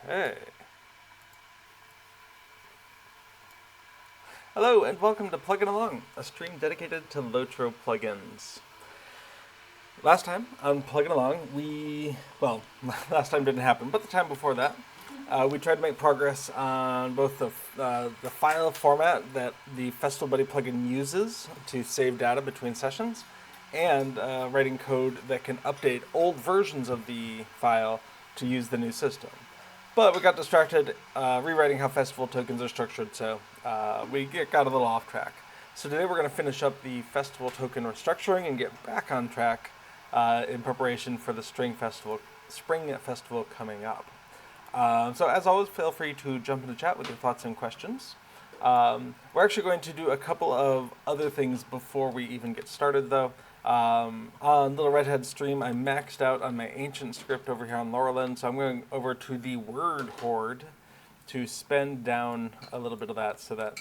Okay. Hello and welcome to Plugin Along, a stream dedicated to LOTRO plugins. Last time on Plugin Along, last time didn't happen, but the time before that, we tried to make progress on both the file format that the Festival Buddy plugin uses to save data between sessions, and writing code that can update old versions of the file to use the new system. But we got distracted rewriting how festival tokens are structured, so we got a little off track. So today we're going to finish up the festival token restructuring and get back on track in preparation for the spring festival coming up. So as always, feel free to jump into chat with your thoughts and questions. We're actually going to do a couple of other things before we even get started, though. On Little Redhead stream, I maxed out on my ancient script over here on Laurelin, so I'm going over to the word horde to spend down a little bit of that so that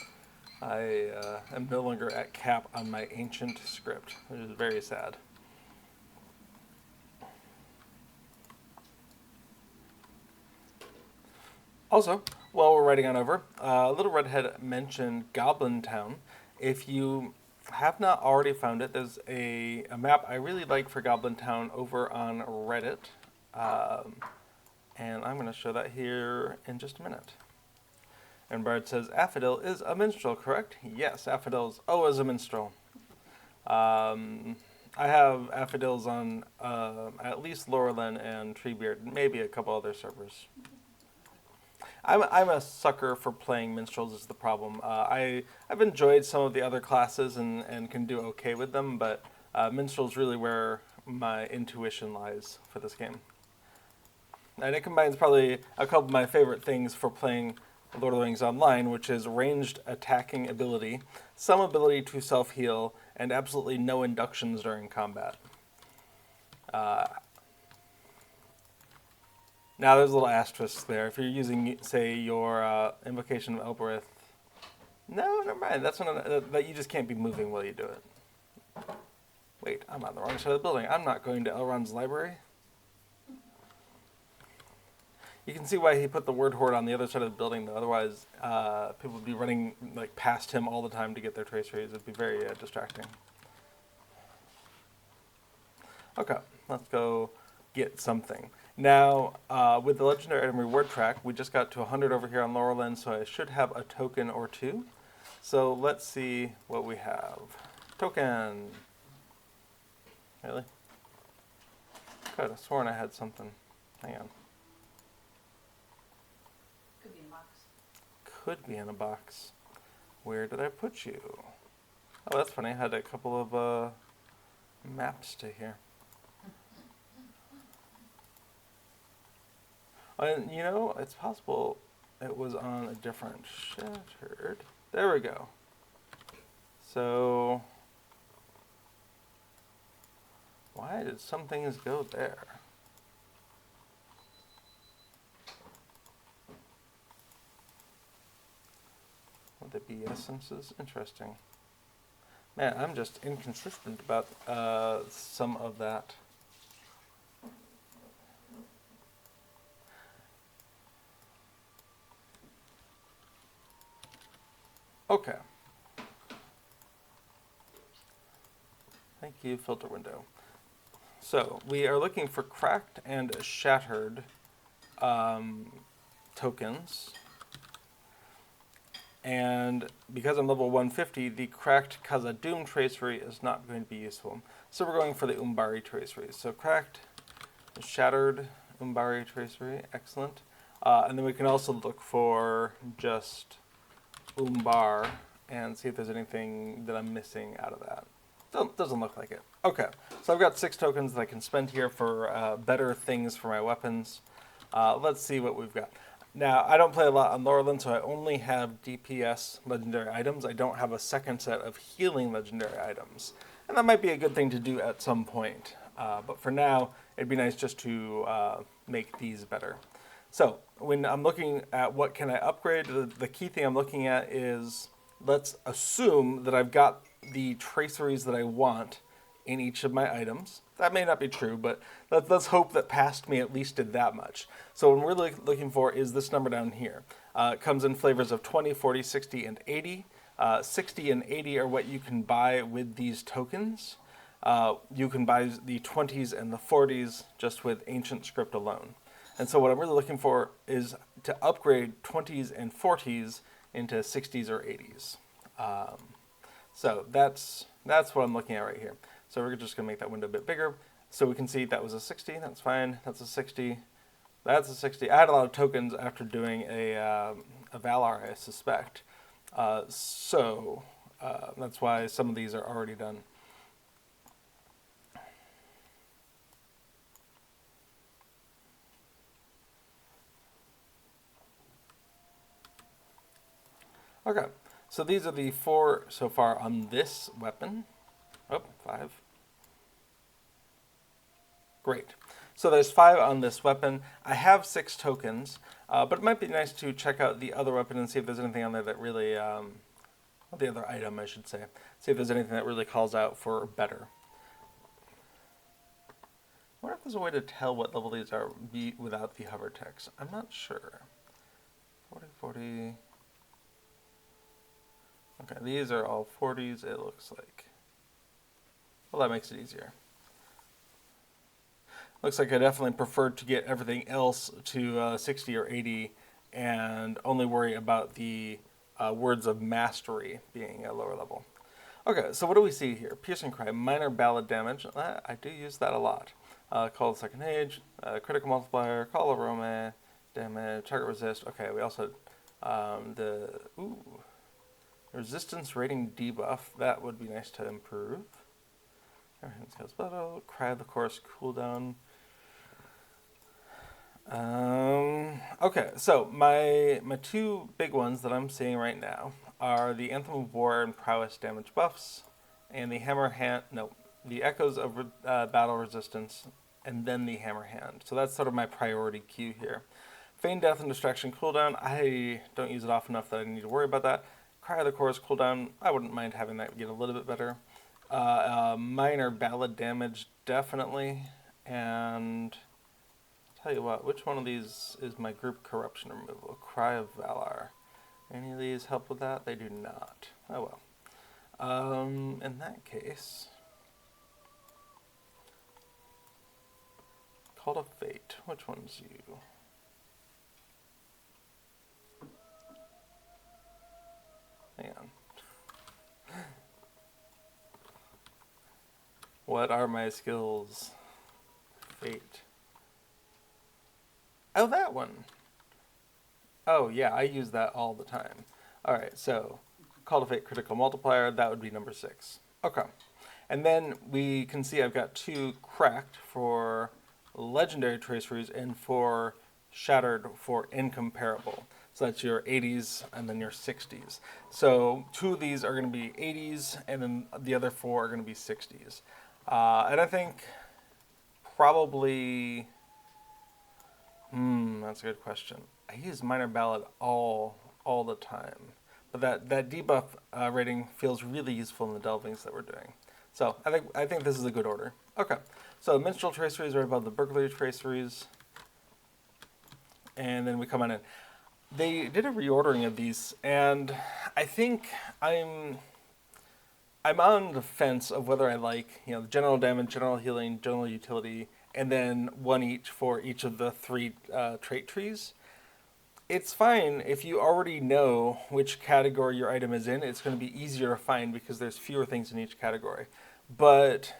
I am no longer at cap on my ancient script, which is very sad. Also, while we're writing on over, Little Redhead mentioned Goblin Town. If you have not already found it, there's a map I really like for Goblin Town over on Reddit. And I'm going to show that here in just a minute. And Bard says, Affodil is a minstrel, correct? Yes, Affodil is always a minstrel. I have Affodils on at least Laurelin and Treebeard, maybe a couple other servers. I'm a sucker for playing minstrels is the problem. I've enjoyed some of the other classes and can do okay with them, but minstrel's really where my intuition lies for this game. And it combines probably a couple of my favorite things for playing Lord of the Rings Online, which is ranged attacking ability, some ability to self-heal, and absolutely no inductions during combat. Now there's a little asterisk there. If you're using, say, your Invocation of Elbereth, no, never mind. That's that you just can't be moving while you do it. Wait, I'm on the wrong side of the building. I'm not going to Elrond's library. You can see why he put the word horde on the other side of the building, though. Otherwise, people would be running past him all the time to get their traceries. It'd be very distracting. Okay, let's go get something. Now, with the Legendary Item Reward track, we just got to 100 over here on Laurelin, so I should have a token or two. So let's see what we have. Token. Really? Could have sworn I had something. Hang on. Could be in a box. Could be in a box. Where did I put you? Oh, that's funny. I had a couple of maps to here. And, you know, it's possible it was on a different Shattered. There we go. So, why did some things go there? Would they be essences? Interesting. Man, I'm just inconsistent about some of that. Okay. Thank you, filter window. So we are looking for cracked and shattered tokens. And because I'm level 150, the cracked Khazad-dûm tracery is not going to be useful. So we're going for the Umbari tracery. So cracked, shattered Umbari tracery, excellent. And then we can also look for just Umbar and see if there's anything that I'm missing out of that. Doesn't look like it. Okay, so I've got 6 tokens that I can spend here for better things for my weapons. Let's see what we've got. Now, I don't play a lot on Laurelin, so I only have DPS legendary items. I don't have a second set of healing legendary items. And that might be a good thing to do at some point. But for now, it'd be nice just to make these better. So when I'm looking at what can I upgrade, the key thing I'm looking at is, let's assume that I've got the traceries that I want in each of my items. that may not be true, but let's hope that Past Me at least did that much. So what we're really looking for is this number down here. It comes in flavors of 20, 40, 60, and 80. 60 and 80 are what you can buy with these tokens. You can buy the 20s and the 40s just with ancient script alone. And so what I'm really looking for is to upgrade 20s and 40s into 60s or 80s. So that's what I'm looking at right here. So we're just going to make that window a bit bigger. So we can see that was a 60. That's fine. That's a 60. That's a 60. I had a lot of tokens after doing a Valar, I suspect. So that's why some of these are already done. Okay, so these are the 4 so far on this weapon. Oh, 5. Great. So there's 5 on this weapon. I have 6 tokens, but it might be nice to check out the other weapon and see if there's anything on there that really, the other item I should say, see if there's anything that really calls out for better. I wonder if there's a way to tell what level these are without the hover text. I'm not sure. 40, 40... Okay, these are all 40s, it looks like. Well, that makes it easier. Looks like I definitely preferred to get everything else to 60 or 80 and only worry about the words of mastery being a lower level. Okay, so what do we see here? Piercing Cry, minor ballad damage. I do use that a lot. Call of the Second Age, critical multiplier, Call of Rome, damage, target resist. Okay, we also resistance rating debuff. That would be nice to improve. Everything scales battle. Cry of the Chorus cooldown. Okay, so my 2 big ones that I'm seeing right now are the Anthem of War and Prowess damage buffs, and the the Echoes of Battle Resistance, and then the Hammer Hand. So that's sort of my priority queue here. Feign Death and Distraction cooldown. I don't use it often enough that I need to worry about that. Cry of the Chorus cooldown. I wouldn't mind having that get a little bit better. Minor ballad damage, definitely. And tell you what, which one of these is my group corruption removal? Cry of Valar. Any of these help with that? They do not. Oh well. In that case, Call to Fate. Which one's you? Hang on. What are my skills? Fate. Oh, that one. Oh, yeah, I use that all the time. Alright, so Call to Fate critical multiplier, that would be number 6. Okay. And then we can see I've got 2 cracked for legendary traceries and 4 shattered for incomparable. So that's your 80s and then your 60s. So 2 of these are going to be 80s and then the other 4 are going to be 60s. And I think probably, that's a good question. I use Minor Ballad all the time. But that debuff rating feels really useful in the delvings that we're doing. So I think this is a good order. Okay, so Minstrel Traceries right above the Burglary Traceries. And then we come on in. They did a reordering of these, and I think I'm on the fence of whether I like, general damage, general healing, general utility, and then 1 each for each of the 3 trait trees. It's fine if you already know which category your item is in. It's going to be easier to find because there's fewer things in each category. But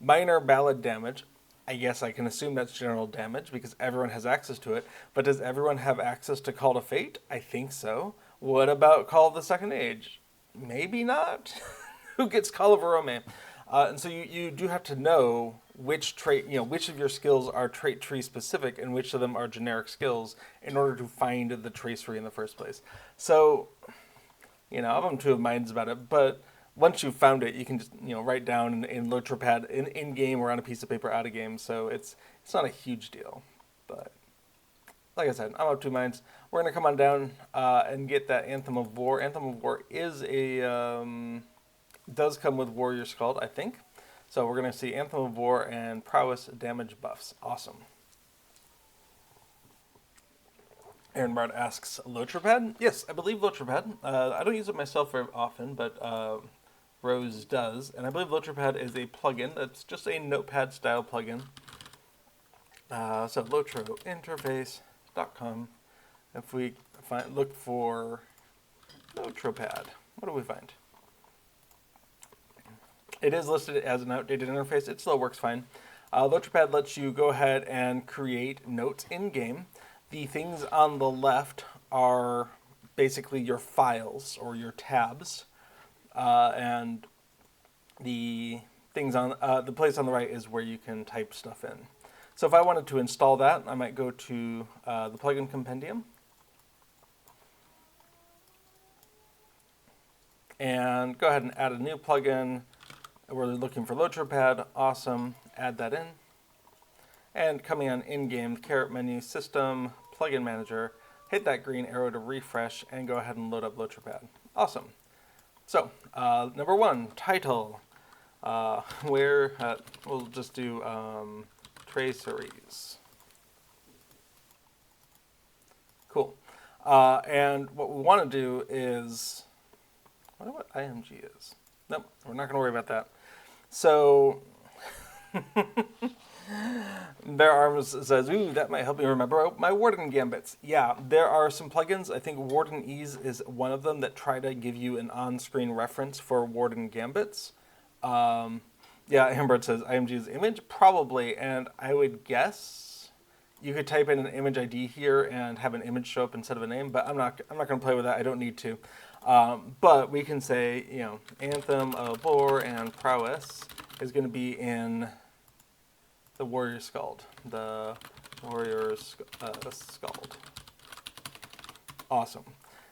minor ballad damage, I guess I can assume that's general damage because everyone has access to it. But does everyone have access to Call to Fate? I think so. What about Call of the Second Age? Maybe not. Who gets Call of Rome? And so you do have to know which trait, which of your skills are trait tree specific and which of them are generic skills in order to find the tracery in the first place. So, I'm on 2 of minds about it, but once you've found it, you can just, write down in LOTRO pad in game or on a piece of paper out of game. So it's not a huge deal, but like I said, I'm of 2 minds. We're gonna come on down and get that Anthem of War. Anthem of War is does come with Warrior Skald, I think. So we're going to see Anthem of War and Prowess damage buffs. Awesome. Aaron Bard asks, LOTRO? Yes, I believe LOTRO. I don't use it myself very often, but Rose does. And I believe LOTRO is a plugin that's just a notepad style plugin. So LOTROinterface.com. If we look for LOTRO, what do we find? It is listed as an outdated interface. It still works fine. LOTRO lets you go ahead and create notes in-game. The things on the left are basically your files or your tabs, and the things on the place on the right is where you can type stuff in. So if I wanted to install that, I might go to the plugin compendium and go ahead and add a new plugin. We're looking for LOTRO. Awesome. Add that in. And coming on in-game, caret menu, system, plugin manager, hit that green arrow to refresh and go ahead and load up LOTRO. Awesome. So, number one, title. We'll just do traceries. Cool. And what we want to do is, I wonder what IMG is. Nope, we're not going to worry about that. So, Bear Arms says, ooh, that might help me remember my Warden Gambits. Yeah, there are some plugins. I think Warden Ease is one of them that try to give you an on-screen reference for Warden Gambits. Yeah, Hambert says, IMG's image? Probably, and I would guess you could type in an image ID here and have an image show up instead of a name, but I'm not going to play with that. I don't need to. But we can say, Anthem of War and Prowess is going to be in the Warrior Skald. The Warrior Skald. Awesome.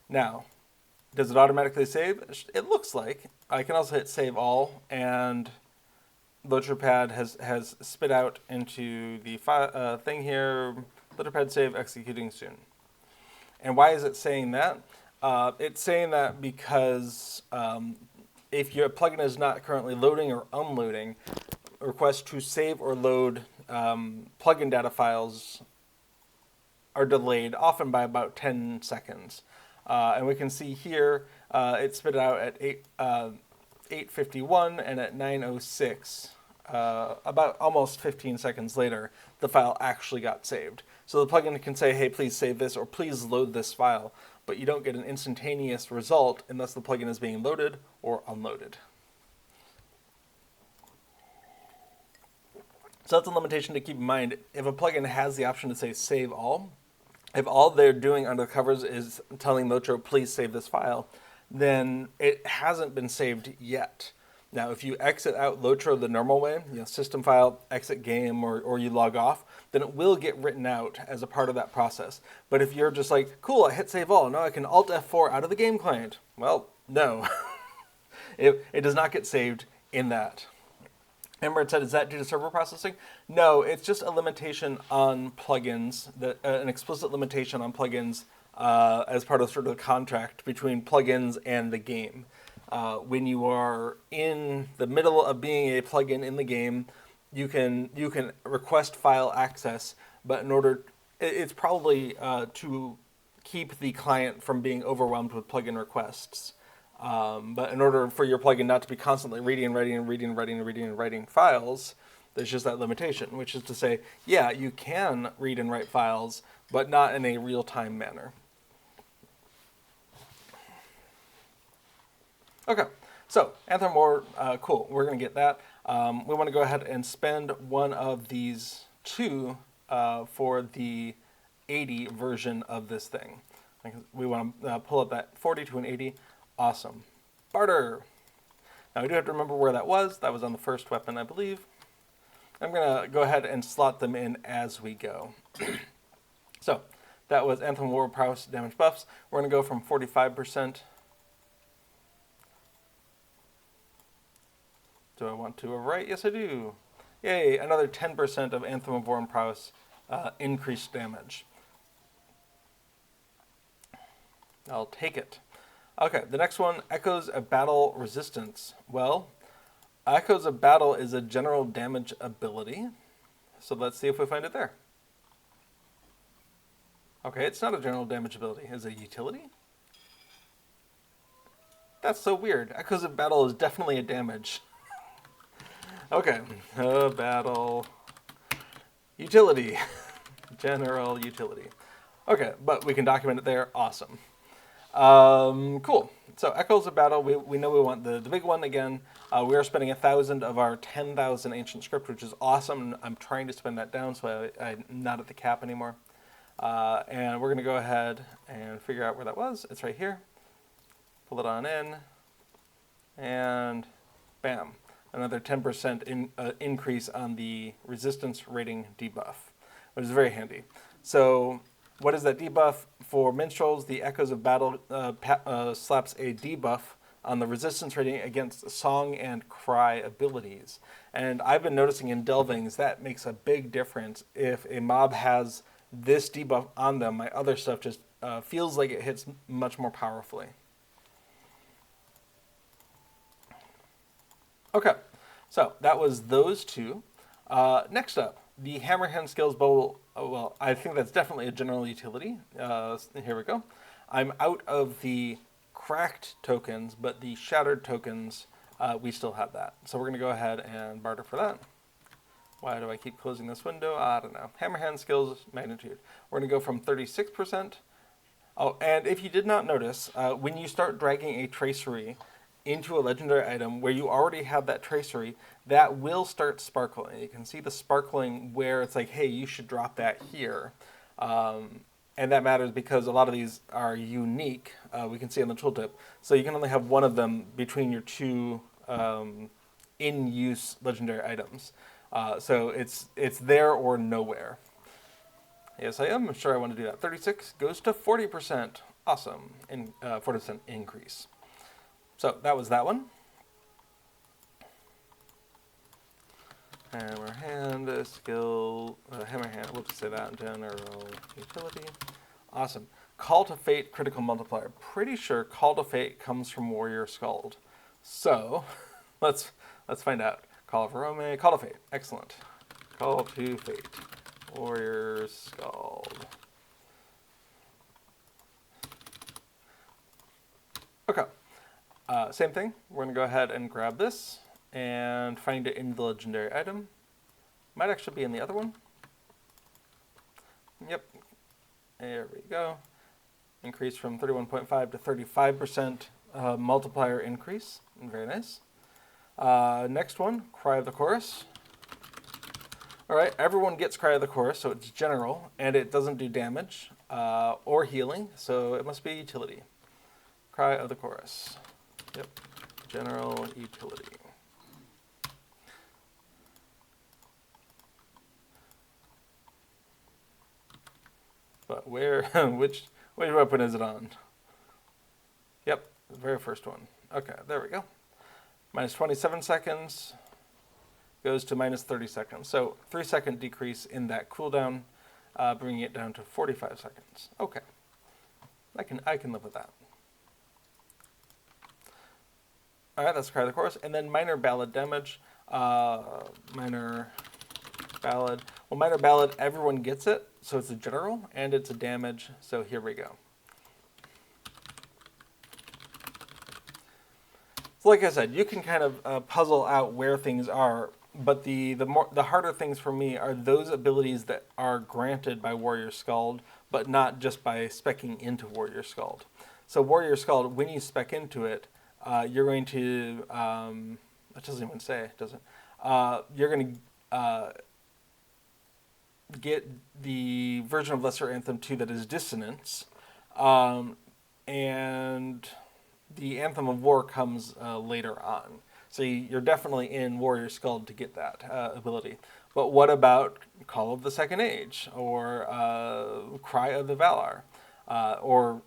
Now, does it automatically save? It looks like. I can also hit Save All, and LOTRO has spit out into the thing here, LOTRO save executing soon. And why is it saying that? It's saying that because if your plugin is not currently loading or unloading, requests to save or load plugin data files are delayed, often by about 10 seconds. And we can see here it spit out at 8:51 and at 9:06, about almost 15 seconds later, the file actually got saved. So the plugin can say, hey, please save this or please load this file, but you don't get an instantaneous result unless the plugin is being loaded or unloaded. So that's a limitation to keep in mind. If a plugin has the option to say save all, if all they're doing under the covers is telling LOTRO, please save this file, then it hasn't been saved yet. Now, if you exit out LOTRO the normal way, system file, exit game, or you log off, then it will get written out as a part of that process. But if you're just like, cool, I hit save all, now I can Alt F4 out of the game client. Well, no. it does not get saved in that. Ember said, is that due to server processing? No, it's just a limitation on plugins, an explicit limitation on plugins as part of sort of the contract between plugins and the game. When you are in the middle of being a plugin in the game, you can request file access, but in order, it's probably to keep the client from being overwhelmed with plugin requests. But in order for your plugin not to be constantly reading and writing files, there's just that limitation, which is to say, yeah, you can read and write files, but not in a real-time manner. Okay, so Anthem War, cool, we're going to get that. We want to go ahead and spend one of these two for the 80 version of this thing. We want to pull up that 40 to an 80. Awesome. Barter. Now we do have to remember where that was. That was on the first weapon, I believe. I'm going to go ahead and slot them in as we go. So that was Anthem War Prowess damage buffs. We're going to go from 45%. Do I want to overwrite? Yes, I do. Yay, another 10% of Anthem of War and Prowess increased damage. I'll take it. Okay, the next one, Echoes of Battle Resistance. Well, Echoes of Battle is a general damage ability. So let's see if we find it there. Okay, it's not a general damage ability. It's a utility? That's so weird. Echoes of Battle is definitely a damage. Okay, battle utility. General utility. Okay, but we can document it there. Awesome. Cool. So Echoes of Battle, we know we want the big one again. We are spending 1,000 of our 10,000 ancient script, which is awesome. I'm trying to spend that down, so I'm not at the cap anymore. And we're going to go ahead and figure out where that was. It's right here. Pull it on in. And bam. Another 10% increase on the resistance rating debuff, which is very handy. So what is that debuff? For minstrels, the Echoes of Battle slaps a debuff on the resistance rating against song and cry abilities. And I've been noticing in Delvings that makes a big difference. If a mob has this debuff on them, my other stuff just feels like it hits much more powerfully. Okay, so that was those two. Next up, the Hammerhand Skills Bowl. Well, I think that's definitely a general utility. Here we go. I'm out of the cracked tokens, but the shattered tokens, we still have that. So we're going to go ahead and barter for that. Why do I keep closing this window? I don't know. Hammerhand Skills Magnitude. We're going to go from 36%. Oh, and if you did not notice, when you start dragging a tracery into a legendary item where you already have that tracery, that will start sparkling. You can see the sparkling where it's like, hey, you should drop that here. And that matters because a lot of these are unique. We can see on the tooltip. So you can only have one of them between your two in-use legendary items. So it's there or nowhere. Yes, I am sure I want to do that. 36 goes to 40%. Awesome. 40% increase. So that was that one. Hammerhand skill, hammerhand, whoops, say that, general utility. Awesome. Call to Fate critical multiplier. Pretty sure Call to Fate comes from Warrior Skald. So let's find out. Call of Rome, Call to Fate. Excellent. Call to Fate. Warrior Skald. Okay. Same thing. We're going to go ahead and grab this and find it in the legendary item. Might actually be in the other one. Yep. There we go. Increase from 31.5 to 35% multiplier increase. Very nice. Next one, Cry of the Chorus. All right, everyone gets Cry of the Chorus, so it's general, and it doesn't do damage or healing, so it must be utility. Cry of the Chorus. Yep, general utility. But where, which weapon is it on? Yep, the very first one. Okay, there we go. Minus 27 seconds goes to minus 30 seconds. So 3-second decrease in that cooldown, bringing it down to 45 seconds. Okay, I can live with that. All right, that's Cry of the Chorus. And then Minor Ballad damage. Minor Ballad. Well, Minor Ballad, everyone gets it. So it's a general, and it's a damage. So here we go. So like I said, you can kind of puzzle out where things are. But the harder things for me are those abilities that are granted by Warrior Skald, but not just by speccing into Warrior Skald. So Warrior Skald, when you spec into it, you're going to, it doesn't even say, does it? You're going to get the version of Lesser Anthem 2 that is Dissonance, and the Anthem of War comes later on. So you're definitely in Warrior Skald to get that ability. But what about Call of the Second Age, or Cry of the Valar, or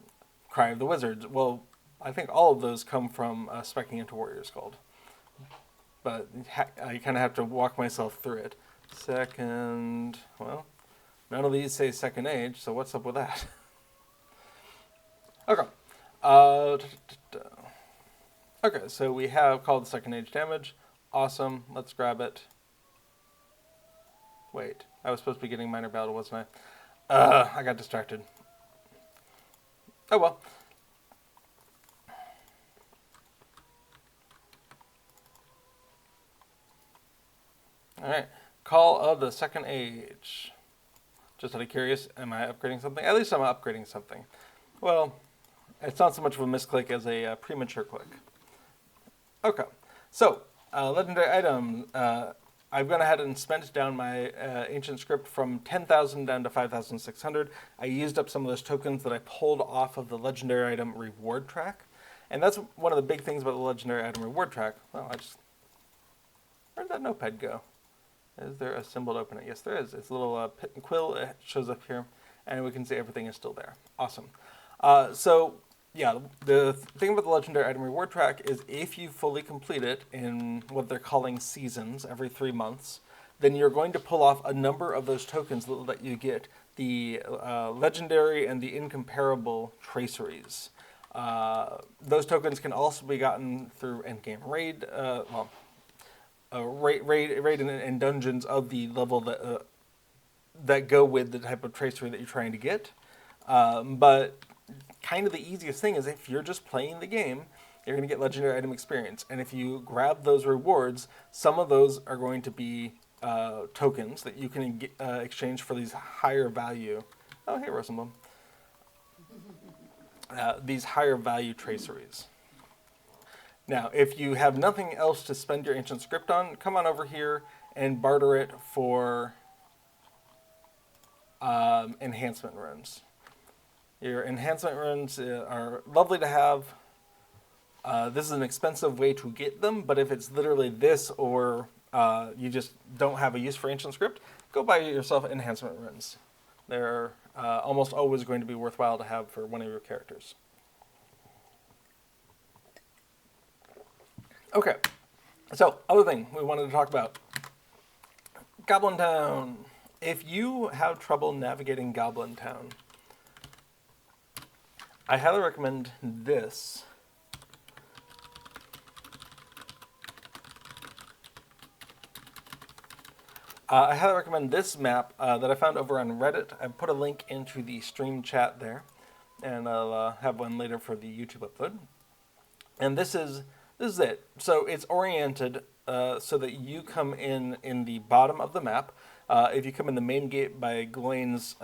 Cry of the Wizards? Well, I think all of those come from speccing into Warrior Skald. But I kind of have to walk myself through it. Second, well, none of these say Second Age, so what's up with that? Okay. Okay, so we have Call of the Second Age damage. Awesome. Let's grab it. Wait, I was supposed to be getting minor battle, wasn't I? I got distracted. Oh well. Alright. Call of the Second Age. Just out of curious, am I upgrading something? At least I'm upgrading something. Well, it's not so much of a misclick as a premature click. Okay. So, legendary item. I've gone ahead and spent down my ancient script from 10,000 down to 5,600. I used up some of those tokens that I pulled off of the legendary item reward track. And that's one of the big things about the legendary item reward track. Well, where'd that notepad go? Is there a symbol to open it? Yes, there is. It's a little pit and quill. It shows up here, and we can see everything is still there. Awesome. So, yeah, the thing about the legendary item reward track is if you fully complete it in what they're calling seasons every 3 months, then you're going to pull off a number of those tokens that let you get the legendary and the incomparable traceries. Those tokens can also be gotten through endgame raid, raid and dungeons of the level that go with the type of tracery that you're trying to get. But kind of the easiest thing is if you're just playing the game, you're going to get legendary item experience. And if you grab those rewards, some of those are going to be tokens that you can exchange for these higher value. Oh, hey, Rosenblum. These higher value traceries. Now, if you have nothing else to spend your ancient script on, come on over here and barter it for enhancement runes. Your enhancement runes are lovely to have. This is an expensive way to get them, but if it's literally this or you just don't have a use for ancient script, go buy yourself enhancement runes. They're almost always going to be worthwhile to have for one of your characters. Okay, so other thing we wanted to talk about. Goblin Town. If you have trouble navigating Goblin Town, I highly recommend this. I highly recommend this map that I found over on Reddit. I've put a link into the stream chat there, and I'll have one later for the YouTube upload. And this is it. So it's oriented so that you come in the bottom of the map. If you come in the main gate by Glaine's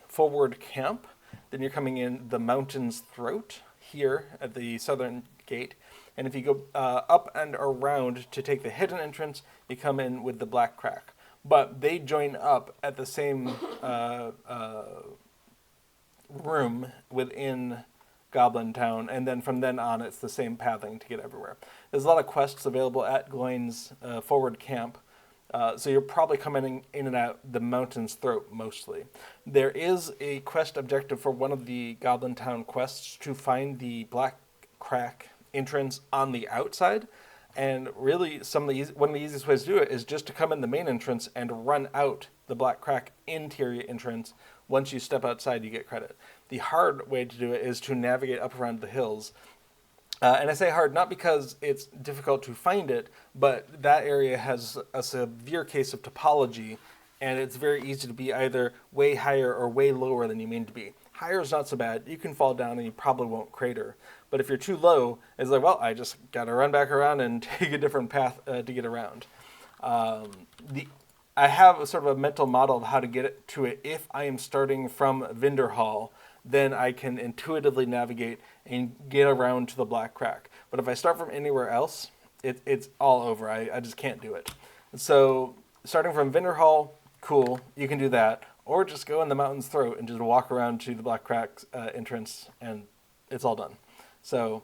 forward camp, then you're coming in the mountain's throat here at the southern gate. And if you go up and around to take the hidden entrance, you come in with the Black Crack. But they join up at the same room within Goblin Town, and then from then on it's the same pathing to get everywhere. There's a lot of quests available at Glaine's forward camp, so you're probably coming in and out the mountain's throat mostly. There is a quest objective for one of the Goblin Town quests to find the Black Crack entrance on the outside, and really one of the easiest ways to do it is just to come in the main entrance and run out the Black Crack interior entrance. Once you step outside, you get credit. The hard way to do it is to navigate up around the hills. And I say hard not because it's difficult to find it, but that area has a severe case of topology, and it's very easy to be either way higher or way lower than you mean to be. Higher is not so bad. You can fall down and you probably won't crater. But if you're too low, it's like, well, I just got to run back around and take a different path to get around. I have a sort of a mental model of how to get to it. If I am starting from Vendor Hall, then I can intuitively navigate and get around to the Black Crack. But if I start from anywhere else, it's all over. I just can't do it. So starting from Vendor Hall, cool, you can do that. Or just go in the mountain's throat and just walk around to the Black Crack entrance, and it's all done. So,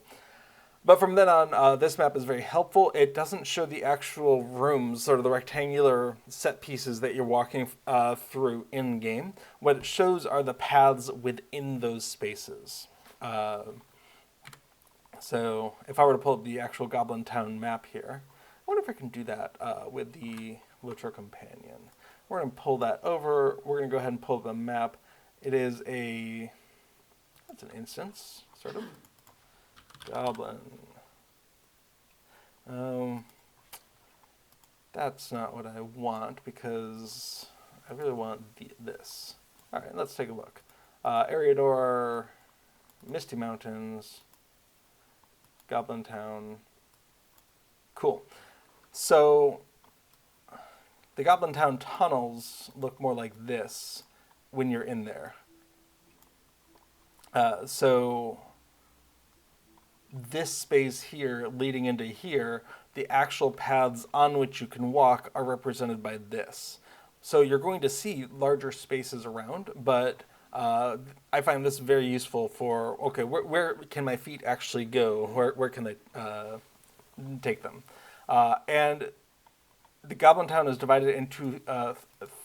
but from then on, this map is very helpful. It doesn't show the actual rooms, sort of the rectangular set pieces that you're walking through in-game. What it shows are the paths within those spaces. So if I were to pull up the actual Goblin Town map here, I wonder if I can do that with the LOTRO Companion. We're going to pull that over. We're going to go ahead and pull up the map. It is that's an instance, sort of. Goblin. That's not what I want because I really want this. All right, let's take a look. Eriador, Misty Mountains, Goblin Town. Cool. So the Goblin Town tunnels look more like this when you're in there. So this space here leading into here, the actual paths on which you can walk are represented by this. So you're going to see larger spaces around, but I find this very useful for, okay, where can my feet actually go? Where can they take them? And the Goblin Town is divided into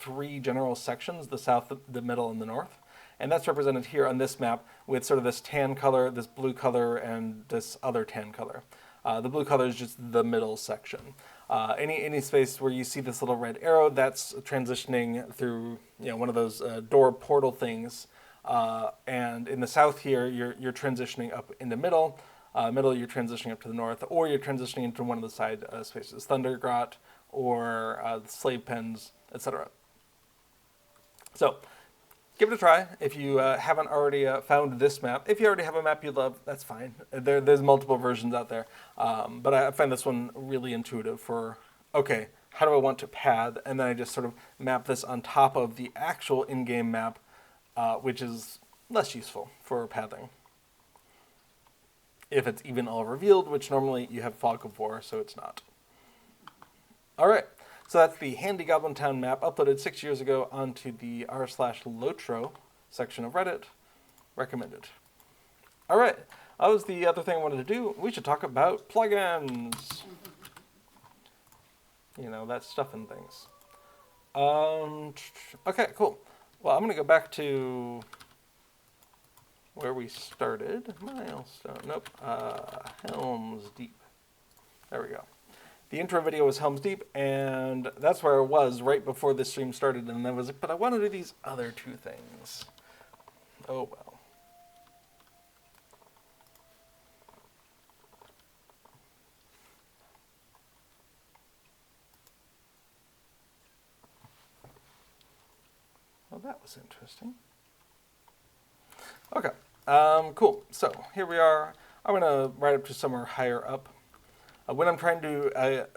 3 general sections, the south, the middle, and the north. And that's represented here on this map with sort of this tan color, this blue color, and this other tan color. The blue color is just the middle section. Any space where you see this little red arrow, that's transitioning through one of those door portal things. And in the south here, you're transitioning up in the middle. Middle, you're transitioning up to the north, or you're transitioning into one of the side spaces, Thundergrot or the slave pens, etc. So give it a try if you haven't already found this map. If you already have a map you love, that's fine. There's multiple versions out there. But I find this one really intuitive for, okay, how do I want to pad? And then I just sort of map this on top of the actual in-game map, which is less useful for pathing. If it's even all revealed, which normally you have Fog of War, so it's not. All right. So that's the handy Goblin Town map uploaded 6 years ago onto the r/LOTRO section of Reddit. Recommended. All right. That was the other thing I wanted to do. We should talk about plugins. That stuff and things. Okay, cool. Well, I'm going to go back to where we started. Milestone. Nope. Helm's Deep. There we go. The intro video was Helm's Deep, and that's where I was right before this stream started, and I was like, but I want to do these other 2 things. Oh well. Well, that was interesting. Okay, cool. So here we are. I'm going to ride up to somewhere higher up. When I'm trying to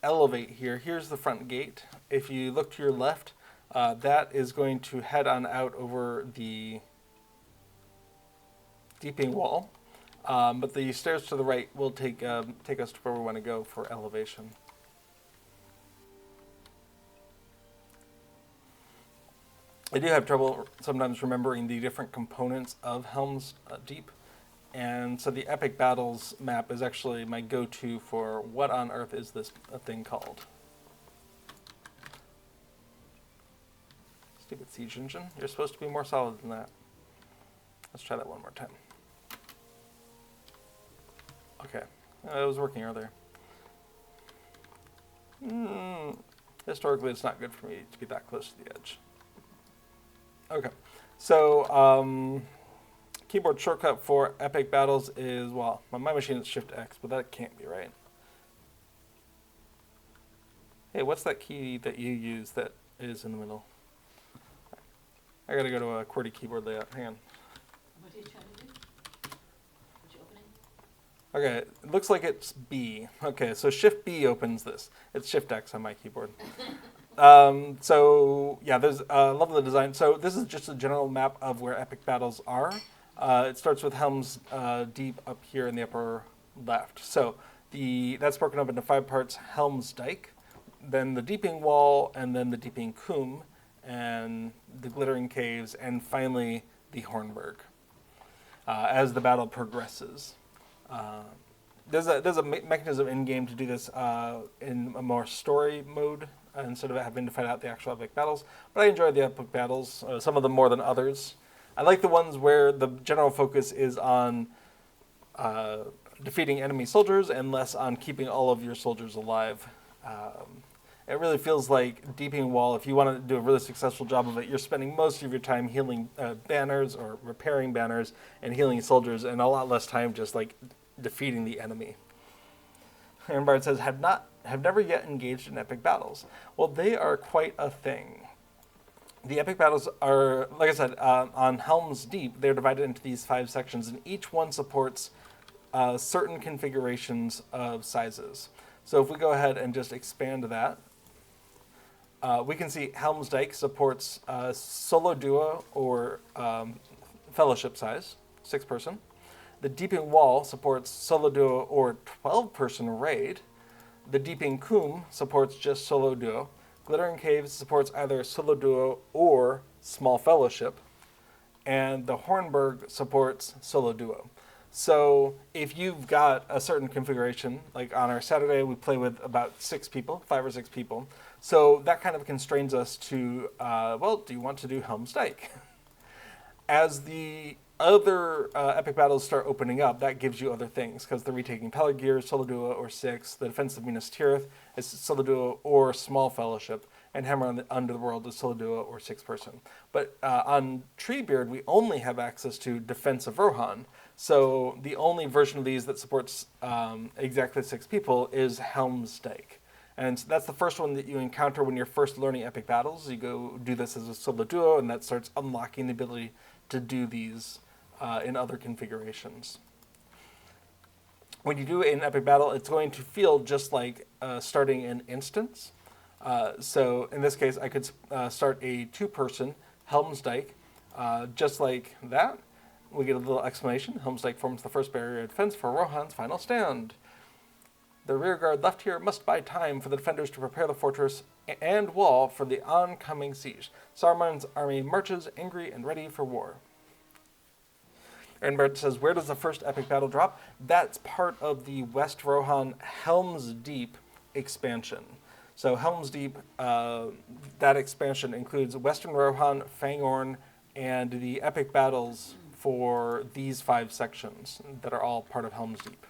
elevate here, here's the front gate. If you look to your left, that is going to head on out over the deeping wall. But the stairs to the right will take us to where we want to go for elevation. I do have trouble sometimes remembering the different components of Helm's Deep. And so the Epic Battles map is actually my go-to for what on earth is this thing called. Stupid siege engine. You're supposed to be more solid than that. Let's try that one more time. Okay. It was working earlier. Historically, it's not good for me to be that close to the edge. Okay. So, keyboard shortcut for Epic Battles is, well, on my machine it's Shift X, but that can't be right. Hey, what's that key that you use that is in the middle? I gotta go to a QWERTY keyboard layout. Hang on. What are you trying to do? What you opening? Okay, it looks like it's B. Okay, so Shift B opens this. It's Shift X on my keyboard. So yeah, there's love the design. So this is just a general map of where Epic Battles are. It starts with Helm's Deep up here in the upper left. So that's broken up into 5 parts: Helm's Dike, then the Deeping Wall, and then the Deeping Coombe, and the Glittering Caves, and finally the Hornburg. As the battle progresses, there's a mechanism in game to do this in a more story mode instead of having to fight out the actual epic battles. But I enjoy the epic battles, some of them more than others. I like the ones where the general focus is on defeating enemy soldiers and less on keeping all of your soldiers alive. It really feels like Deeping Wall, if you want to do a really successful job of it, you're spending most of your time healing banners or repairing banners and healing soldiers, and a lot less time just like defeating the enemy. Aaron Bard says, have not have never yet engaged in epic battles. Well, they are quite a thing. The epic battles are, like I said, on Helm's Deep, they're divided into these 5 sections, and each one supports certain configurations of sizes. So if we go ahead and just expand that, we can see Helm's Dike supports solo duo or fellowship size, 6-person. The Deeping Wall supports solo duo or 12-person raid. The Deeping Coombe supports just solo duo. Glittering Caves supports either solo duo or small fellowship. And the Hornburg supports solo duo. So if you've got a certain configuration, like on our Saturday, we play with about 6 people, 5 or 6 people. So that kind of constrains us to, do you want to do Helm's Dike? As the other epic battles start opening up, that gives you other things, because the Retaking Pelargir, solo duo or 6, the Defense of Minas Tirith is solo duo or small fellowship, and Hammer on the Underworld is solo duo or 6-person. But on Treebeard, we only have access to Defense of Rohan, so the only version of these that supports exactly 6 people is Helm's Dike. And that's the first one that you encounter when you're first learning epic battles. You go do this as a solo duo, and that starts unlocking the ability to do these in other configurations. When you do an epic battle, it's going to feel just like starting an instance. So in this case, I could start a 2-person Helm's Dike, just like that. We get a little explanation. Helm's Dike forms the first barrier of defense for Rohan's final stand. The rearguard left here must buy time for the defenders to prepare the fortress and wall for the oncoming siege. Saruman's army marches angry and ready for war. Aaron says, where does the first epic battle drop? That's part of the West Rohan Helm's Deep expansion. So Helm's Deep, that expansion includes Western Rohan, Fangorn, and the epic battles for these 5 sections that are all part of Helm's Deep.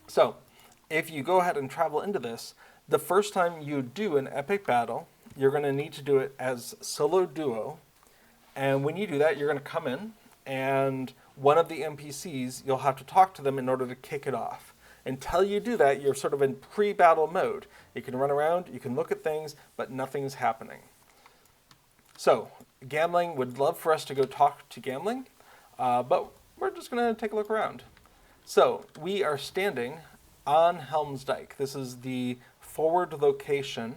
So, if you go ahead and travel into this, the first time you do an epic battle, you're going to need to do it as solo duo. And when you do that, you're going to come in, and one of the NPCs, you'll have to talk to them in order to kick it off. Until you do that, you're sort of in pre-battle mode. You can run around, you can look at things, but nothing's happening. So, Gambling would love for us to go talk to Gambling, but we're just going to take a look around. So, we are standing on Helm's Dike. This is the forward location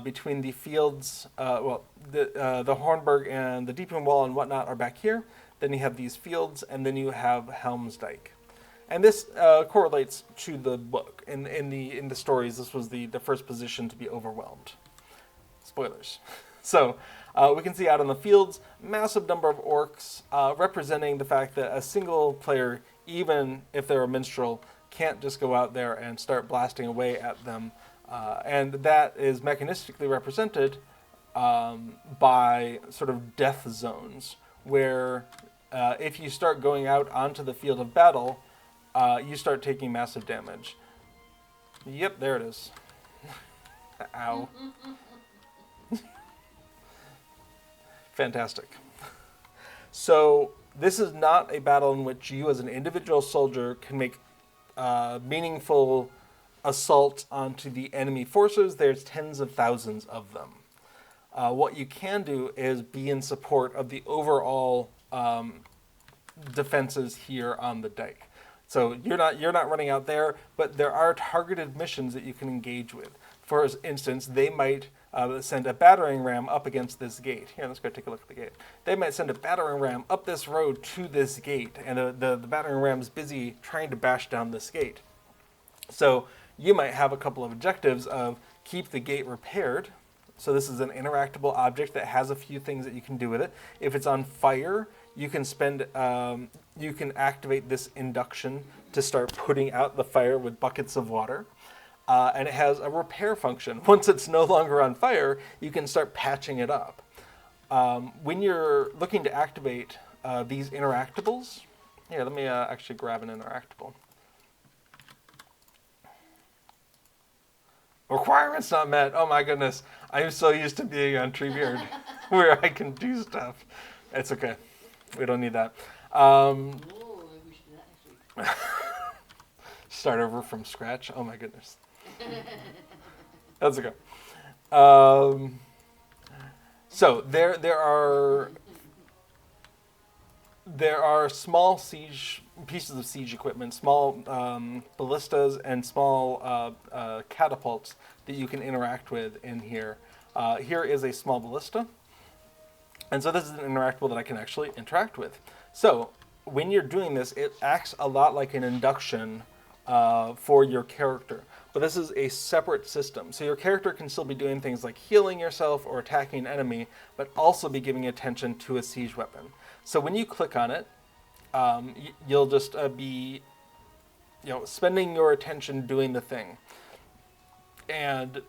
between the fields, the Hornburg and the Deeping Wall and whatnot are back here. Then you have these fields, and then you have Helm's Dike. And this correlates to the book. In the stories, this was the first position to be overwhelmed. Spoilers. So, we can see out in the fields, massive number of orcs, representing the fact that a single player, even if they're a minstrel, can't just go out there and start blasting away at them. And that is mechanistically represented by sort of death zones, where if you start going out onto the field of battle, you start taking massive damage. Yep, there it is. Ow. Fantastic. So this is not a battle in which you as an individual soldier can make meaningful assault onto the enemy forces. There's tens of thousands of them. What you can do is be in support of the overall defenses here on the dike. So you're not running out there, but there are targeted missions that you can engage with. For instance, they might send a battering ram up against this gate. Here, let's go take a look at the gate. They might send a battering ram up this road to this gate, and the battering ram's busy trying to bash down this gate. So you might have a couple of objectives of keep the gate repaired. So this is an interactable object that has a few things that you can do with it. If it's on fire, you can you can activate this induction to start putting out the fire with buckets of water. And it has a repair function. Once it's no longer on fire, you can start patching it up. When you're looking to activate these interactables, here, let me actually grab an interactable. Requirements not met. Oh my goodness. I'm so used to being on Treebeard where I can do stuff. It's okay. We don't need that. Oh, maybe we should do that next week. Start over from scratch. Oh my goodness. That's okay. So there are small siege pieces of siege equipment, small ballistas and small catapults that you can interact with in here. Here is a small ballista, and so this is an interactable that I can actually interact with. So when you're doing this, it acts a lot like an induction for your character. But this is a separate system. So your character can still be doing things like healing yourself or attacking an enemy, but also be giving attention to a siege weapon. So when you click on it, you'll just be spending your attention doing the thing. And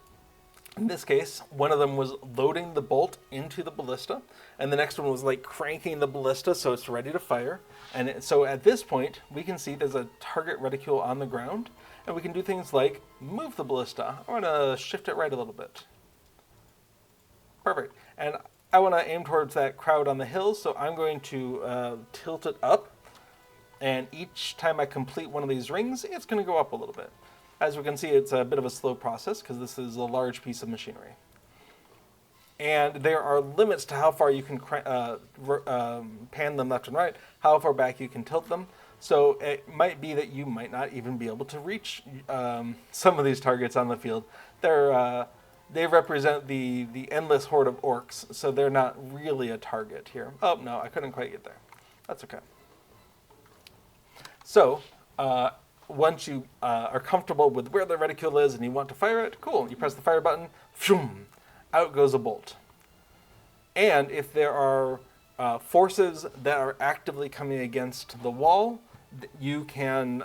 in this case, one of them was loading the bolt into the ballista, and the next one was like cranking the ballista so it's ready to fire. And so at this point, we can see there's a target reticule on the ground, and we can do things like move the ballista. I want to shift it right a little bit. Perfect. And I want to aim towards that crowd on the hill, so I'm going to tilt it up. And each time I complete one of these rings, it's going to go up a little bit. As we can see, it's a bit of a slow process because this is a large piece of machinery. And there are limits to how far you can pan them left and right, how far back you can tilt them. So it might be that you might not even be able to reach some of these targets on the field. They represent the endless horde of orcs, so they're not really a target here. Oh, no, I couldn't quite get there. That's okay. So once you are comfortable with where the reticule is and you want to fire it, cool. You press the fire button, phoom, out goes a bolt. And if there are forces that are actively coming against the wall, you can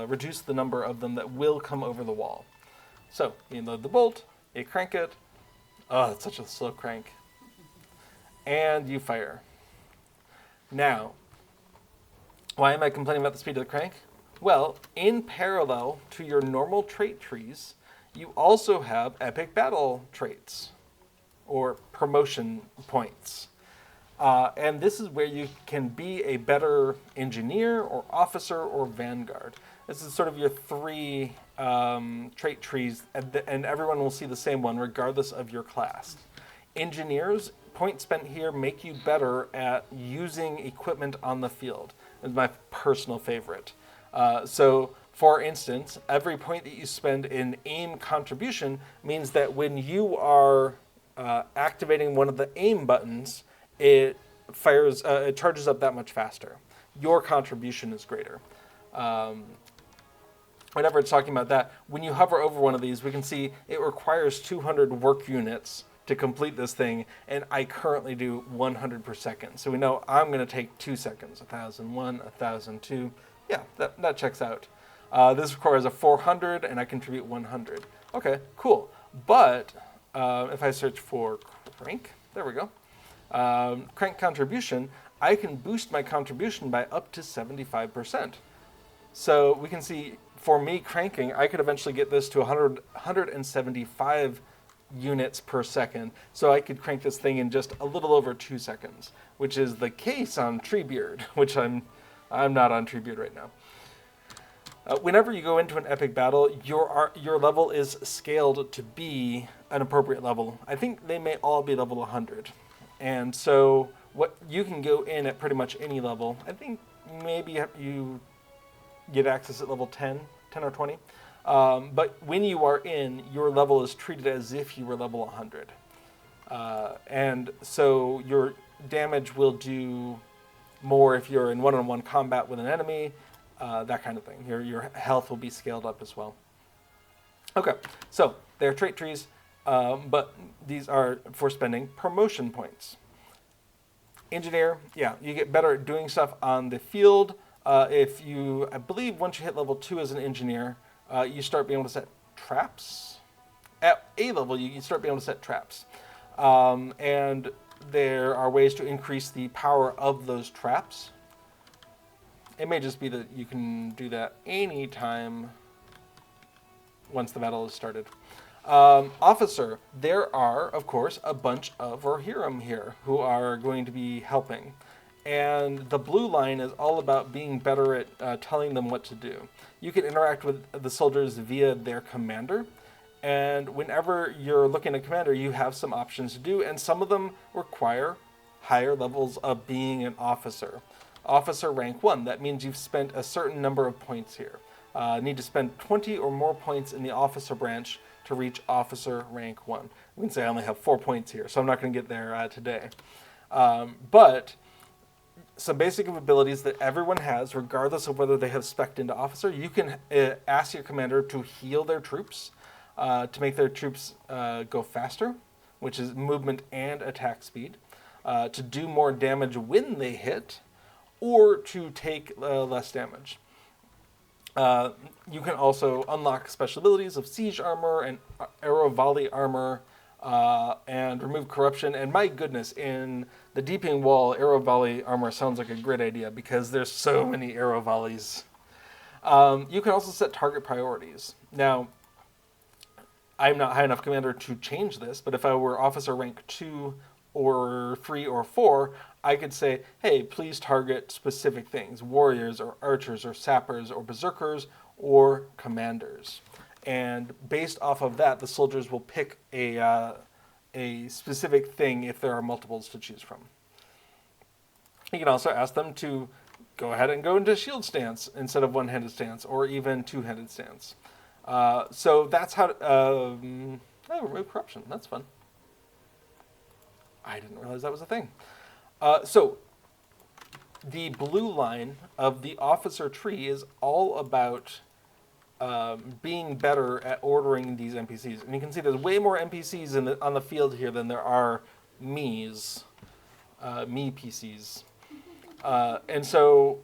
reduce the number of them that will come over the wall. So you load the bolt, you crank it. Oh, it's such a slow crank. And you fire. Now, why am I complaining about the speed of the crank? Well, in parallel to your normal trait trees, you also have epic battle traits, or promotion points. And this is where you can be a better engineer, or officer, or vanguard. This is sort of your three trait trees, and everyone will see the same one regardless of your class. Engineers, points spent here make you better at using equipment on the field. It's my personal favorite. So, for instance, every point that you spend in aim contribution means that when you are activating one of the aim buttons, it charges up that much faster. Your contribution is greater. Whenever it's talking about that, when you hover over one of these, we can see it requires 200 work units to complete this thing, and I currently do 100 per second. So we know I'm going to take 2 seconds, 1,001, 1,002. Yeah, that checks out. This requires a 400, and I contribute 100. Okay, cool. But if I search for crank, there we go. Crank contribution, I can boost my contribution by up to 75%. So we can see, for me cranking, I could eventually get this to 175 units per second. So I could crank this thing in just a little over 2 seconds, which is the case on Treebeard, which I'm not on Treebeard right now. Whenever you go into an epic battle, your level is scaled to be an appropriate level. I think they may all be level 100. And so what you can go in at pretty much any level. I think maybe you get access at level 10 or 20. But when you are in, your level is treated as if you were level 100. And so your damage will do more if you're in one-on-one combat with an enemy, that kind of thing. Your health will be scaled up as well. Okay, so they're trait trees, but these are for spending promotion points. Engineer, yeah, you get better at doing stuff on the field. I believe once you hit level 2 as an engineer, you start being able to set traps. At A level, you start being able to set traps. And there are ways to increase the power of those traps. It may just be that you can do that anytime once the battle is started. Officer, there are, of course, a bunch of Rohirrim here who are going to be helping. And the blue line is all about being better at telling them what to do. You can interact with the soldiers via their commander. And whenever you're looking at a commander, you have some options to do, and some of them require higher levels of being an officer. Officer rank 1, that means you've spent a certain number of points here. Need to spend 20 or more points in the officer branch to reach officer rank 1. We can say I only have 4 points here, so I'm not going to get there today. But some basic abilities that everyone has, regardless of whether they have spec'd into officer, you can ask your commander to heal their troops, to make their troops go faster, which is movement and attack speed, to do more damage when they hit, or to take less damage. You can also unlock special abilities of siege armor and arrow volley armor, and remove corruption. And my goodness, in the deeping wall, arrow volley armor sounds like a great idea because there's so many arrow volleys. You can also set target priorities. Now, I'm not high enough commander to change this, but if I were officer rank 2 or 3 or 4, I could say, hey, please target specific things, warriors or archers or sappers or berserkers or commanders. And based off of that, the soldiers will pick a specific thing if there are multiples to choose from. You can also ask them to go ahead and go into shield stance instead of one-handed stance, or even two-handed stance. So that's how to remove corruption. That's fun. I didn't realize that was a thing. So the blue line of the officer tree is all about being better at ordering these NPCs. And you can see there's way more NPCs on the field here than there are me PCs. And so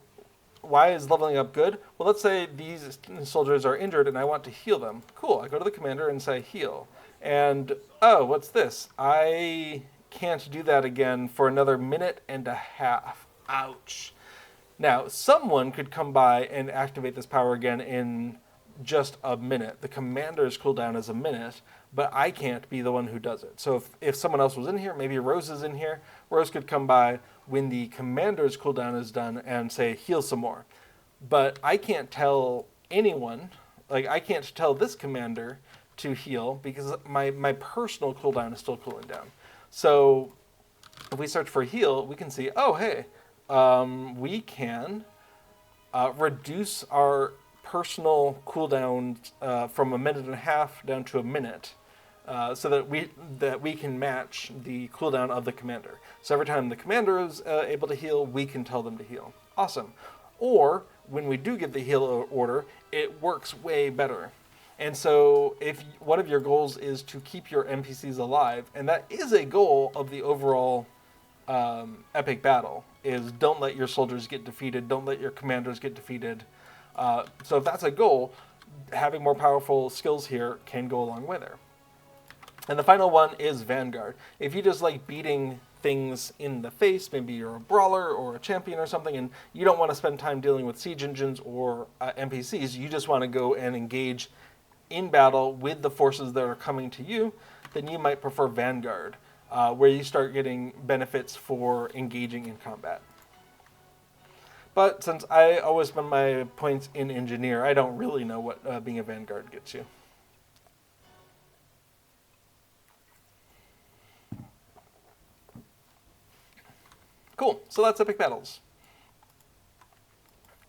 why is leveling up good? Well, let's say these soldiers are injured and I want to heal them. Cool, I go to the commander and say heal. And, oh, what's this? I can't do that again for another minute and a half. Ouch. Now, someone could come by and activate this power again in just a minute. The commander's cooldown is a minute, but I can't be the one who does it. So if someone else was in here, maybe Rose is in here, Rose could come by when the commander's cooldown is done and say, heal some more. But I can't tell anyone, like I can't tell this commander to heal because my personal cooldown is still cooling down. So if we search for heal, we can see, oh, hey, we can reduce our personal cooldown from a minute and a half down to a minute, so that we can match the cooldown of the commander. So every time the commander is able to heal, we can tell them to heal. Awesome. Or when we do get the heal order, it works way better. And so if one of your goals is to keep your NPCs alive, and that is a goal of the overall epic battle, is don't let your soldiers get defeated, don't let your commanders get defeated. So if that's a goal, having more powerful skills here can go a long way there. And the final one is Vanguard. If you just like beating things in the face, maybe you're a brawler or a champion or something, and you don't want to spend time dealing with siege engines or NPCs, you just want to go and engage in battle with the forces that are coming to you, then you might prefer Vanguard, where you start getting benefits for engaging in combat. But since I always spend my points in Engineer, I don't really know what being a Vanguard gets you. Cool, so that's epic battles.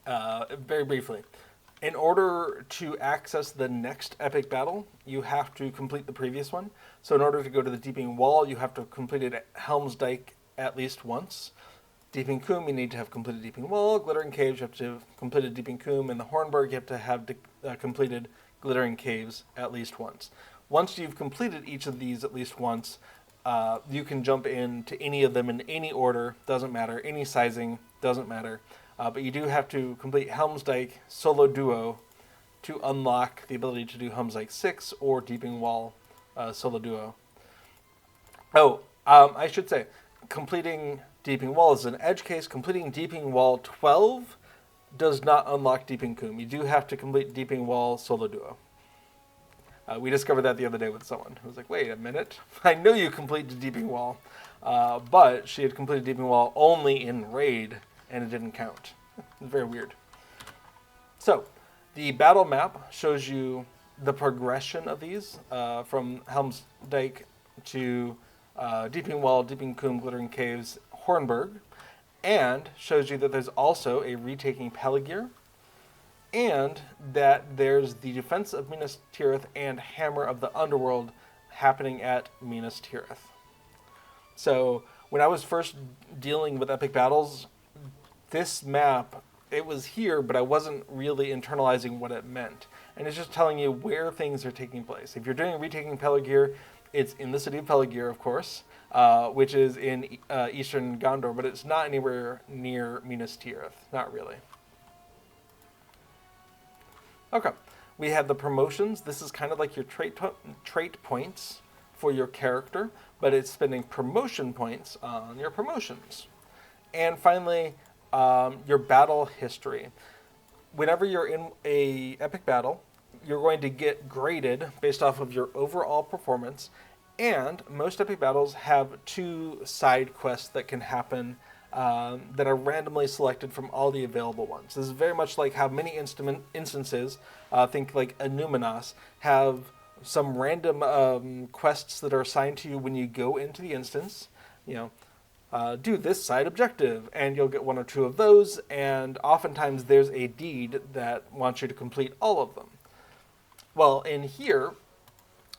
Very briefly. In order to access the next epic battle, you have to complete the previous one. So in order to go to the Deeping Wall, you have to have completed Helm's Dike at least once. Deeping Coombe, you need to have completed Deeping Wall. Glittering Caves, you have to have completed Deeping Coombe. And the Hornburg, you have to have completed Glittering Caves at least once. Once you've completed each of these at least once, you can jump into any of them in any order, doesn't matter. Any sizing, doesn't matter. But you do have to complete Helm's Dike solo duo to unlock the ability to do Helm's Dike 6 or Deeping Wall solo duo. Oh, I should say, completing Deeping Wall is an edge case. Completing Deeping Wall 12 does not unlock Deeping Coombe. You do have to complete Deeping Wall solo duo. We discovered that the other day with someone who was like, wait a minute, I know you completed Deeping Wall. but she had completed Deeping Wall only in Raid, and it didn't count. Very weird. So, the battle map shows you the progression of these from Helm's Dike to Deeping Wall, Deeping Combe, Glittering Caves, Hornburg, and shows you that there's also a retaking Peligir, and that there's the defense of Minas Tirith and Hammer of the Underworld happening at Minas Tirith. So when I was first dealing with epic battles, this map, it was here, but I wasn't really internalizing what it meant. And it's just telling you where things are taking place. If you're doing retaking Peligir, it's in the city of Peligir, of course, which is in eastern Gondor, but it's not anywhere near Minas Tirith. Not really. Okay, we have the promotions. This is kind of like your trait points for your character, but it's spending promotion points on your promotions. And finally, your battle history. Whenever you're in a epic battle, you're going to get graded based off of your overall performance, and most epic battles have 2 side quests that can happen that are randomly selected from all the available ones. This is very much like how many instances, think like Numinos, have some random quests that are assigned to you when you go into the instance. You know, do this side objective, and you'll get 1 or 2 of those, and oftentimes there's a deed that wants you to complete all of them. Well, in here,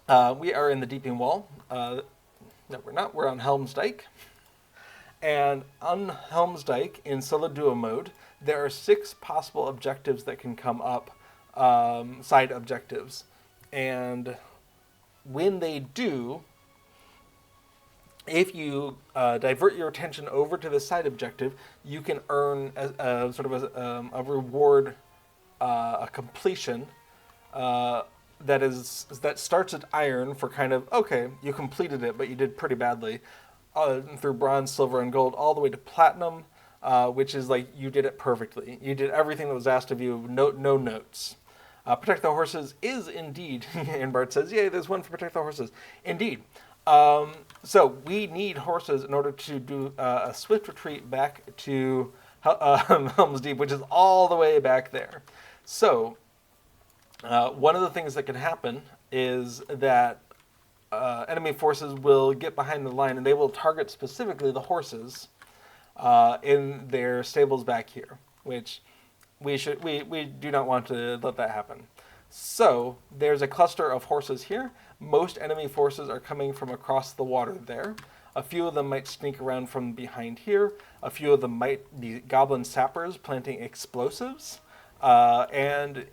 we are in the Deeping Wall. No, we're not. We're on Helm's Dike. And on Helm's Dike, in solo duo mode, there are 6 possible objectives that can come up, side objectives. And when they do, if you divert your attention over to the side objective, you can earn a reward, a completion that starts at iron for kind of, okay, you completed it, but you did pretty badly, through bronze, silver, and gold, all the way to platinum, which is like you did it perfectly. You did everything that was asked of you, no notes. Protect the Horses is indeed, and Bart says, yay, there's one for Protect the Horses. Indeed. So we need horses in order to do a swift retreat back to Helm's Deep, which is all the way back there. So one of the things that can happen is that enemy forces will get behind the line, and they will target specifically the horses in their stables back here, which we do not want to let that happen. So there's a cluster of horses here. Most enemy forces are coming from across the water there. A few of them might sneak around from behind here. A few of them might be goblin sappers planting explosives. And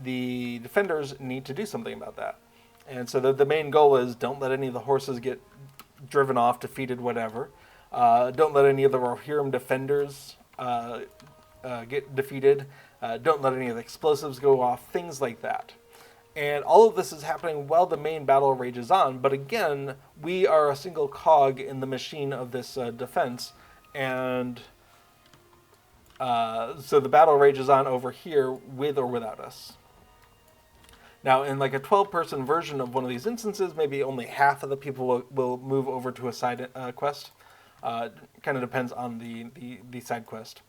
the defenders need to do something about that. And so the main goal is don't let any of the horses get driven off, defeated, whatever. Don't let any of the Rohirrim defenders get defeated. Don't let any of the explosives go off, things like that. And all of this is happening while the main battle rages on. But again, we are a single cog in the machine of this defense. And so the battle rages on over here with or without us. Now, in like a 12-person version of one of these instances, maybe only half of the people will move over to a side quest. Kind of depends on the side quest.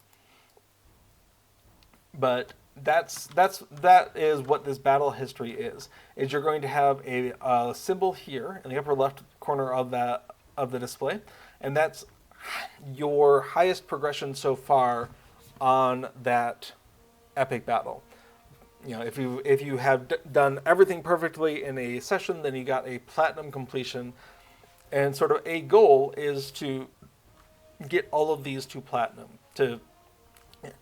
But that is what this battle history is you're going to have a symbol here in the upper left corner of the display, and that's your highest progression so far on that epic battle. You know, if you have done everything perfectly in a session, then you got a platinum completion, and sort of a goal is to get all of these to platinum, to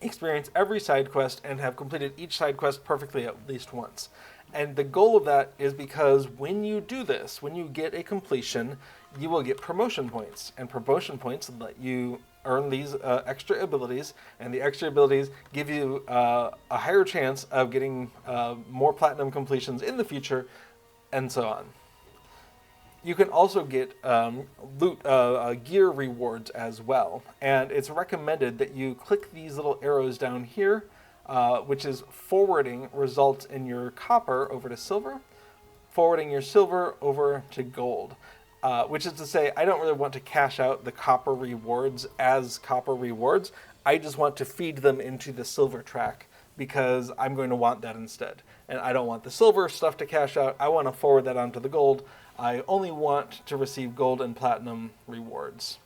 experience every side quest and have completed each side quest perfectly at least once. And the goal of that is because when you do this, when you get a completion, you will get promotion points. And promotion points let you earn these extra abilities, and the extra abilities give you a higher chance of getting more platinum completions in the future, and so on. You can also get gear rewards as well, and it's recommended that you click these little arrows down here, which is forwarding results in your copper over to silver, forwarding your silver over to gold. which is to say I don't really want to cash out the copper rewards as copper rewards. I just want to feed them into the silver track because I'm going to want that instead. And I don't want the silver stuff to cash out. I want to forward that onto the gold. I only want to receive gold and platinum rewards.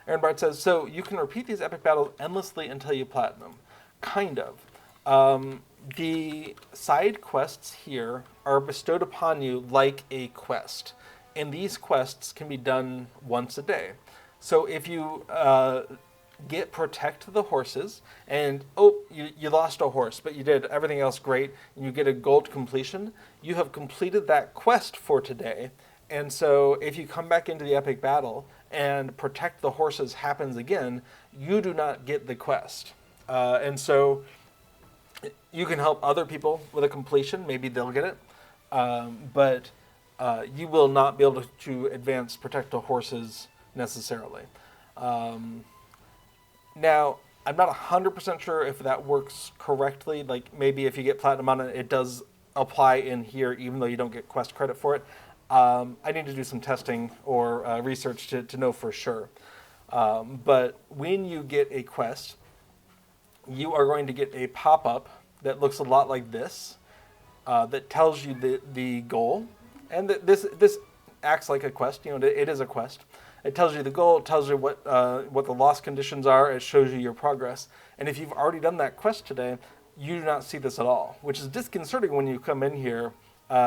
Aaron Bart says, so you can repeat these epic battles endlessly until you platinum. Kind of. The side quests here are bestowed upon you like a quest. And these quests can be done once a day. So if you get protect the horses, and you lost a horse, but you did everything else great, and you get a gold completion, you have completed that quest for today. And so if you come back into the epic battle and protect the horses happens again, you do not get the quest. And so you can help other people with a completion, maybe they'll get it, but you will not be able to advance protect the horses necessarily. Now, I'm not 100% sure if that works correctly. Like maybe if you get platinum on it, it does apply in here, even though you don't get quest credit for it. I need to do some testing or research to know for sure. But when you get a quest, you are going to get a pop-up that looks a lot like this, that tells you the goal, and this acts like a quest. You know, it is a quest. It tells you the goal. It tells you what the loss conditions are. It shows you your progress. And if you've already done that quest today, you do not see this at all, which is disconcerting when you come in here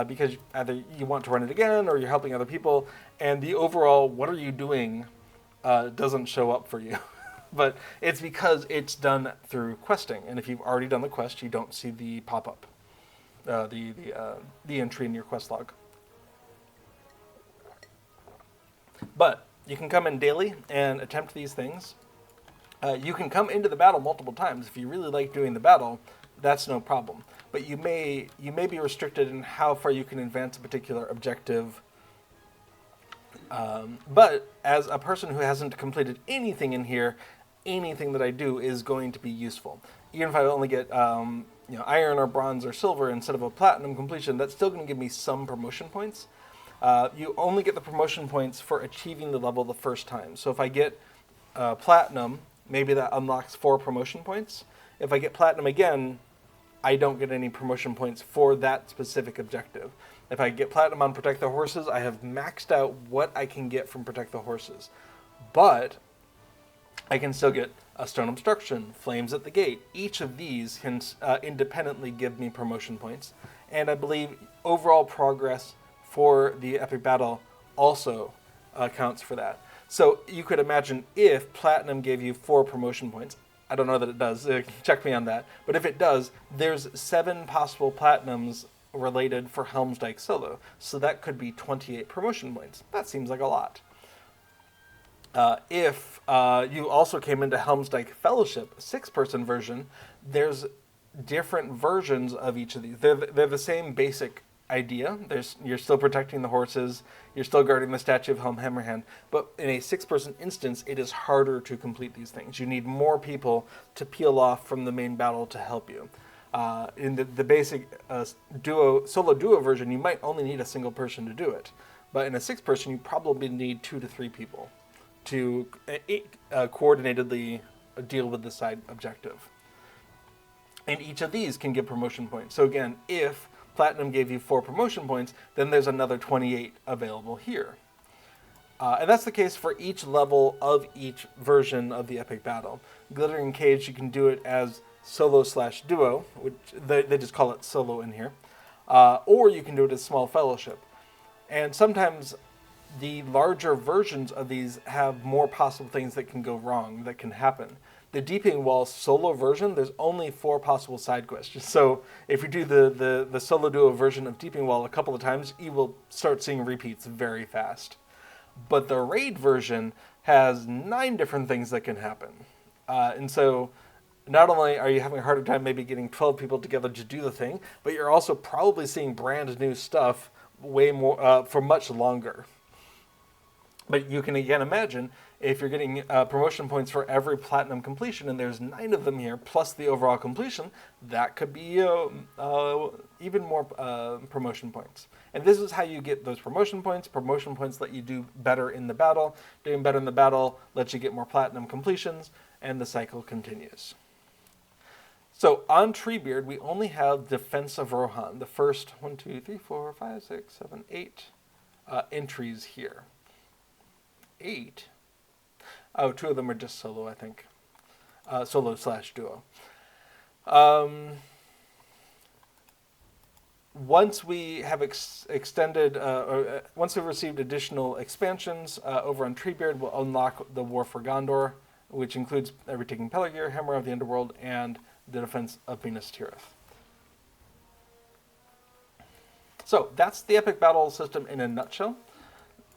because either you want to run it again or you're helping other people, and the overall "what are you doing" doesn't show up for you. But it's because it's done through questing, and if you've already done the quest, you don't see the pop-up, the entry in your quest log. But you can come in daily and attempt these things. You can come into the battle multiple times. If you really like doing the battle, that's no problem. But you may be restricted in how far you can advance a particular objective. But as a person who hasn't completed anything in here, anything that I do is going to be useful. Even if I only get iron or bronze or silver instead of a platinum completion, that's still going to give me some promotion points. You only get the promotion points for achieving the level the first time. So if I get platinum, maybe that unlocks 4 promotion points. If I get platinum again, I don't get any promotion points for that specific objective. If I get platinum on Protect the Horses, I have maxed out what I can get from Protect the Horses. But I can still get a Stone Obstruction, Flames at the Gate. Each of these can independently give me promotion points. And I believe overall progress for the epic battle also counts for that. So you could imagine if platinum gave you 4 promotion points. I don't know that it does. Check me on that. But if it does, there's 7 possible platinums related for Helm's Dike solo. So that could be 28 promotion points. That seems like a lot. If you also came into Helm's Dike Fellowship, 6-person version, there's different versions of each of these. They're the same basic idea. You're still protecting the horses, you're still guarding the statue of Helm Hammerhand, but in a 6-person instance, it is harder to complete these things. You need more people to peel off from the main battle to help you. In the basic solo duo version, you might only need a single person to do it, but in a 6-person, you probably need 2 to 3 people to coordinatedly deal with the side objective. And each of these can give promotion points. So again, if platinum gave you 4 promotion points, then there's another 28 available here. And that's the case for each level of each version of the epic battle. Glittering Cage, you can do it as solo/duo, which they just call it solo in here. Or you can do it as small fellowship. And sometimes the larger versions of these have more possible things that can go wrong, that can happen. The Deeping Wall solo version, there's only 4 possible side quests. So if you do the solo duo version of Deeping Wall a couple of times, you will start seeing repeats very fast. But the raid version has 9 different things that can happen. And so not only are you having a harder time maybe getting 12 people together to do the thing, but you're also probably seeing brand new stuff way more for much longer. But you can again imagine if you're getting promotion points for every platinum completion, and there's 9 of them here, plus the overall completion, that could be even more promotion points. And this is how you get those promotion points. Promotion points let you do better in the battle. Doing better in the battle lets you get more platinum completions, and the cycle continues. So on Treebeard, we only have Defense of Rohan, the first 1, 2, 3, 4, 5, 6, 7, 8 entries here. 8? Oh, 2 of them are just solo, I think. Solo/duo. Once we have once we've received additional expansions over on Treebeard, we'll unlock the War for Gondor, which includes Retaking Pelargir, Hammer of the Underworld, and the Defense of Minas Tirith. So that's the epic battle system in a nutshell.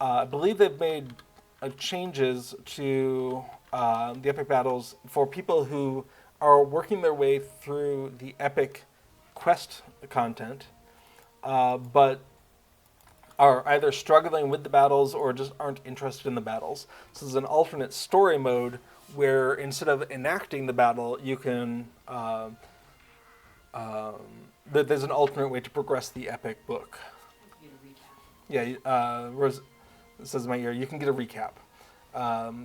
I believe they've made changes to the epic battles for people who are working their way through the epic quest content, but are either struggling with the battles or just aren't interested in the battles. So there's an alternate story mode where instead of enacting the battle, you can there's an alternate way to progress the epic book. You get a recap. Yeah, Rose, it says in my ear, you can get a recap.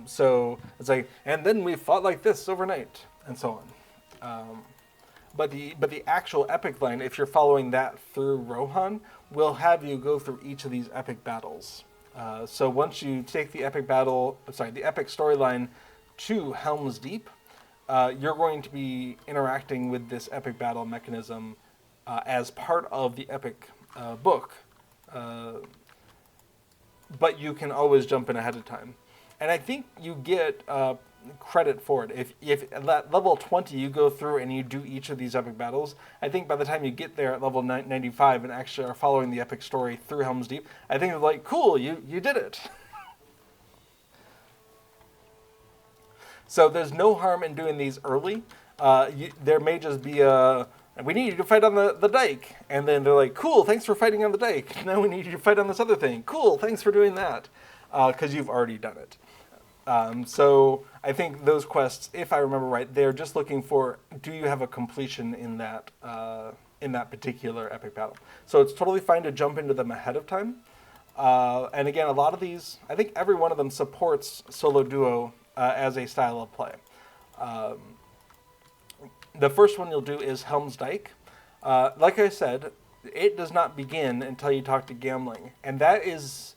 So it's like, and then we fought like this overnight, and so on. But the actual epic line, if you're following that through Rohan, will have you go through each of these epic battles. So once you take the epic storyline to Helm's Deep, you're going to be interacting with this epic battle mechanism as part of the epic book. But you can always jump in ahead of time. And I think you get credit for it. If at level 20 you go through and you do each of these epic battles, I think by the time you get there at level 95 and actually are following the epic story through Helm's Deep, I think they're like, cool, you did it. So there's no harm in doing these early. There may just be we need you to fight on the dike. And then they're like, cool, thanks for fighting on the dike. Now we need you to fight on this other thing. Cool, thanks for doing that. Because you've already done it. So I think those quests, if I remember right, they're just looking for, do you have a completion in that particular epic battle? So it's totally fine to jump into them ahead of time. And again, a lot of these, I think every one of them supports solo duo as a style of play. The first one you'll do is Helm's Dike. Like I said, it does not begin until you talk to Gamling, and that is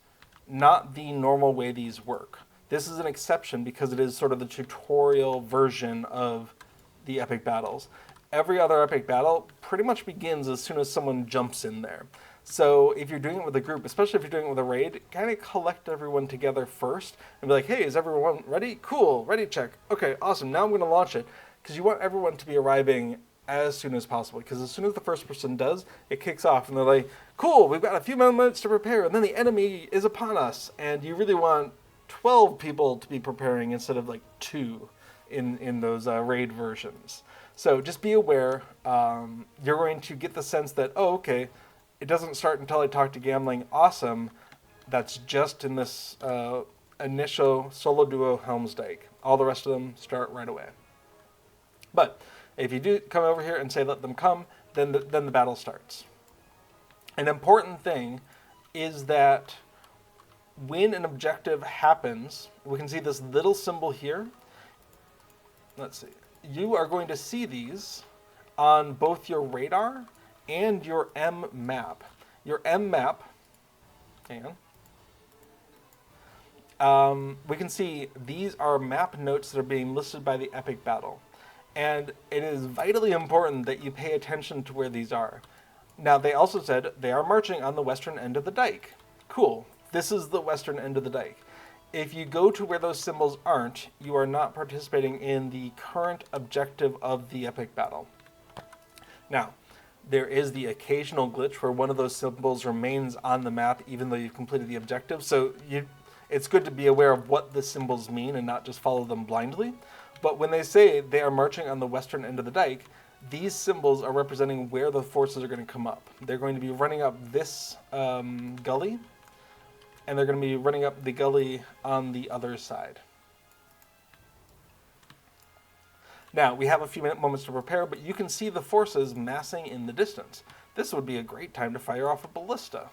not the normal way these work. This is an exception because it is sort of the tutorial version of the epic battles. Every other epic battle pretty much begins as soon as someone jumps in there. So if you're doing it with a group, especially if you're doing it with a raid, kind of collect everyone together first and be like, hey, is everyone ready? Cool, ready, check. Okay, awesome, now I'm going to launch it. Because you want everyone to be arriving as soon as possible. Because as soon as the first person does, it kicks off. And they're like, cool, we've got a few more minutes to prepare. And then the enemy is upon us. And you really want 12 people to be preparing instead of like 2 in those raid versions. So just be aware. You're going to get the sense that, oh, okay, it doesn't start until I talk to Gamling. Awesome. That's just in this initial solo duo Helm's Dike. All the rest of them start right away. But if you do come over here and say let them come, then the battle starts. An important thing is that when an objective happens, we can see this little symbol here. Let's see. You are going to see these on both your radar and your M map. Your M map, hang on. We can see these are map notes that are being listed by the epic battle. And it is vitally important that you pay attention to where these are. Now, they also said they are marching on the western end of the dike. Cool. This is the western end of the dike. If you go to where those symbols aren't, you are not participating in the current objective of the epic battle. Now, there is the occasional glitch where one of those symbols remains on the map even though you've completed the objective. So it's good to be aware of what the symbols mean and not just follow them blindly. But when they say they are marching on the western end of the dike, these symbols are representing where the forces are going to come up. They're going to be running up this gully, and they're going to be running up the gully on the other side. Now, we have a few moments to prepare, but you can see the forces massing in the distance. This would be a great time to fire off a ballista.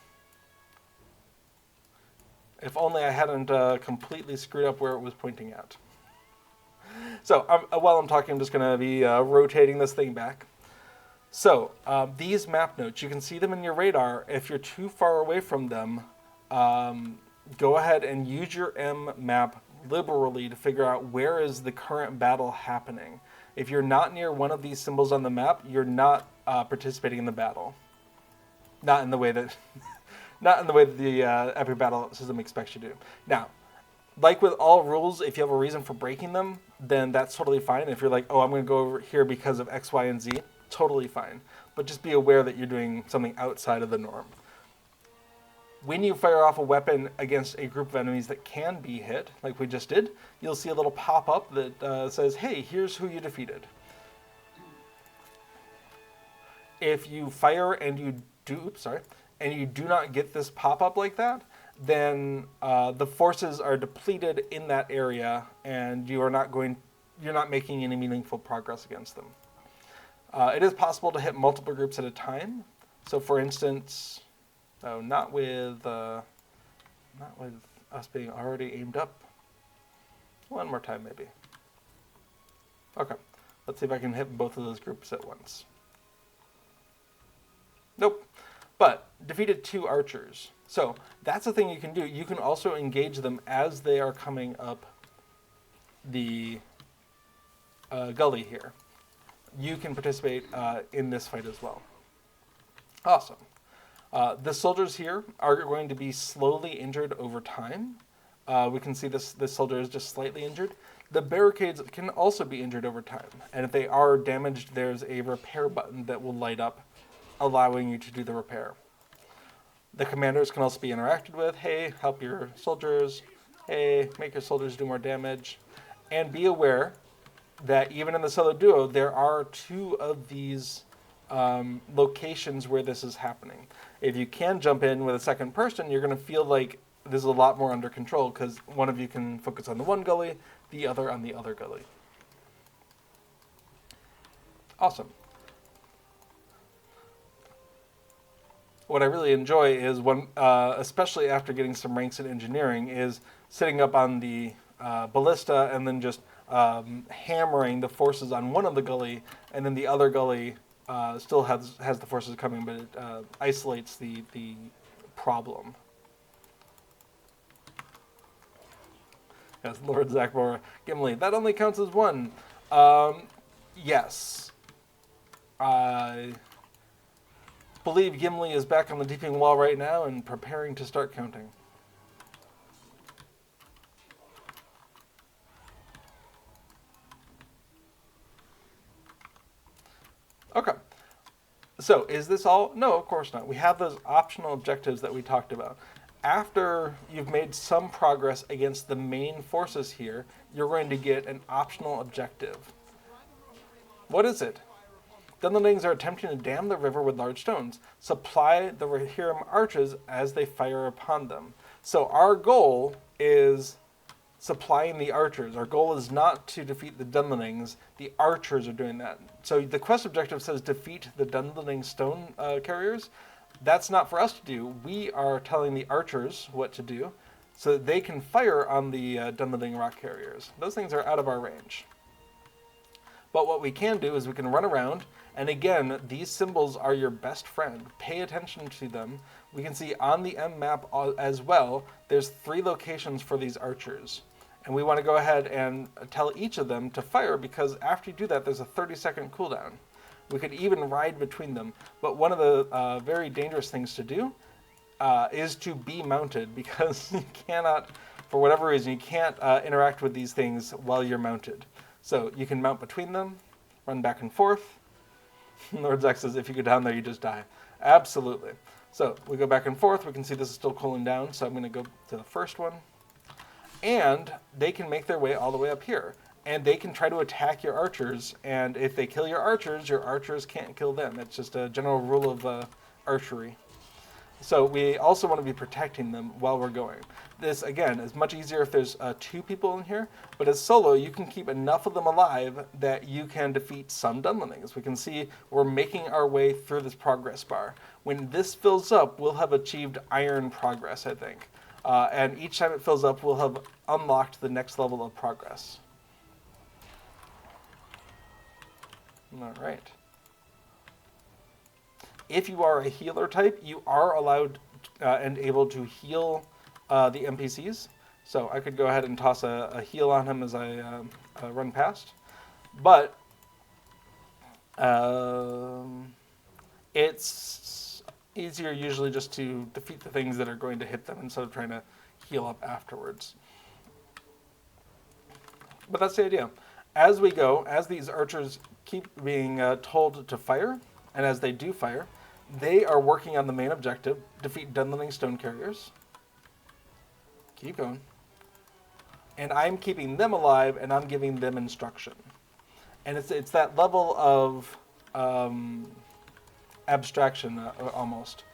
If only I hadn't completely screwed up where it was pointing at. So, while I'm talking, I'm just going to be rotating this thing back. So, these map notes, you can see them in your radar. If you're too far away from them, go ahead and use your M map liberally to figure out where is the current battle happening. If you're not near one of these symbols on the map, you're not participating in the battle. Not in the way that, not in the way that the Epic Battle system expects you to. Now, like with all rules, if you have a reason for breaking them, then that's totally fine. If you're like, oh, I'm going to go over here because of X, Y, and Z, totally fine. But just be aware that you're doing something outside of the norm. When you fire off a weapon against a group of enemies that can be hit, like we just did, you'll see a little pop-up that says, hey, here's who you defeated. If you fire and you do not get this pop-up like that, then the forces are depleted in that area, and you're not making any meaningful progress against them. It is possible to hit multiple groups at a time. So, for instance, not with us being already aimed up. One more time, maybe. Okay, let's see if I can hit both of those groups at once. Nope. But defeated 2 archers. So that's the thing you can do. You can also engage them as they are coming up the gully here. You can participate in this fight as well. Awesome. The soldiers here are going to be slowly injured over time. We can see this soldier is just slightly injured. The barricades can also be injured over time. And if they are damaged, there's a repair button that will light up, allowing you to do the repair. The commanders can also be interacted with. Hey, help your soldiers. Hey, make your soldiers do more damage. And be aware that even in the solo duo, there are 2 of these locations where this is happening. If you can jump in with a second person, you're going to feel like this is a lot more under control because one of you can focus on the one gully, the other on the other gully. Awesome. What I really enjoy is when, especially after getting some ranks in engineering, is sitting up on the ballista and then just hammering the forces on one of the gully, and then the other gully still has the forces coming, but it isolates the problem. Yes, Lord Zachbor, Gimli, that only counts as 1. Yes. I believe Gimli is back on the deeping wall right now and preparing to start counting. Okay. So, is this all? No, of course not. We have those optional objectives that we talked about. After you've made some progress against the main forces here, you're going to get an optional objective. What is it? Dunlendings are attempting to dam the river with large stones. Supply the Rohirrim archers as they fire upon them. So our goal is supplying the archers. Our goal is not to defeat the Dunlendings. The archers are doing that. So the quest objective says defeat the Dunlending stone carriers. That's not for us to do. We are telling the archers what to do so that they can fire on the Dunlending rock carriers. Those things are out of our range. But what we can do is we can run around, and again, these symbols are your best friend. Pay attention to them. We can see on the M map as well, there's 3 locations for these archers. And we want to go ahead and tell each of them to fire, because after you do that, there's a 30-second cooldown. We could even ride between them. But one of the very dangerous things to do is to be mounted, because you cannot, for whatever reason, you can't interact with these things while you're mounted. So you can mount between them, run back and forth. Lord Zach says, if you go down there, you just die. Absolutely. So we go back and forth. We can see this is still cooling down, so I'm going to go to the first one. And they can make their way all the way up here. And they can try to attack your archers, and if they kill your archers can't kill them. It's just a general rule of archery. So we also want to be protecting them while we're going. This, again, is much easier if there's 2 people in here, but as solo, you can keep enough of them alive that you can defeat some dunlendings. We can see we're making our way through this progress bar. When this fills up, we'll have achieved iron progress, I think. And each time it fills up, we'll have unlocked the next level of progress. All right. If you are a healer type, you are allowed and able to heal the NPCs. So I could go ahead and toss a heal on him as I run past. But it's easier usually just to defeat the things that are going to hit them instead of trying to heal up afterwards. But that's the idea. As we go, as these archers keep being told to fire, and as they do fire, they are working on the main objective, defeat Dunlending Stone Carriers. Keep going. And I'm keeping them alive, and I'm giving them instruction. And it's that level of abstraction, almost,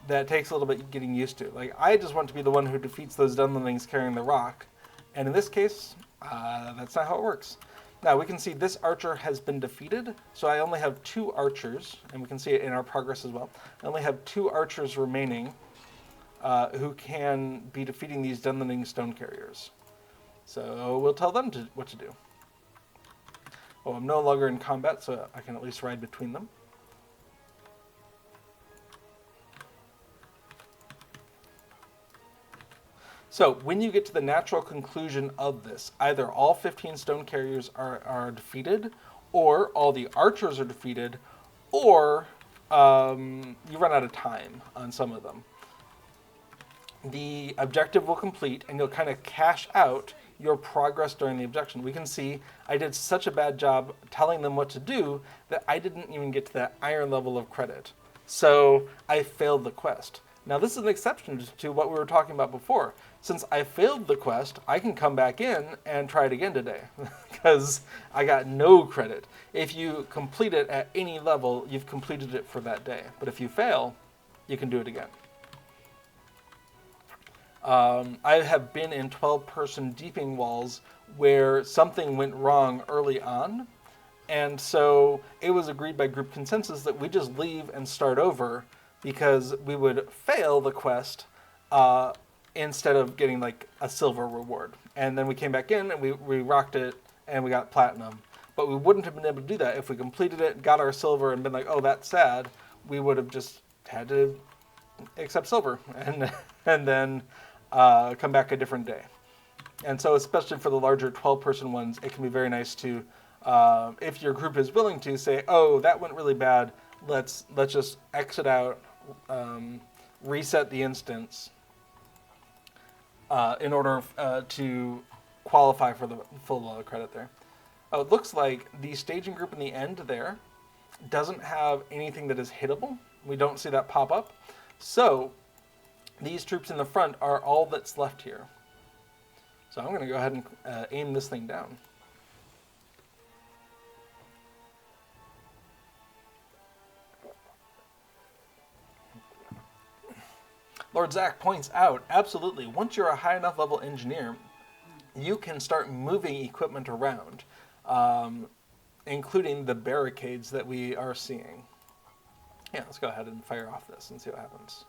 that takes a little bit getting used to. Like, I just want to be the one who defeats those Dunlendings carrying the rock. And in this case, that's not how it works. Now, we can see this archer has been defeated, so I only have 2 archers, and we can see it in our progress as well. I only have 2 archers remaining who can be defeating these Dunlending Stone Carriers. So we'll tell them what to do. Oh, I'm no longer in combat, so I can at least ride between them. So when you get to the natural conclusion of this, either all 15 stone carriers are defeated, or all the archers are defeated, or you run out of time on some of them. The objective will complete, and you'll kind of cash out your progress during the objective. We can see I did such a bad job telling them what to do that I didn't even get to that iron level of credit. So I failed the quest. Now this is an exception to what we were talking about before. Since I failed the quest, I can come back in and try it again today because I got no credit. If you complete it at any level, you've completed it for that day. But if you fail, you can do it again. I have been in 12-person deeping walls where something went wrong early on, and so it was agreed by group consensus that we just leave and start over because we would fail the quest instead of getting like a silver reward. And then we came back in and we rocked it and we got platinum. But we wouldn't have been able to do that if we completed it, got our silver, and been like, oh, that's sad. We would have just had to accept silver and then come back a different day. And so especially for the larger 12-person ones, it can be very nice to, if your group is willing to, say, oh, that went really bad, let's just exit out, reset the instance in order to qualify for the full credit there. Oh, it looks like the staging group in the end there doesn't have anything that is hittable. We don't see that pop up. So these troops in the front are all that's left here. So I'm going to go ahead and aim this thing down. Lord Zach points out, absolutely, once you're a high enough level engineer, you can start moving equipment around, including the barricades that we are seeing. Yeah, let's go ahead and fire off this and see what happens.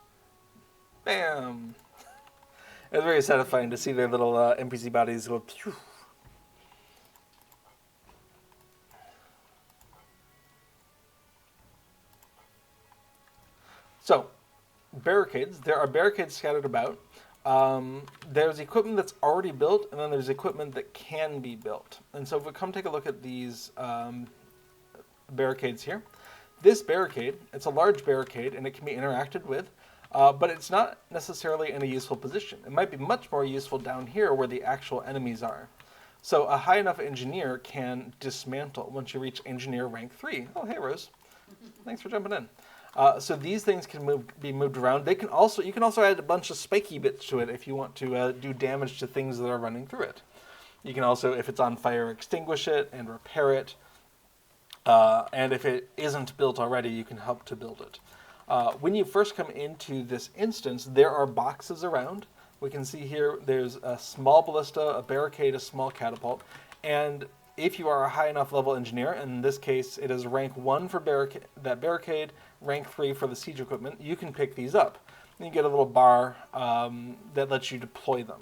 Bam! It's very satisfying to see their little NPC bodies go phew. So, barricades. There are barricades scattered about. There's equipment that's already built, and then there's equipment that can be built. And so if we come take a look at these barricades here. This barricade, it's a large barricade, and it can be interacted with, but it's not necessarily in a useful position. It might be much more useful down here where the actual enemies are. So a high enough engineer can dismantle once you reach engineer rank 3. Oh, hey, Rose. Thanks for jumping in. So these things can be moved around. You can also add a bunch of spiky bits to it if you want to do damage to things that are running through it. You can also, if it's on fire, extinguish it and repair it. And if it isn't built already, you can help to build it. When you first come into this instance, there are boxes around. We can see here there's a small ballista, a barricade, a small catapult, and if you are a high enough level engineer, and in this case it is rank 1 for barricade, rank 3 for the siege equipment, you can pick these up. And you get a little bar that lets you deploy them.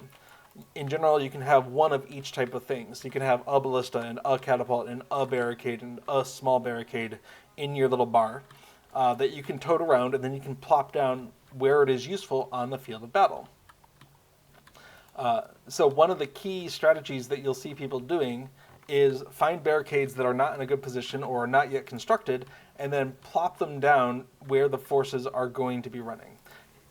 In general, you can have one of each type of things. You can have a ballista and a catapult and a barricade and a small barricade in your little bar that you can tote around, and then you can plop down where it is useful on the field of battle. So one of the key strategies that you'll see people doing is find barricades that are not in a good position or are not yet constructed, and then plop them down where the forces are going to be running.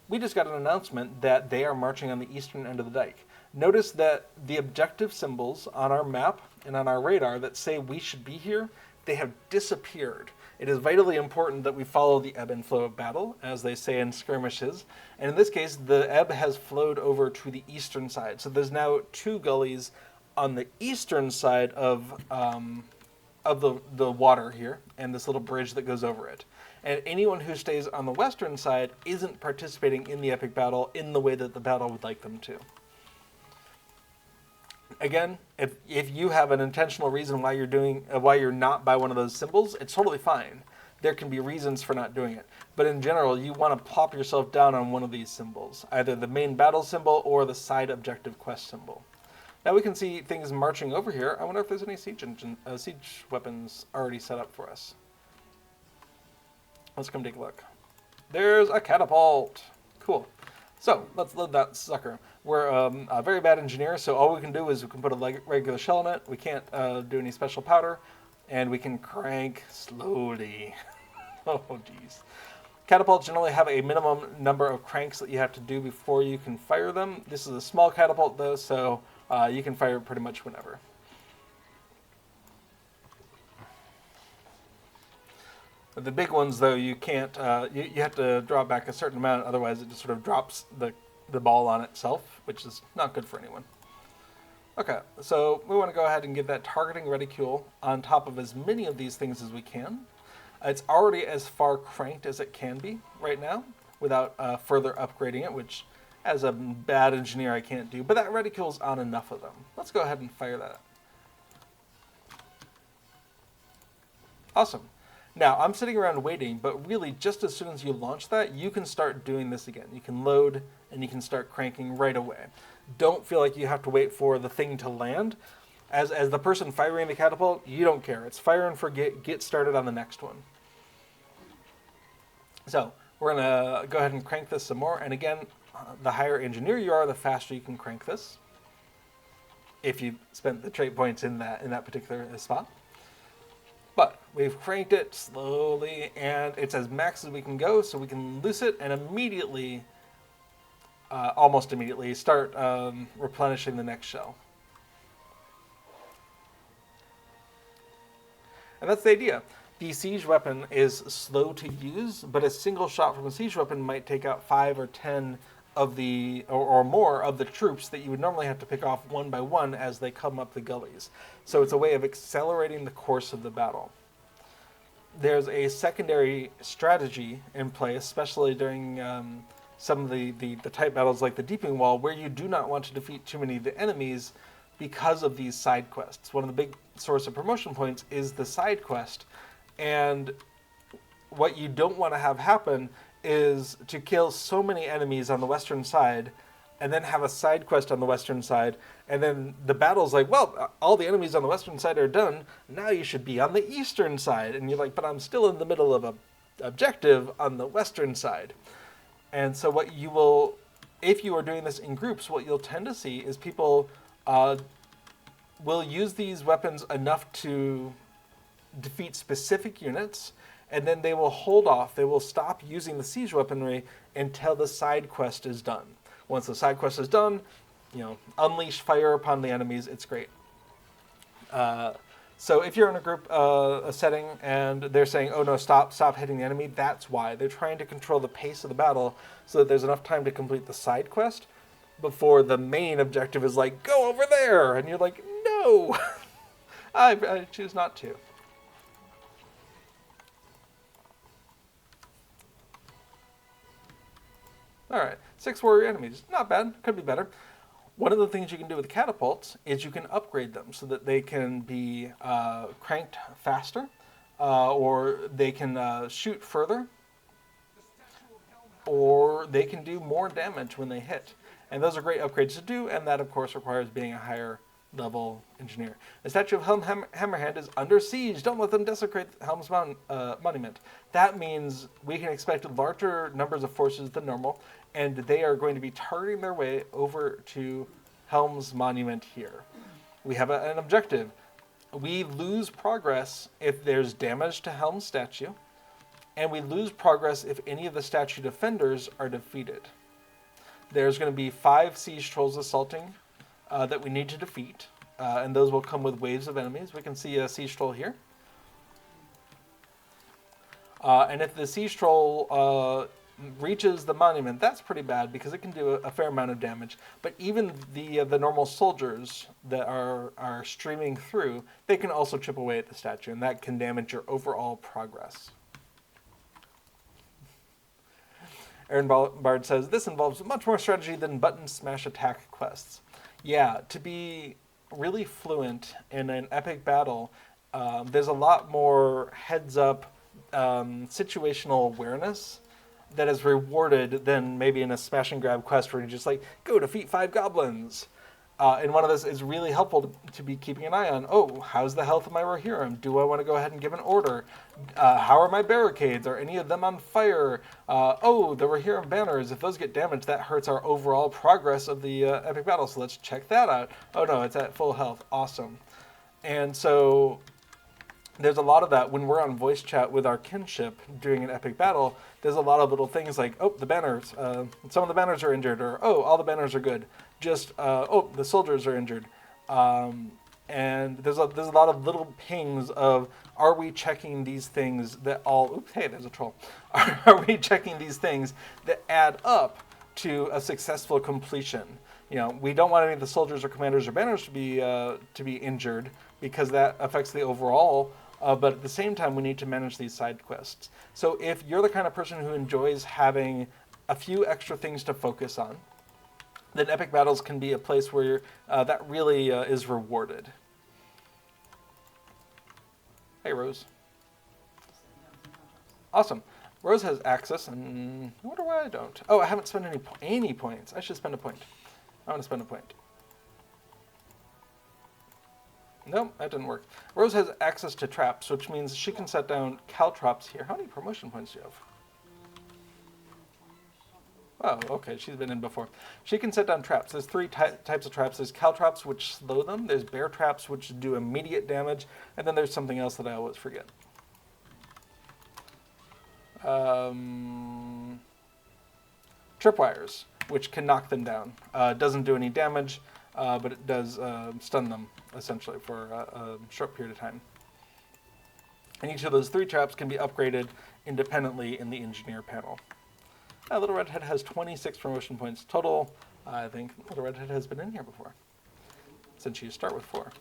We just got an announcement that they are marching on the eastern end of the dike. Notice that the objective symbols on our map and on our radar that say we should be here, they have disappeared. It is vitally important that we follow the ebb and flow of battle, as they say in skirmishes. And in this case, the ebb has flowed over to the eastern side. So there's now 2 gullies on the eastern side of the water here, and this little bridge that goes over it. And anyone who stays on the western side isn't participating in the epic battle in the way that the battle would like them to. Again, if you have an intentional reason why you're not by one of those symbols, it's totally fine. There can be reasons for not doing it. But in general, you want to plop yourself down on one of these symbols, either the main battle symbol or the side objective quest symbol. Now we can see things marching over here. I wonder if there's any siege weapons already set up for us. Let's come take a look. There's a catapult. Cool. So let's load that sucker. We're a very bad engineer, so all we can do is we can put a regular shell in it. We can't do any special powder, and we can crank slowly. Oh, geez. Catapults generally have a minimum number of cranks that you have to do before you can fire them. This is a small catapult, though, so you can fire it pretty much whenever. The big ones, though, you can't. You have to draw back a certain amount, otherwise it just sort of drops the ball on itself, which is not good for anyone. Okay, so we want to go ahead and give that targeting reticule on top of as many of these things as we can. It's already as far cranked as it can be right now, without further upgrading it, which, as a bad engineer, I can't do. But that reticule's on enough of them. Let's go ahead and fire that. Awesome. Now, I'm sitting around waiting, but really, just as soon as you launch that, you can start doing this again. You can load, and you can start cranking right away. Don't feel like you have to wait for the thing to land. As the person firing the catapult, you don't care. It's fire and forget, get started on the next one. So, we're going to go ahead and crank this some more. And again, the higher engineer you are, the faster you can crank this. If you spent the trait points in that particular spot. But we've cranked it slowly, and it's as max as we can go, so we can loose it and immediately, almost immediately, start replenishing the next shell. And that's the idea. The siege weapon is slow to use, but a single shot from a siege weapon might take out 5 or 10 of the, or more of the troops that you would normally have to pick off one by one as they come up the gullies. So it's a way of accelerating the course of the battle. There's a secondary strategy in play, especially during some of the type battles like the Deeping Wall, where you do not want to defeat too many of the enemies because of these side quests. One of the big source of promotion points is the side quest, and what you don't want to have happen is to kill so many enemies on the western side and then have a side quest on the western side, and then the battle's like, well, all the enemies on the western side are done, now you should be on the eastern side. And you're like, but I'm still in the middle of an objective on the western side. And so what you will, if you are doing this in groups, what you'll tend to see is people will use these weapons enough to defeat specific units, and then they will hold off. They will stop using the siege weaponry until the side quest is done. Once the side quest is done, unleash fire upon the enemies. It's great. So if you're in a group a setting and they're saying, oh no, stop hitting the enemy, that's why. They're trying to control the pace of the battle so that there's enough time to complete the side quest before the main objective is like, go over there! And you're like, no! I choose not to. All right, 6 warrior enemies. Not bad. Could be better. One of the things you can do with catapults is you can upgrade them so that they can be cranked faster, or they can shoot further, or they can do more damage when they hit. And those are great upgrades to do, and that, of course, requires being a higher level engineer. The statue of Helm Hammerhand is under siege. Don't let them desecrate Helm's monument. That means we can expect larger numbers of forces than normal, and they are going to be targeting their way over to Helm's monument here. We have an objective. We lose progress if there's damage to Helm's statue, and we lose progress if any of the statue defenders are defeated. There's going to be 5 siege trolls assaulting that we need to defeat, and those will come with waves of enemies. We can see a siege troll here. And if the siege troll reaches the monument, that's pretty bad because it can do a fair amount of damage. But even the normal soldiers that are streaming through, they can also chip away at the statue, and that can damage your overall progress. Aaron Bard says, this involves much more strategy than button smash attack quests. Yeah, to be really fluent in an epic battle, there's a lot more heads-up situational awareness that is rewarded than maybe in a smash and grab quest where you just like, go defeat 5 goblins. And one of those is really helpful to be keeping an eye on. Oh, how's the health of my Rohirrim? Do I want to go ahead and give an order? How are my barricades? Are any of them on fire? Oh, the Rohirrim banners, if those get damaged, that hurts our overall progress of the epic battle. So let's check that out. Oh no, it's at full health. Awesome. And so there's a lot of that when we're on voice chat with our kinship during an epic battle. There's a lot of little things like, oh, the banners, some of the banners are injured, or oh, all the banners are good. Just, oh, the soldiers are injured. And there's a lot of little pings of, are we checking these things that all, oops, hey, there's a troll. Are we checking these things that add up to a successful completion? You know, we don't want any of the soldiers or commanders or banners to be injured because that affects the overall. But at the same time, we need to manage these side quests. So if you're the kind of person who enjoys having a few extra things to focus on, then epic battles can be a place where that really is rewarded. Hey, Rose. Awesome. Rose has access, and I wonder why I don't. Oh, I haven't spent any points. I should spend a point. I want to spend a point. Nope, that didn't work. Rose has access to traps, which means she can set down caltrops here. How many promotion points do you have? Oh, okay, she's been in before. She can set down traps. There's 3 types of traps. There's caltrops, which slow them. There's bear traps, which do immediate damage. And then there's something else that I always forget. Tripwires, which can knock them down. Doesn't do any damage, but it does stun them, essentially, for a short period of time. And each of those 3 traps can be upgraded independently in the engineer panel. Little Redhead has 26 promotion points total. I think Little Redhead has been in here before, since you start with 4.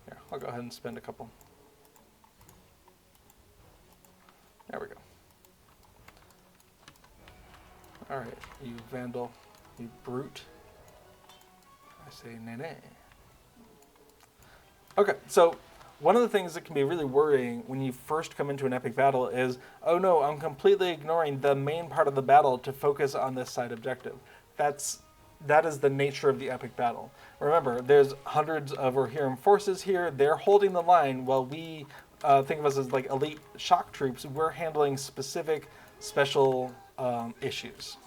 Here, I'll go ahead and spend a couple. There we go. All right, you vandal, you brute. I say nay. Okay, so one of the things that can be really worrying when you first come into an epic battle is, oh no, I'm completely ignoring the main part of the battle to focus on this side objective. That is the nature of the epic battle. Remember, there's hundreds of Rohirrim forces here. They're holding the line while we think of us as like elite shock troops. We're handling specific special issues.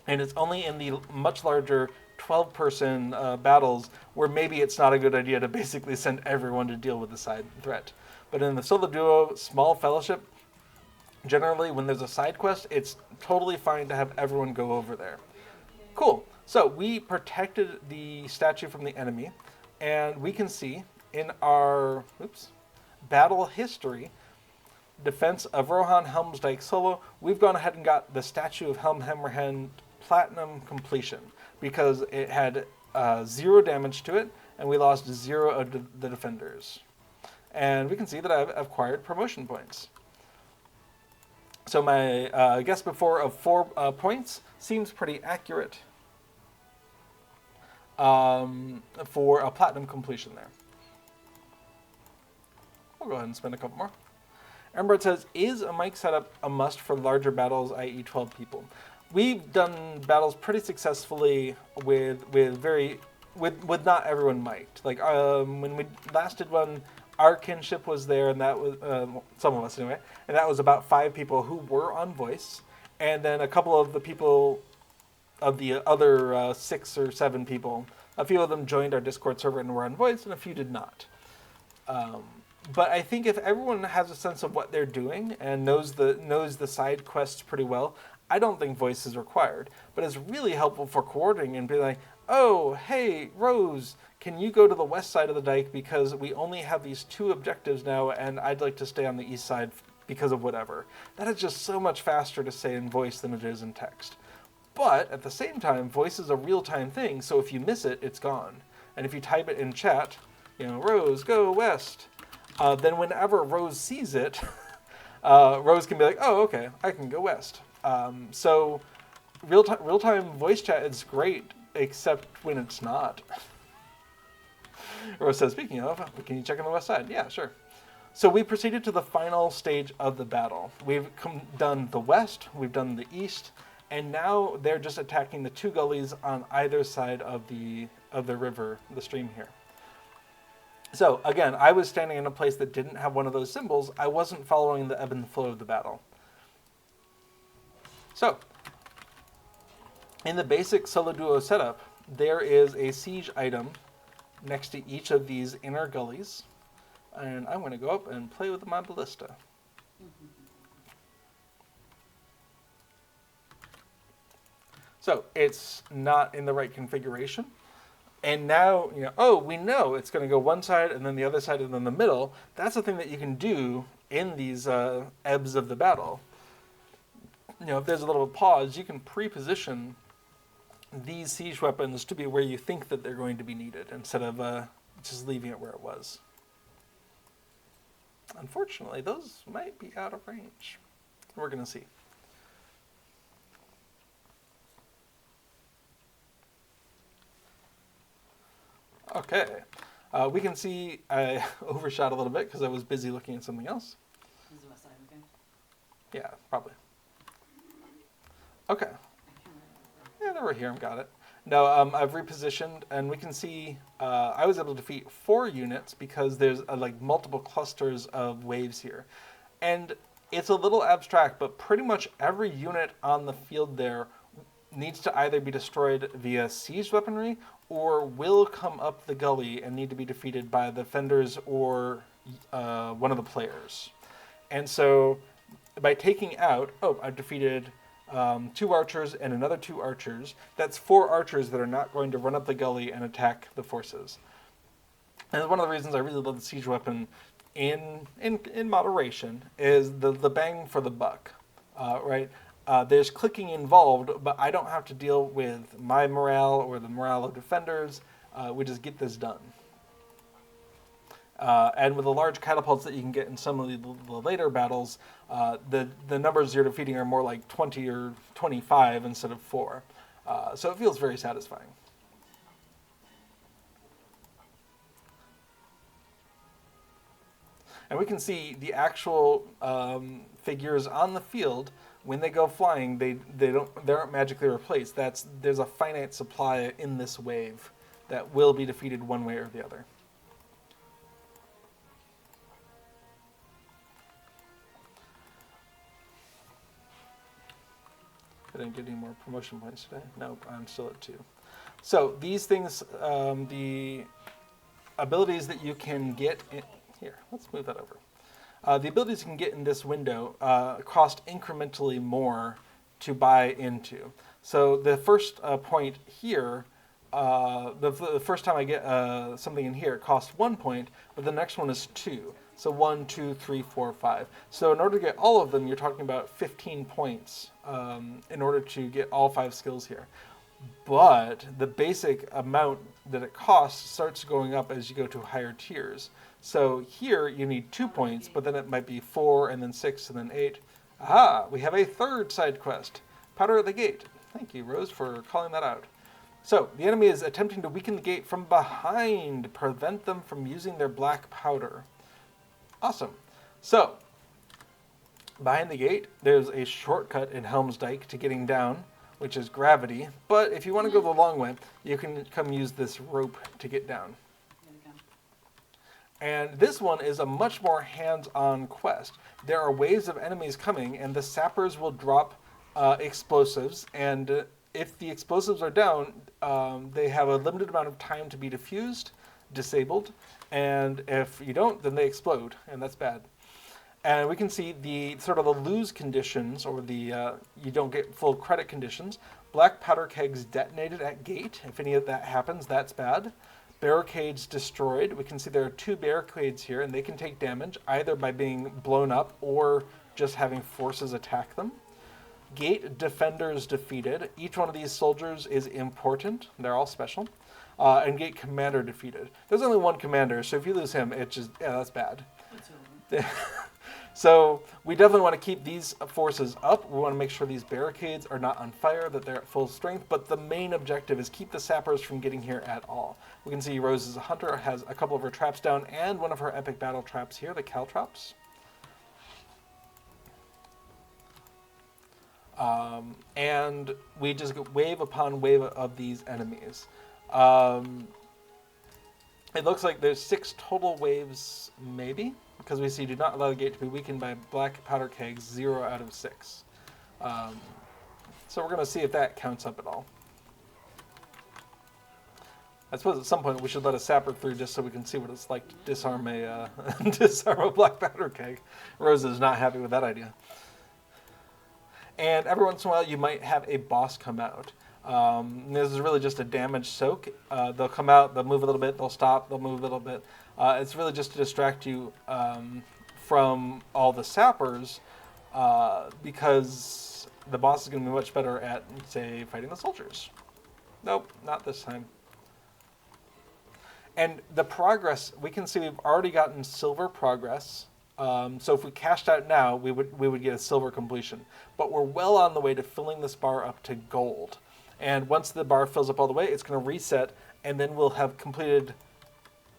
And it's only in the much larger 12-person battles where maybe it's not a good idea to basically send everyone to deal with the side threat. But in the solo duo, small fellowship, generally when there's a side quest, it's totally fine to have everyone go over there. Cool. So we protected the statue from the enemy, and we can see in our battle history, defense of Rohan Helm's Dike solo, we've gone ahead and got the statue of Helm Hammerhand platinum completion, because it had 0 damage to it, and we lost 0 of the defenders. And we can see that I've acquired promotion points. So my guess before of 4 points seems pretty accurate for a platinum completion there. We'll go ahead and spend a couple more. Ember says, is a mic setup a must for larger battles, i.e. 12 people? We've done battles pretty successfully with not everyone mic'd. Like when we last did one, our kinship was there, and that was some of us anyway, and that was about 5 people who were on voice, and then a couple of the people of the other 6 or 7 people, a few of them joined our Discord server and were on voice, and a few did not. But I think if everyone has a sense of what they're doing and knows the side quests pretty well, I don't think voice is required. But it's really helpful for coordinating and be like, oh, hey, Rose, can you go to the west side of the dike because we only have these 2 objectives now and I'd like to stay on the east side because of whatever. That is just so much faster to say in voice than it is in text. But at the same time, voice is a real-time thing, so if you miss it, it's gone. And if you type it in chat, Rose, go west, then whenever Rose sees it, Rose can be like, oh, okay, I can go west. So real-time voice chat is great, except when it's not. Rose says, speaking of, can you check on the west side? Yeah, sure. So we proceeded to the final stage of the battle. We've done the west, we've done the east, and now they're just attacking the 2 gullies on either side of the river, the stream here. So again, I was standing in a place that didn't have one of those symbols. I wasn't following the ebb and flow of the battle. So, in the basic solo duo setup, there is a siege item next to each of these inner gullies. And I'm going to go up and play with my ballista. So, it's not in the right configuration. And now, we know it's going to go one side and then the other side and then the middle. That's the thing that you can do in these ebbs of the battle. If there's a little pause, you can pre-position these siege weapons to be where you think that they're going to be needed instead of just leaving it where it was. Unfortunately, those might be out of range. We're going to see. Okay, we can see I overshot a little bit because I was busy looking at something else. Is the west side okay? Yeah, probably. Okay. Yeah, they were here. Got it. No, I've repositioned, and we can see I was able to defeat 4 units because there's multiple clusters of waves here. And it's a little abstract, but pretty much every unit on the field there needs to either be destroyed via siege weaponry or will come up the gully and need to be defeated by the defenders or one of the players. And so by taking out, I've defeated 2 archers and another 2 archers. That's 4 archers that are not going to run up the gully and attack the forces. And one of the reasons I really love the siege weapon in moderation is the bang for the buck, right? There's clicking involved, but I don't have to deal with my morale or the morale of defenders. We just get this done. And with the large catapults that you can get in some of the later battles, the numbers you're defeating are more like 20 or 25 instead of 4. So it feels very satisfying. And we can see the actual figures on the field. When they go flying, they aren't magically replaced. There's a finite supply in this wave that will be defeated one way or the other. I didn't get any more promotion points today. Nope, I'm still at 2. So these things, the abilities that you can get here. Let's move that over. The abilities you can get in this window cost incrementally more to buy into. So the first point here, the first time I get something in here, it costs 1 point, but the next one is 2. So 1, 2, 3, 4, 5. So in order to get all of them, you're talking about 15 points in order to get all 5 skills here. But the basic amount that it costs starts going up as you go to higher tiers. So here you need 2 points, but then it might be 4, and then 6, and then 8. Ah, we have a third side quest. Powder at the gate. Thank you, Rose, for calling that out. So, the enemy is attempting to weaken the gate from behind, prevent them from using their black powder. Awesome. So, behind the gate, there's a shortcut in Helm's Dike to getting down, which is gravity. But if you want to go the long way, you can come use this rope to get down. And this one is a much more hands-on quest. There are waves of enemies coming, and the sappers will drop explosives. And if the explosives are down, they have a limited amount of time to be diffused, disabled. And if you don't, then they explode, and that's bad. And we can see the sort of the lose conditions, or the you don't get full credit conditions. Black powder kegs detonated at gate. If any of that happens, that's bad. Barricades destroyed. We can see there are 2 barricades here, and they can take damage either by being blown up or just having forces attack them. Gate defenders defeated. Each one of these soldiers is important. They're all special. And gate commander defeated. There's only one commander, so if you lose him, it's just, yeah, that's bad. So we definitely want to keep these forces up. We want to make sure these barricades are not on fire, that they're at full strength. But the main objective is keep the sappers from getting here at all. We can see Rose is a hunter, has a couple of her traps down, and one of her epic battle traps here, the caltrops. And we just get wave upon wave of these enemies. It looks like there's 6 total waves, maybe, because we see do not allow the gate to be weakened by black powder kegs, 0 out of 6. So we're going to see if that counts up at all. I suppose at some point we should let a sapper through just so we can see what it's like to disarm a disarm a black powder keg. Rose is not happy with that idea. And every once in a while you might have a boss come out. This is really just a damage soak. They'll come out, they'll move a little bit, they'll stop, they'll move a little bit. It's really just to distract you from all the sappers because the boss is going to be much better at, say, fighting the soldiers. Nope, not this time. And the progress, we can see we've already gotten silver progress. So if we cashed out now, we would get a silver completion. But we're well on the way to filling this bar up to gold. And once the bar fills up all the way, it's going to reset, and then we'll have completed,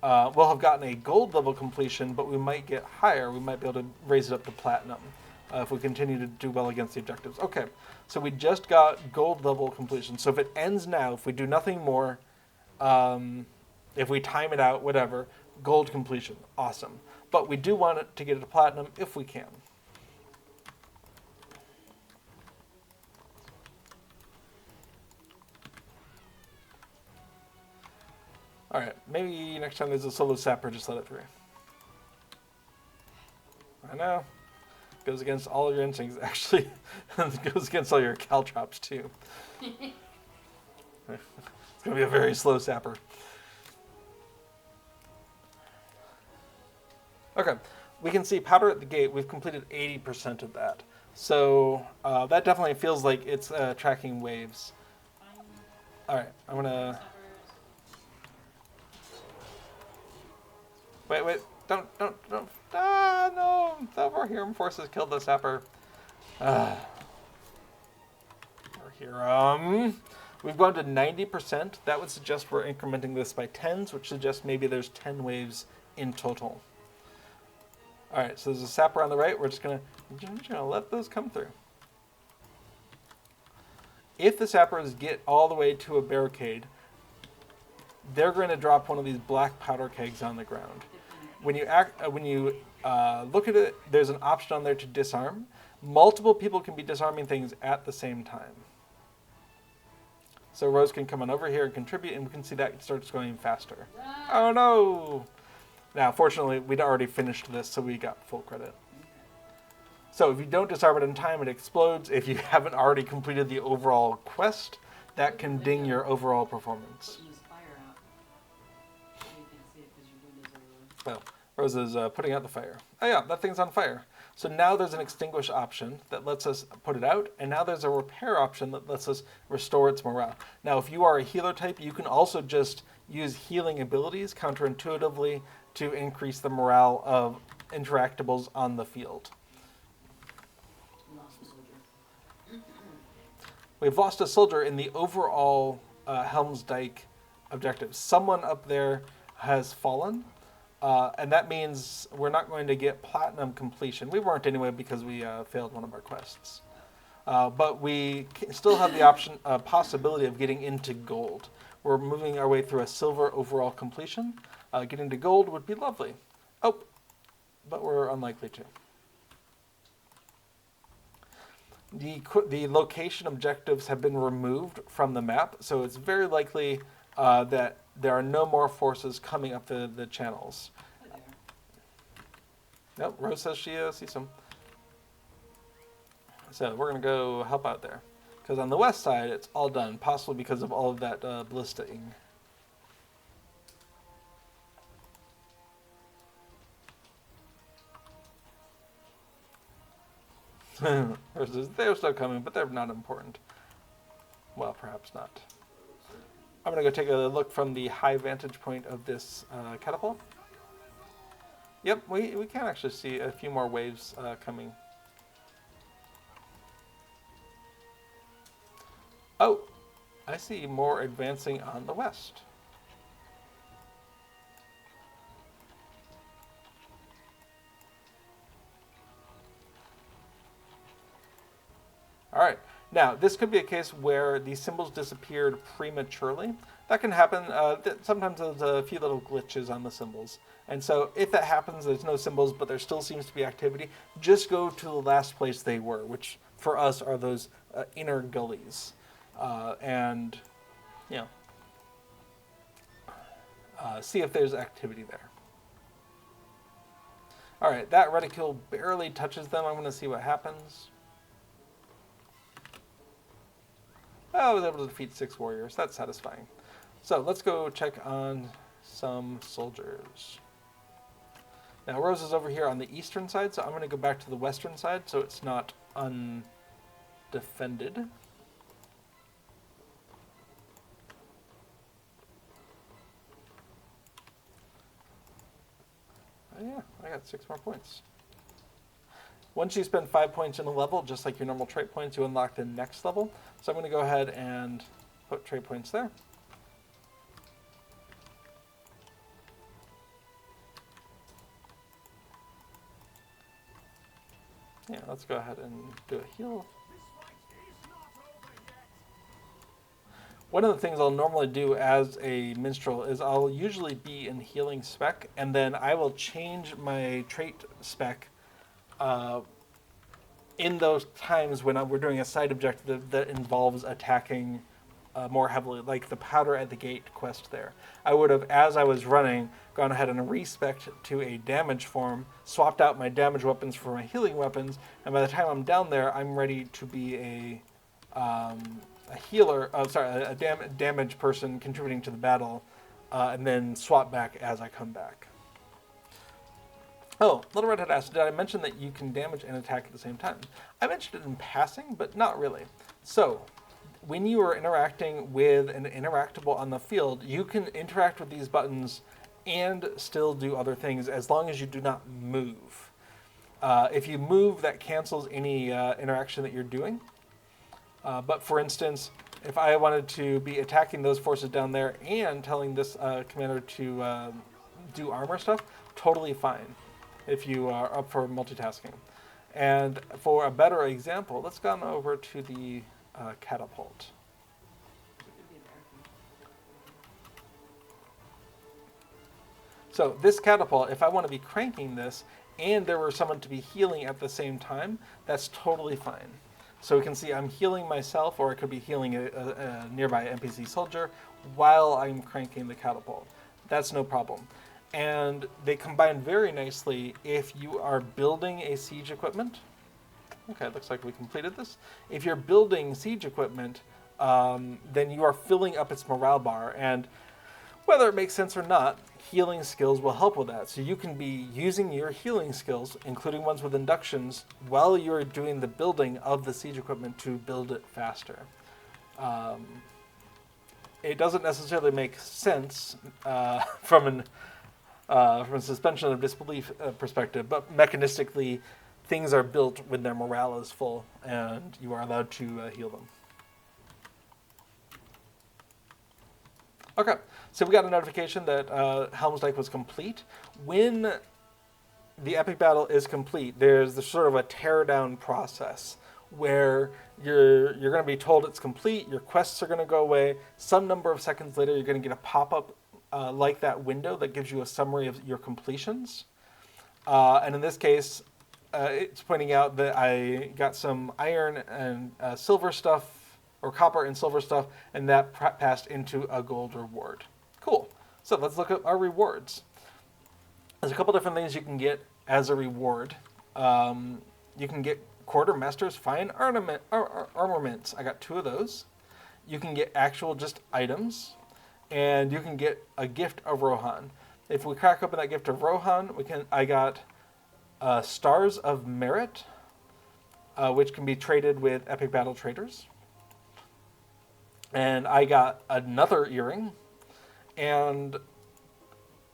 we'll have gotten a gold level completion, but we might get higher. We might be able to raise it up to platinum if we continue to do well against the objectives. Okay, so we just got gold level completion. So if it ends now, if we do nothing more, if we time it out, whatever, gold completion, awesome. But we do want it to get it to platinum if we can. All right, maybe next time there's a solo sapper, just let it through. I know. Goes against all your instincts, actually. It goes against all your caltrops, too. It's going to be a very slow sapper. Okay, we can see powder at the gate. We've completed 80% of that. So that definitely feels like it's tracking waves. All right, I'm going to... Wait, don't. Ah, no, the Overhear forces killed the sapper. Overhear, we've gone to 90%. That would suggest we're incrementing this by 10s, which suggests maybe there's 10 waves in total. All right, so there's a sapper on the right. We're just gonna let those come through. If the sappers get all the way to a barricade, they're going to drop one of these black powder kegs on the ground. When you look at it, there's an option on there to disarm. Multiple people can be disarming things at the same time. So Rose can come on over here and contribute, and we can see that it starts going faster. Oh no! Now, fortunately, we'd already finished this, so we got full credit. So if you don't disarm it in time, it explodes. If you haven't already completed the overall quest, that can ding your overall performance. Well, Rose is putting out the fire. Oh yeah, that thing's on fire. So now there's an extinguish option that lets us put it out, and now there's a repair option that lets us restore its morale. Now, if you are a healer type, you can also just use healing abilities counterintuitively to increase the morale of interactables on the field. we've lost a soldier in the overall Helm's Dike objective. Someone up there has fallen, and that means we're not going to get platinum completion. We weren't anyway because we failed one of our quests. But we still have the possibility of getting into gold. We're moving our way through a silver overall completion. Getting to gold would be lovely. Oh, but we're unlikely to. The location objectives have been removed from the map, so it's very likely that there are no more forces coming up the channels. Nope, Rose says she sees some. So we're going to go help out there. Because on the west side, it's all done, possibly because of all of that ballistaing. Versus they're still coming, but they're not important. Well, perhaps not. I'm going to go take a look from the high vantage point of this catapult. Yep, we can actually see a few more waves coming. Oh, I see more advancing on the west. All right. Now, this could be a case where the symbols disappeared prematurely. That can happen. Sometimes there's a few little glitches on the symbols. And so if that happens, there's no symbols, but there still seems to be activity, just go to the last place they were, which for us are those inner gullies. And, you know, see if there's activity there. All right, that reticule barely touches them. I'm going to see what happens. Oh, I was able to defeat 6 warriors. That's satisfying. So let's go check on some soldiers. Now, Rose is over here on the eastern side, so I'm going to go back to the western side so it's not undefended. Oh yeah, I got 6 more points. Once you spend 5 points in a level, just like your normal trait points, you unlock the next level. So I'm going to go ahead and put trait points there. Yeah, let's go ahead and do a heal. One of the things I'll normally do as a minstrel is I'll usually be in healing spec, and then I will change my trait spec in those times when we're doing a side objective that involves attacking more heavily, like the powder at the gate quest there. I would have, as I was running, gone ahead and respec'd to a damage form, swapped out my damage weapons for my healing weapons, and by the time I'm down there, I'm ready to be a healer, a damage person contributing to the battle, and then swap back as I come back. Oh, Little Red had asked, did I mention that you can damage and attack at the same time? I mentioned it in passing, but not really. So, when you are interacting with an interactable on the field, you can interact with these buttons and still do other things as long as you do not move. If you move, that cancels any interaction that you're doing. But for instance, if I wanted to be attacking those forces down there and telling this commander to do armor stuff, totally fine if you are up for multitasking. And for a better example, let's go on over to the catapult. So this catapult, if I want to be cranking this and there were someone to be healing at the same time, that's totally fine. So we can see I'm healing myself, or I could be healing a nearby NPC soldier while I'm cranking the catapult. That's no problem. And they combine very nicely if you are building a siege equipment. Okay, it looks like we completed this. If you're building siege equipment, then you are filling up its morale bar. And whether it makes sense or not, healing skills will help with that. So you can be using your healing skills, including ones with inductions, while you're doing the building of the siege equipment to build it faster. It doesn't necessarily make sense from a suspension of disbelief perspective, but mechanistically, things are built when their morale is full, and you are allowed to heal them. Okay, so we got a notification that Helm's Dike was complete. When the epic battle is complete, there's the sort of a teardown process where you're going to be told it's complete, your quests are going to go away. Some number of seconds later, you're going to get a pop-up like that window that gives you a summary of your completions. And in this case, it's pointing out that I got some iron and silver stuff, or copper and silver stuff, and that passed into a gold reward. Cool. So let's look at our rewards. There's a couple different things you can get as a reward. You can get Quartermaster's Fine Armaments. I got 2 of those. You can get actual just items, and you can get a gift of Rohan. If we crack open that gift of Rohan, I got Stars of Merit, which can be traded with Epic Battle Traders. And I got another earring, and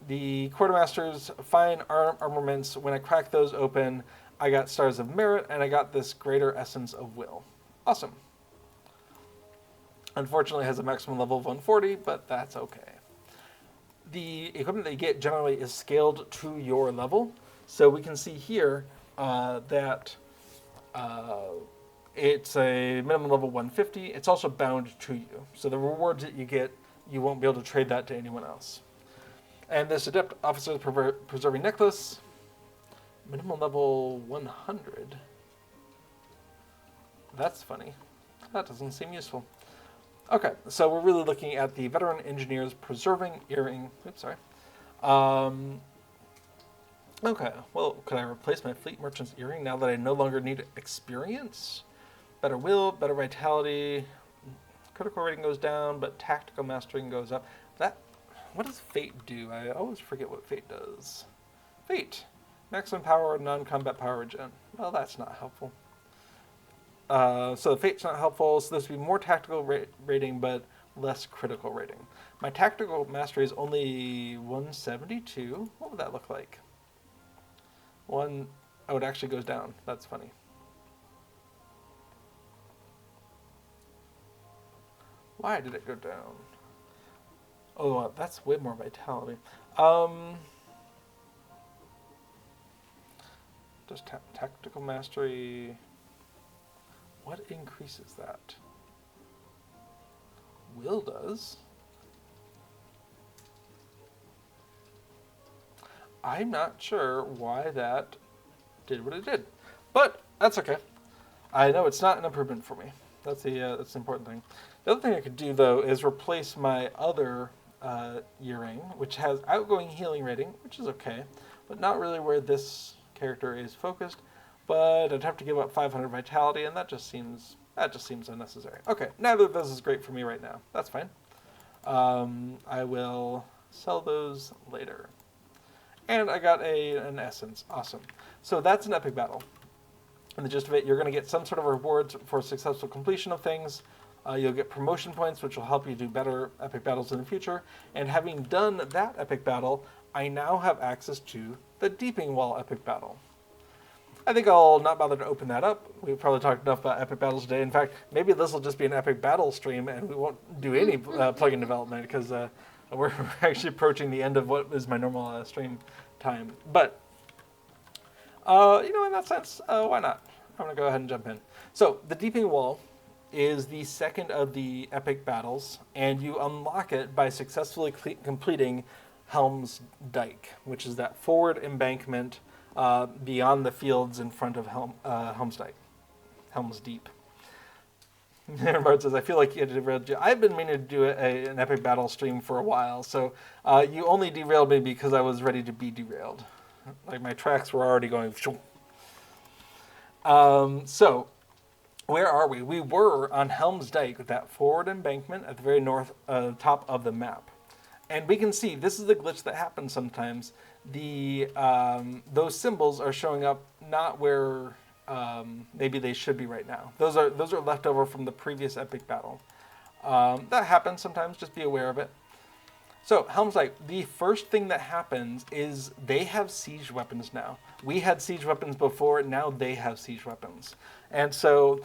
the Quartermaster's Fine Armaments, when I crack those open, I got Stars of Merit, and I got this Greater Essence of Will. Awesome. Unfortunately, it has a maximum level of 140, but that's okay. The equipment that you get generally is scaled to your level. So we can see here that it's a minimum level 150. It's also bound to you. So the rewards that you get, you won't be able to trade that to anyone else. And this Adept Officer's Preserving Necklace, minimum level 100. That's funny. That doesn't seem useful. Okay, so we're really looking at the Veteran Engineer's Preserving Earring. Oops, sorry. Okay, well, could I replace my Fleet Merchant's Earring now that I no longer need experience? Better will, better vitality. Critical rating goes down, but tactical mastering goes up. What does Fate do? I always forget what Fate does. Fate. Maximum power, non-combat power regen. Well, that's not helpful. So Fate's not helpful, so this would be more tactical rating, but less critical rating. My tactical mastery is only 172. What would that look like? Oh, it actually goes down. That's funny. Why did it go down? Oh, that's way more vitality. Does tactical mastery... What increases that? Will does. I'm not sure why that did what it did, but that's okay. I know it's not an improvement for me. That's the important thing. The other thing I could do though is replace my other earring, which has outgoing healing rating, which is okay, but not really where this character is focused. But I'd have to give up 500 vitality, and that just seems unnecessary. Okay, neither of those is great for me right now. That's fine. I will sell those later. And I got an essence. Awesome. So that's an epic battle. And the gist of it, you're going to get some sort of rewards for successful completion of things. You'll get promotion points, which will help you do better epic battles in the future. And having done that epic battle, I now have access to the Deeping Wall epic battle. I think I'll not bother to open that up. We've probably talked enough about epic battles today. In fact, maybe this will just be an epic battle stream, and we won't do any plugin development because we're actually approaching the end of what is my normal stream time. But in that sense, why not? I'm gonna go ahead and jump in. So the Deeping Wall is the second of the epic battles, and you unlock it by successfully completing Helm's Dike, which is that forward embankment beyond the fields in front of Helm's Dike. Helm's Deep. Bart says, I feel like you derailed you. I've been meaning to do an epic battle stream for a while, so you only derailed me because I was ready to be derailed. Like my tracks were already going. So, where are we? We were on Helm's Dike with that forward embankment at the very north top of the map. And we can see, this is the glitch that happens sometimes. Those symbols are showing up not where maybe they should be right now. Those are left over from the previous epic battle. That happens sometimes, just be aware of it. So, Helm's Dike, the first thing that happens is they have siege weapons now. We had siege weapons before, now they have siege weapons. And so,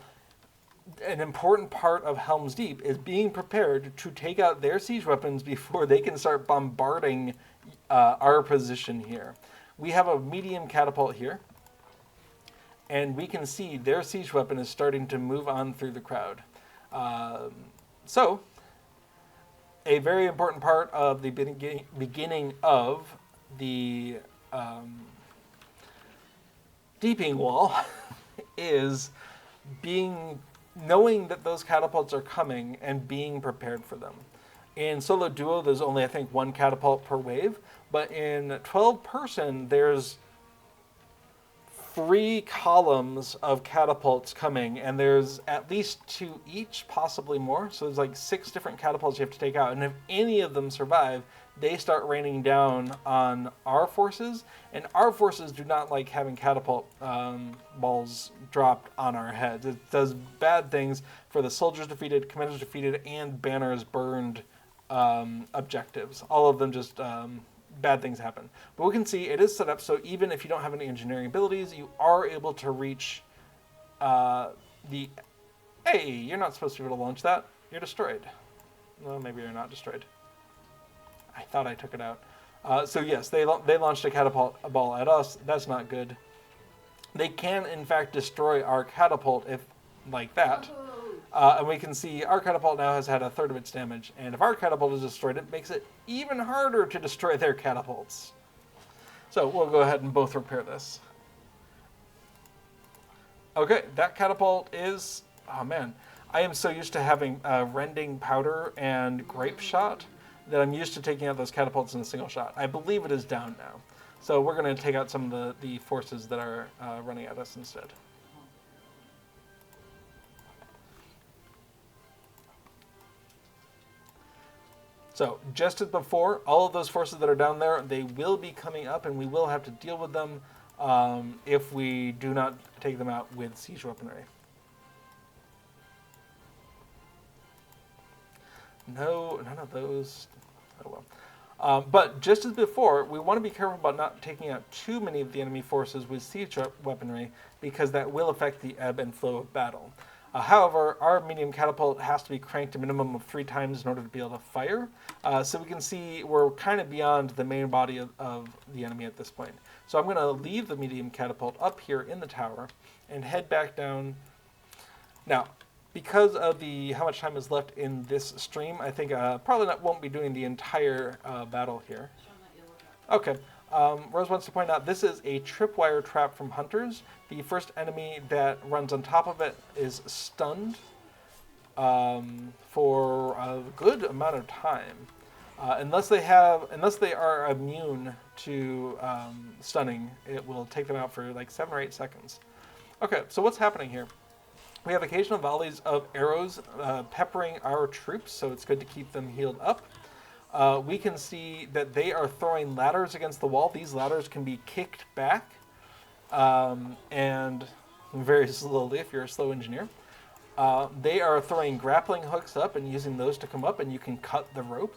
an important part of Helm's Deep is being prepared to take out their siege weapons before they can start bombarding our position here. We have a medium catapult here, and we can see their siege weapon is starting to move on through the crowd. So, a very important part of the beginning of the deeping wall is knowing that those catapults are coming and being prepared for them. In solo duo, there's only, I think, one catapult per wave, but in 12 person, there's 3 columns of catapults coming, and there's at least 2 each, possibly more. So there's like 6 different catapults you have to take out, and if any of them survive, they start raining down on our forces, and our forces do not like having catapult balls dropped on our heads. It does bad things for the soldiers defeated, commanders defeated, and banners burned objectives. All of them just bad things happen. But we can see it is set up so even if you don't have any engineering abilities, you are able to reach the... Hey, you're not supposed to be able to launch that. You're destroyed. Well, maybe you're not destroyed. I thought I took it out. So yes, they launched a catapult ball at us. That's not good. They can, in fact, destroy our catapult if like that. And we can see our catapult now has had 1/3 of its damage. And if our catapult is destroyed, it makes it even harder to destroy their catapults. So we'll go ahead and both repair this. Okay, that catapult is... Oh man, I am so used to having rending powder and grape shot that I'm used to taking out those catapults in a single shot. I believe it is down now. So we're going to take out some of the forces that are running at us instead. So, just as before, all of those forces that are down there, they will be coming up, and we will have to deal with them if we do not take them out with siege weaponry. No, none of those. Oh well. But just as before, we want to be careful about not taking out too many of the enemy forces with siege weaponry, because that will affect the ebb and flow of battle. However, our medium catapult has to be cranked a minimum of 3 times in order to be able to fire. So we can see we're kind of beyond the main body of the enemy at this point. So I'm going to leave the medium catapult up here in the tower and head back down. Now, because of how much time is left in this stream, I think probably won't be doing the entire battle here. Okay. Rose wants to point out this is a tripwire trap from hunters. The first enemy that runs on top of it is stunned for a good amount of time, unless they are immune to stunning. It will take them out for like 7 or 8 seconds. Okay, so what's happening here? We have occasional volleys of arrows peppering our troops, so it's good to keep them healed up. We can see that they are throwing ladders against the wall. These ladders can be kicked back, and very slowly if you're a slow engineer. They are throwing grappling hooks up and using those to come up, and you can cut the rope.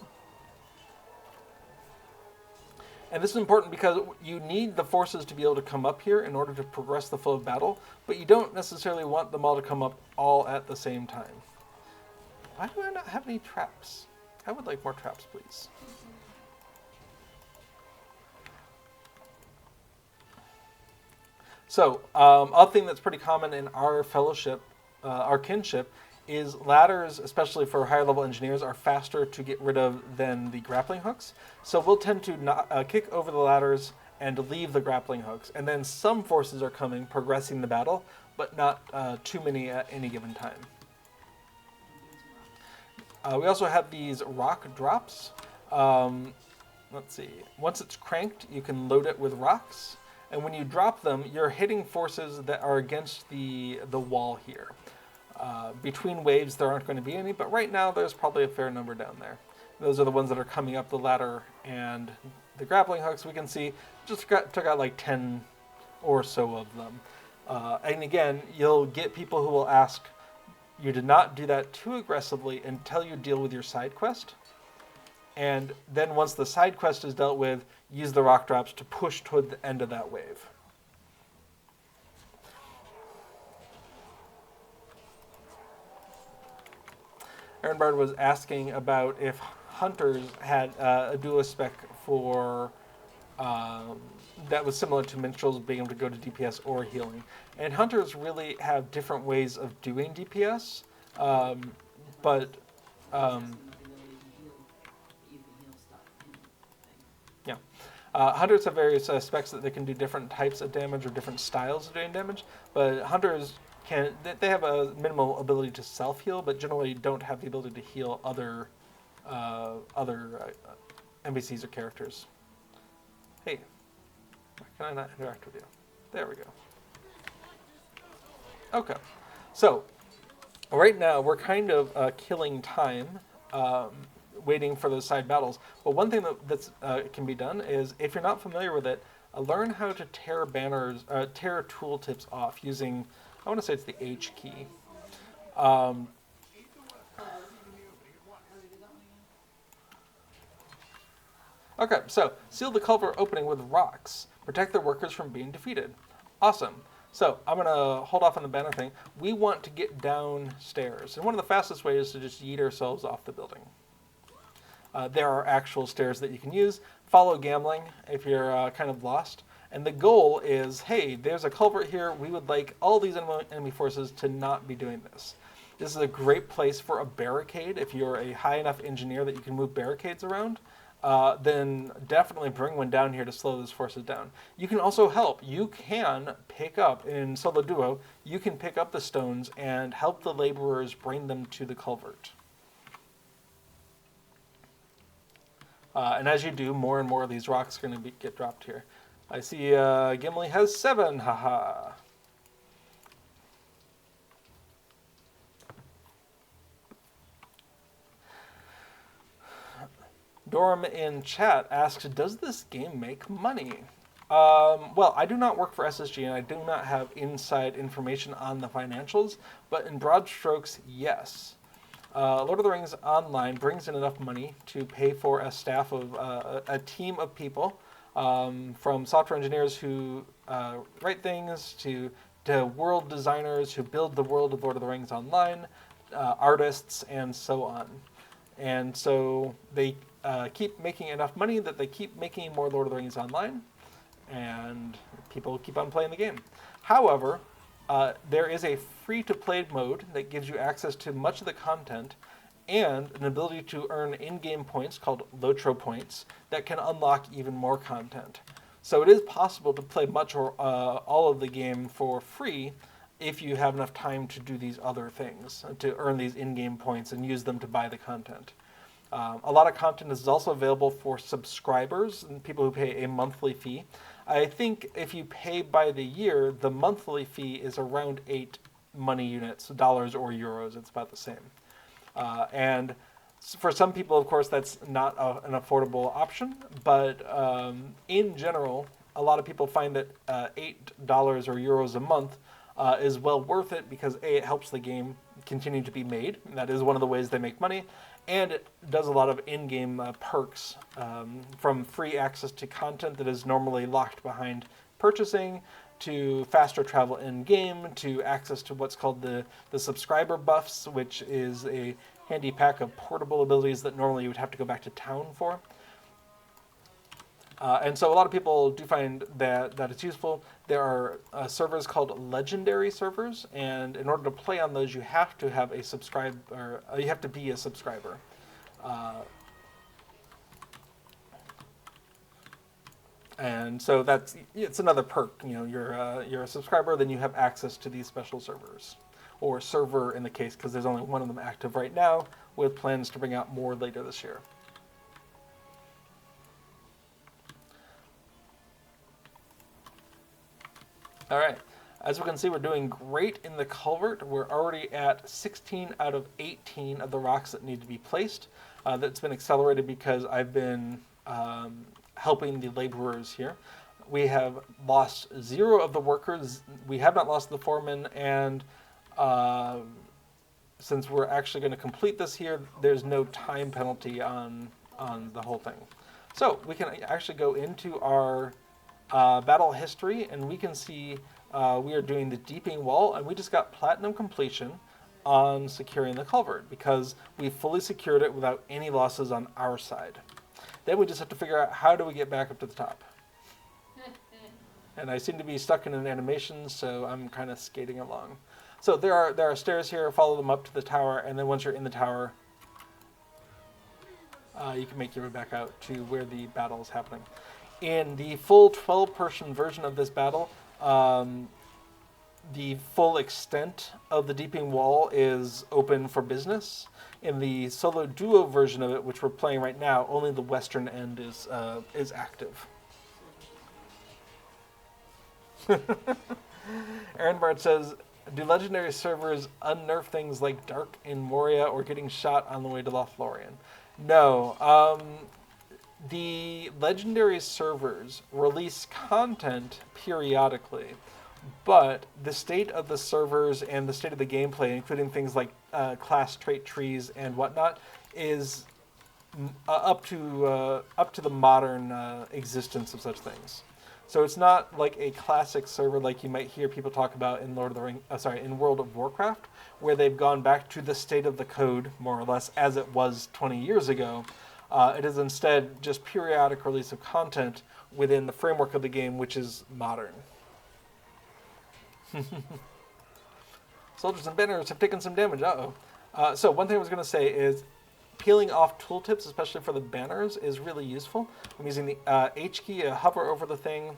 And this is important because you need the forces to be able to come up here in order to progress the flow of battle, but you don't necessarily want them all to come up all at the same time. Why do I not have any traps? I would like more traps, please. So, a thing that's pretty common in our fellowship, our kinship, is ladders, especially for higher level engineers, are faster to get rid of than the grappling hooks. So we'll tend to kick over the ladders and leave the grappling hooks. And then some forces are coming, progressing the battle, but not too many at any given time. We also have these rock drops. Let's see. Once it's cranked, you can load it with rocks. And when you drop them, you're hitting forces that are against the wall here. Between waves, there aren't going to be any, but right now there's probably a fair number down there. Those are the ones that are coming up the ladder, and the grappling hooks we can see just took out like 10 or so of them. And again, you'll get people who will ask you to not do that too aggressively until you deal with your side quest. And then once the side quest is dealt with, use the rock drops to push toward the end of that wave. Bard was asking about if hunters had a duelist spec for that was similar to minstrels being able to go to DPS or healing. And hunters really have different ways of doing DPS, but yeah. Hunters have various specs that they can do different types of damage or different styles of doing damage, but hunters they have a minimal ability to self-heal, but generally don't have the ability to heal other NPCs or characters. Hey, why can I not interact with you? There we go. Okay, so right now we're kind of killing time, waiting for those side battles. But one thing that can be done is, if you're not familiar with it, learn how to tear banners, tear tooltips off using, I want to say it's the H key. Okay, so seal the culvert opening with rocks. Protect the workers from being defeated. Awesome. So I'm going to hold off on the banner thing. We want to get downstairs. And one of the fastest ways is to just yeet ourselves off the building. There are actual stairs that you can use. Follow gambling if you're kind of lost. And the goal is, hey, there's a culvert here. We would like all these enemy forces to not be doing this. This is a great place for a barricade. If you're a high enough engineer that you can move barricades around, then definitely bring one down here to slow those forces down. You can also help. You can pick up, in solo duo, you can pick up the stones and help the laborers bring them to the culvert. And as you do, more and more of these rocks are going to get dropped here. I see Gimli has 7, haha. Dorm in chat asks, does this game make money? Well, I do not work for SSG and I do not have inside information on the financials, but in broad strokes, yes. Lord of the Rings Online brings in enough money to pay for a staff of a team of people, from software engineers who write things to world designers who build the world of Lord of the Rings Online, artists, and so on. And so they keep making enough money that they keep making more Lord of the Rings Online, and people keep on playing the game. However, there is a free-to-play mode that gives you access to much of the content and an ability to earn in-game points called LOTRO points that can unlock even more content. So it is possible to play much or all of the game for free if you have enough time to do these other things, to earn these in-game points and use them to buy the content. A lot of content is also available for subscribers and people who pay a monthly fee. I think if you pay by the year, the monthly fee is around 8 money units, dollars or euros. It's about the same. And for some people, of course, that's not an affordable option. But in general, a lot of people find that $8 or euros a month is well worth it because A, it helps the game continue to be made. That is one of the ways they make money. And it does a lot of in-game perks, from free access to content that is normally locked behind purchasing, to faster travel in-game, to access to what's called the subscriber buffs, which is a handy pack of portable abilities that normally you would have to go back to town for. And so a lot of people do find that it's useful. There are servers called legendary servers, and in order to play on those, you have to have a you have to be a subscriber. And so it's another perk. You know, you're a subscriber, then you have access to these special servers, or server in the case, because there's only one of them active right now, with plans to bring out more later this year. All right, as we can see, we're doing great in the culvert. We're already at 16 out of 18 of the rocks that need to be placed. That's been accelerated because I've been helping the laborers here. We have lost 0 of the workers. We have not lost the foreman, and since we're actually going to complete this here, there's no time penalty on the whole thing. So we can actually go into our battle history, and we can see we are doing the deeping wall, and we just got platinum completion on securing the culvert because we fully secured it without any losses on our side. Then we just have to figure out how do we get back up to the top. And I seem to be stuck in an animation, so I'm kind of skating along. So there are stairs here. Follow them up to the tower, and then once you're in the tower, you can make your way back out to where the battle is happening. In the full 12-person version of this battle, the full extent of the deeping wall is open for business. In the solo duo version of it, which we're playing right now, only the western end is active. Aaron Bart says, do legendary servers unnerf things like Dark in Moria or getting shot on the way to Lothlorien? No. The legendary servers release content periodically, but the state of the servers and the state of the gameplay, including things like class trait trees and whatnot, is up to the modern existence of such things. So it's not like a classic server like you might hear people talk about in in World of Warcraft, where they've gone back to the state of the code, more or less, as it was 20 years ago. It is instead just periodic release of content within the framework of the game, which is modern. Soldiers and banners have taken some damage. So one thing I was going to say is peeling off tooltips, especially for the banners, is really useful. I'm using the H key to hover over the thing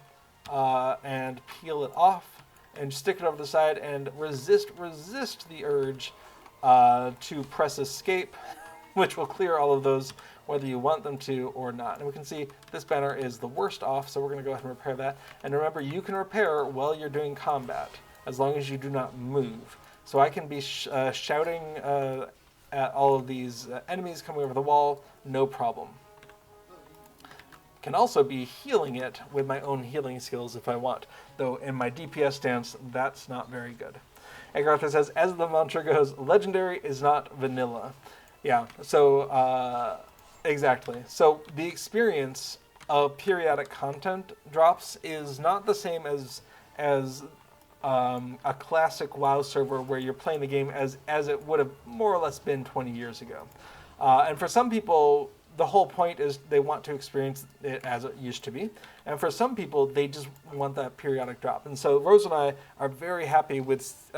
and peel it off and stick it over the side and resist the urge to press escape, which will clear all of those whether you want them to or not. And we can see this banner is the worst off, so we're going to go ahead and repair that. And remember, you can repair while you're doing combat, as long as you do not move. So I can be shouting at all of these enemies coming over the wall, no problem. Can also be healing it with my own healing skills if I want, though in my DPS stance, that's not very good. Agartha says, as the mantra goes, legendary is not vanilla. Yeah, so exactly. So the experience of periodic content drops is not the same as a classic WoW server where you're playing the game as it would have more or less been 20 years ago. And for some people, the whole point is they want to experience it as it used to be. And for some people, they just want that periodic drop. And so Rose and I are very happy with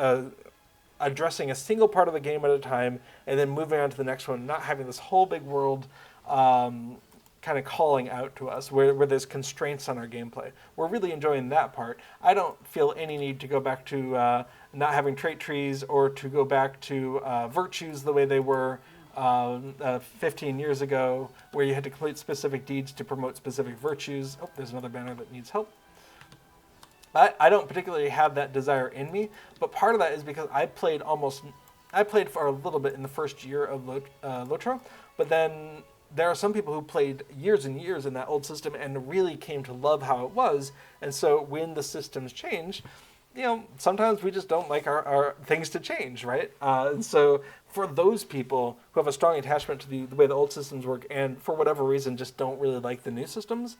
addressing a single part of the game at a time and then moving on to the next one, not having this whole big world kind of calling out to us where there's constraints on our gameplay. We're really enjoying that part. I don't feel any need to go back to not having trait trees or to go back to virtues the way they were 15 years ago, where you had to complete specific deeds to promote specific virtues. Oh, there's another banner that needs help. I don't particularly have that desire in me, but part of that is because I played for a little bit in the first year of LOTRO, but then there are some people who played years and years in that old system and really came to love how it was. And so when the systems change, sometimes we just don't like our things to change, right? And so for those people who have a strong attachment to the way the old systems work and for whatever reason just don't really like the new systems,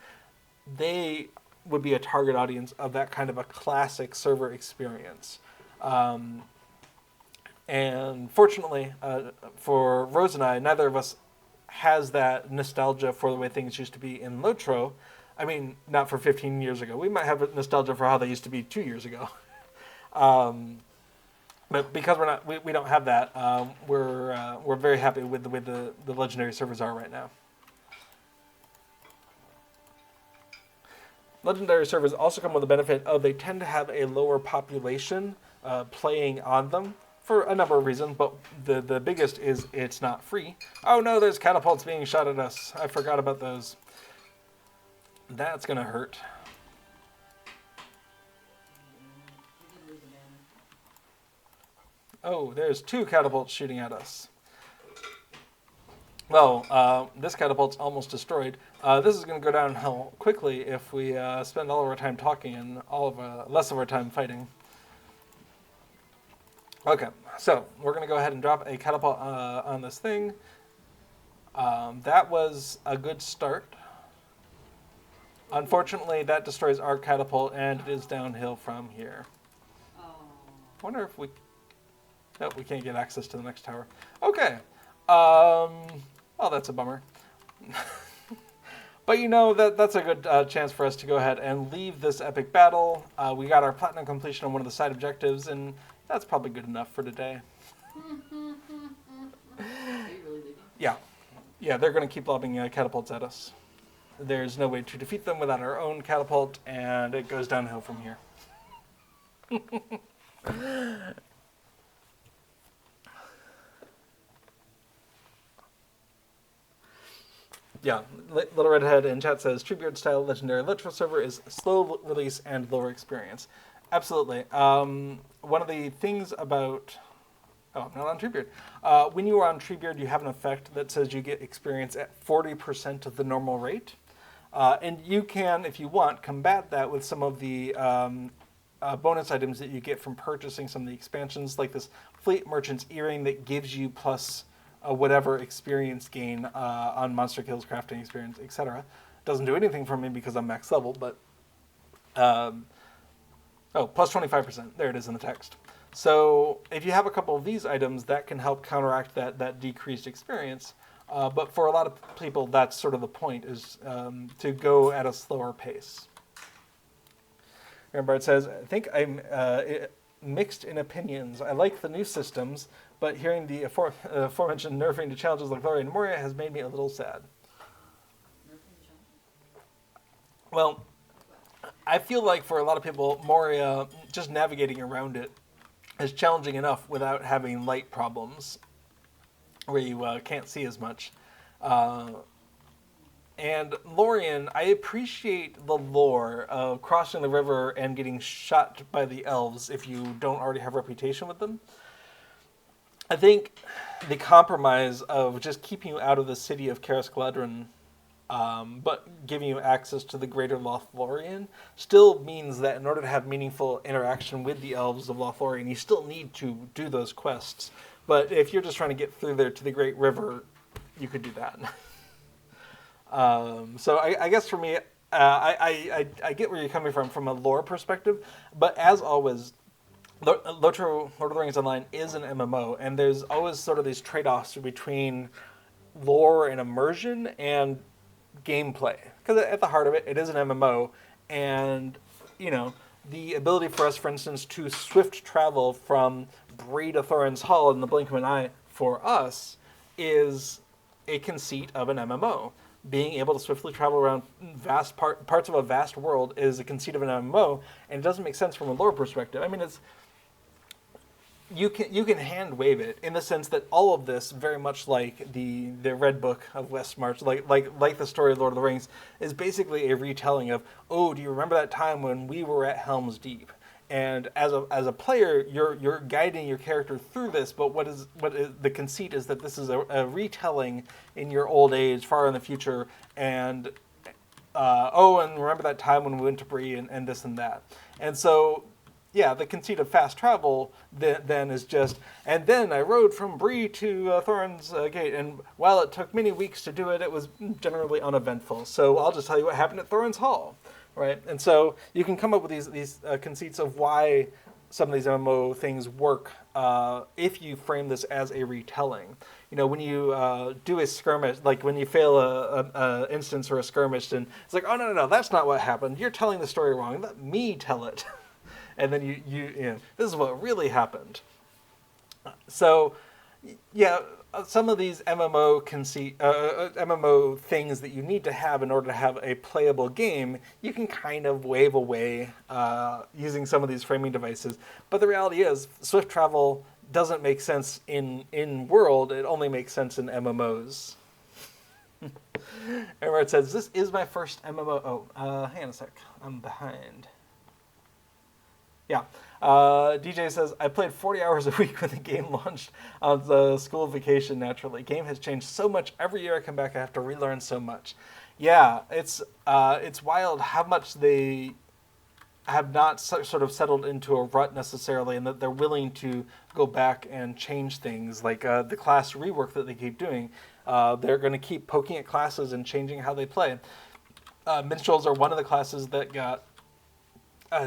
they would be a target audience of that kind of a classic server experience. And fortunately, for Rose and I, neither of us has that nostalgia for the way things used to be in LOTRO. I mean, not for 15 years ago. We might have nostalgia for how they used to be 2 years ago. But because we don't have that, we're very happy with the way the legendary servers are right now. Legendary servers also come with the benefit of they tend to have a lower population playing on them for a number of reasons, but the biggest is it's not free. Oh no, there's catapults being shot at us. I forgot about those. That's gonna hurt. Oh, there's 2 catapults shooting at us. Well, this catapult's almost destroyed. This is going to go downhill quickly if we spend all of our time talking and less of our time fighting. Okay, so we're going to go ahead and drop a catapult on this thing. That was a good start. Unfortunately, that destroys our catapult, and it is downhill from here. I wonder if we... Oh, we can't get access to the next tower. Okay. Well, that's a bummer. But that's a good chance for us to go ahead and leave this epic battle. We got our platinum completion on one of the side objectives, and that's probably good enough for today. Are you really leaving? Yeah. Yeah, they're going to keep lobbing catapults at us. There's no way to defeat them without our own catapult, and it goes downhill from here. Yeah, Little Redhead in chat says, Treebeard style legendary LOTRO server is slow release and lower experience. Absolutely. One of the things about... Oh, I'm not on Treebeard. When you are on Treebeard, you have an effect that says you get experience at 40% of the normal rate. And you can, if you want, combat that with some of the bonus items that you get from purchasing some of the expansions, like this Fleet Merchant's Earring that gives you plus whatever experience gain on monster kills, crafting experience, etc. Doesn't do anything for me because I'm max level, but... plus 25%. There it is in the text. So if you have a couple of these items, that can help counteract that decreased experience. But for a lot of people, that's sort of the point, is to go at a slower pace. Remember, it says, I think I'm mixed in opinions. I like the new systems, but hearing the aforementioned nerfing to challenges like Gloria and Moria has made me a little sad. Well, I feel like for a lot of people, Moria, just navigating around it is challenging enough without having light problems, where you can't see as much. And Lorien, I appreciate the lore of crossing the river and getting shot by the elves if you don't already have reputation with them. I think the compromise of just keeping you out of the city of Karas Galadrin, but giving you access to the greater Lothlorien, still means that in order to have meaningful interaction with the elves of Lothlorien, you still need to do those quests. But if you're just trying to get through there to the Great River, you could do that. So I guess for me, I get where you're coming from a lore perspective, but as always, LOTRO Lord of the Rings Online is an MMO, and there's always sort of these trade-offs between lore and immersion and gameplay. Because at the heart of it, it is an MMO, and, the ability for us, for instance, to swift travel from Bree to Thorin's Hall in the blink of an eye, for us, is a conceit of an MMO. Being able to swiftly travel around vast parts of a vast world is a conceit of an MMO, and it doesn't make sense from a lore perspective. I mean, you can hand wave it in the sense that all of this, very much like the Red Book of Westmarch, like the story of Lord of the Rings, is basically a retelling of, oh, do you remember that time when we were at Helm's Deep? And as a player, you're guiding your character through this, but what is the conceit is that this is a retelling in your old age, far in the future, and and remember that time when we went to Bree and this and that. And so, yeah, the conceit of fast travel then is just, and then I rode from Bree to Thorin's Gate, and while it took many weeks to do it, it was generally uneventful. So I'll just tell you what happened at Thorin's Hall. Right, and so you can come up with these conceits of why some of these MMO things work if you frame this as a retelling. When you do a skirmish, like when you fail a instance or a skirmish, and it's like, oh no, that's not what happened. You're telling the story wrong. Let me tell it, and then you this is what really happened. So, yeah. Some of these MMO things that you need to have in order to have a playable game, you can kind of wave away using some of these framing devices. But the reality is, swift travel doesn't make sense in world. It only makes sense in MMOs. And where it says, this is my first MMO. Hang on a sec. I'm behind. Yeah. DJ says, I played 40 hours a week when the game launched on the school vacation, naturally. Game has changed so much. Every year I come back, I have to relearn so much. Yeah, it's wild how much they have not sort of settled into a rut necessarily, and that they're willing to go back and change things, like the class rework that they keep doing. They're going to keep poking at classes and changing how they play. Minstrels are one of the classes that got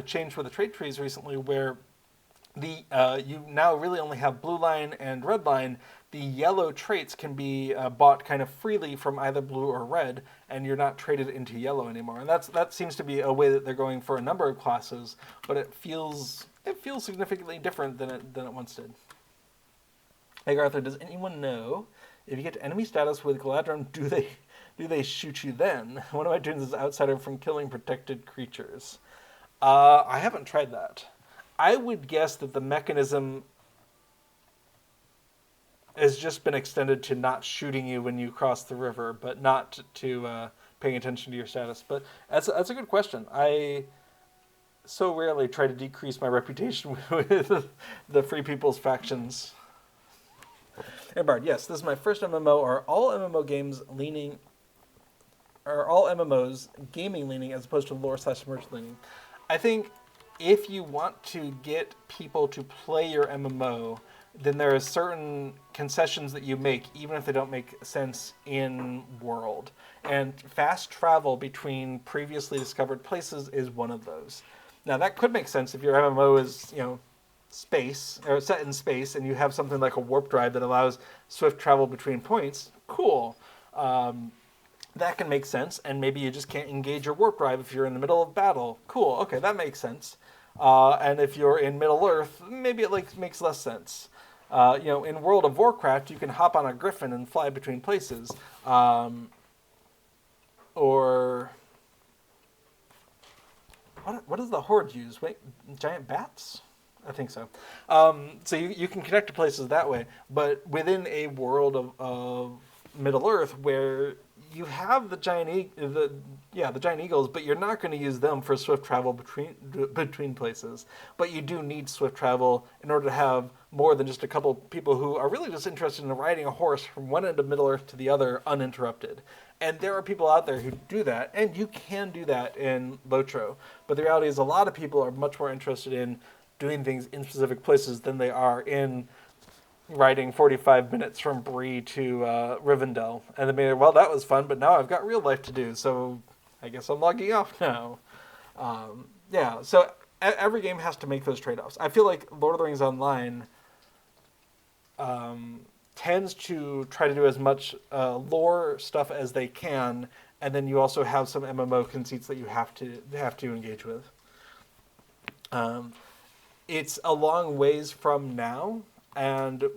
changed for the trait trees recently, where you now really only have blue line and red line. The yellow traits can be bought kind of freely from either blue or red, and you're not traded into yellow anymore. And that seems to be a way that they're going for a number of classes, but it feels significantly different than it once did. Hey Arthur, does anyone know if you get to enemy status with Galadrim, do they shoot you then? One of my tunes is outsider from killing protected creatures. I haven't tried that. I would guess that the mechanism has just been extended to not shooting you when you cross the river, but not to paying attention to your status. But that's a good question. I so rarely try to decrease my reputation with the Free People's factions. And Bard, yes, this is my first MMO. Are all MMOs gaming leaning as opposed to lore/merch leaning? I think if you want to get people to play your MMO, then there are certain concessions that you make, even if they don't make sense in world. And fast travel between previously discovered places is one of those. Now that could make sense if your MMO is, space, or set in space, and you have something like a warp drive that allows swift travel between points. Cool. That can make sense, and maybe you just can't engage your warp drive if you're in the middle of battle. Cool, okay, that makes sense. And if you're in Middle Earth, maybe it makes less sense. In World of Warcraft, you can hop on a griffin and fly between places. Or what does the Horde use? Wait, giant bats? I think so. So you can connect to places that way, but within a world of Middle Earth where you have the giant eagles, but you're not going to use them for swift travel between places. But you do need swift travel in order to have more than just a couple people who are really just interested in riding a horse from one end of Middle Earth to the other uninterrupted. And there are people out there who do that, and you can do that in LOTRO. But the reality is a lot of people are much more interested in doing things in specific places than they are in riding 45 minutes from Bree to Rivendell. And then being, well, that was fun, but now I've got real life to do, so I guess I'm logging off now. So every game has to make those trade-offs. I feel like Lord of the Rings Online tends to try to do as much lore stuff as they can, and then you also have some MMO conceits that you have to engage with. It's a long ways from now, and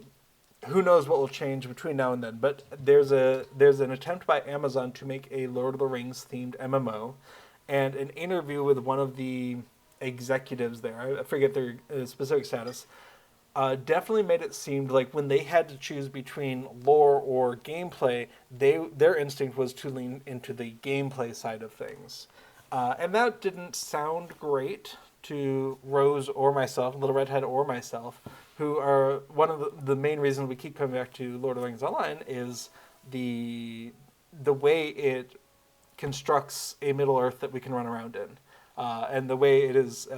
who knows what will change between now and then. But there's an attempt by Amazon to make a Lord of the Rings themed MMO, and an interview with one of the executives there, I forget their specific status, definitely made it seem like when they had to choose between lore or gameplay, their instinct was to lean into the gameplay side of things. And that didn't sound great to Rose or myself, Little Redhead or myself, who are one of the main reasons we keep coming back to Lord of the Rings Online is the way it constructs a Middle Earth that we can run around in, and the way it is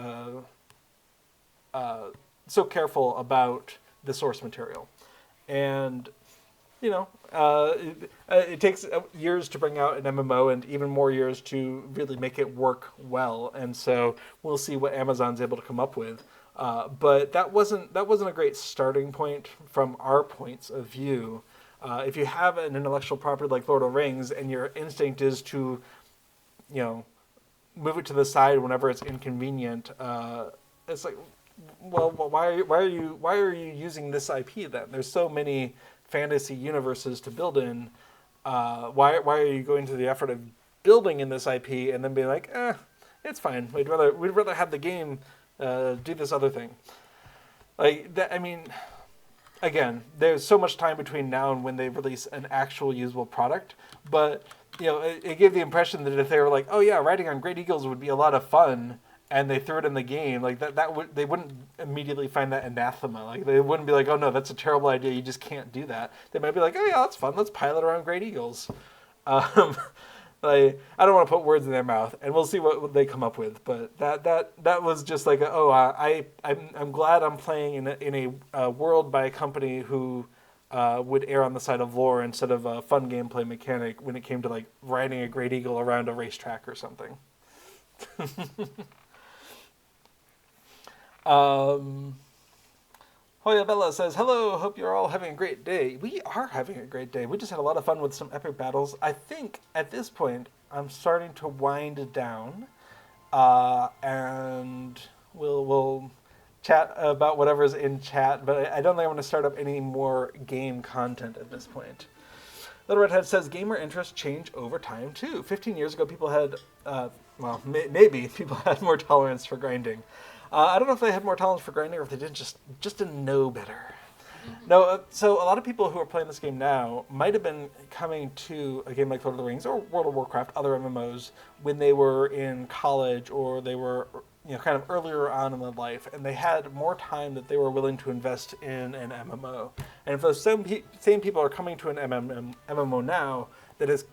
so careful about the source material. And it takes years to bring out an MMO and even more years to really make it work well. And so we'll see what Amazon's able to come up with. But that wasn't a great starting point from our points of view. If you have an intellectual property like Lord of the Rings and your instinct is to, move it to the side whenever it's inconvenient, it's like, well, why are you using this IP then? There's so many fantasy universes to build in. Why are you going to the effort of building in this IP and then being like, it's fine. We'd rather have the game do this other thing. Like that. I mean, again, there's so much time between now and when they release an actual usable product. But it gave the impression that if they were like, oh yeah, riding on Great Eagles would be a lot of fun, and they threw it in the game, like they wouldn't immediately find that anathema. Like they wouldn't be like, oh no, that's a terrible idea. You just can't do that. They might be like, oh yeah, that's fun. Let's pilot around Great Eagles. Like I don't want to put words in their mouth, and we'll see what they come up with. But that was just like, I'm glad I'm playing in a world by a company who would err on the side of lore instead of a fun gameplay mechanic when it came to like riding a Great Eagle around a racetrack or something. Hoya Bella says, hello, hope you're all having a great day. We are having a great day. We just had a lot of fun with some epic battles. I think at this point I'm starting to wind down, and we'll chat about whatever's in chat, but I don't think I'm going to start up any more game content at this point. Little Redhead says, gamer interests change over time too. 15 years ago, people had, maybe people had more tolerance for grinding. I don't know if they had more tolerance for grinding or if they didn't know better. No, so a lot of people who are playing this game now might have been coming to a game like Lord of the Rings or World of Warcraft, other MMOs, when they were in college or they were, kind of earlier on in their life, and they had more time that they were willing to invest in an MMO. And if those same people are coming to an MMO now that is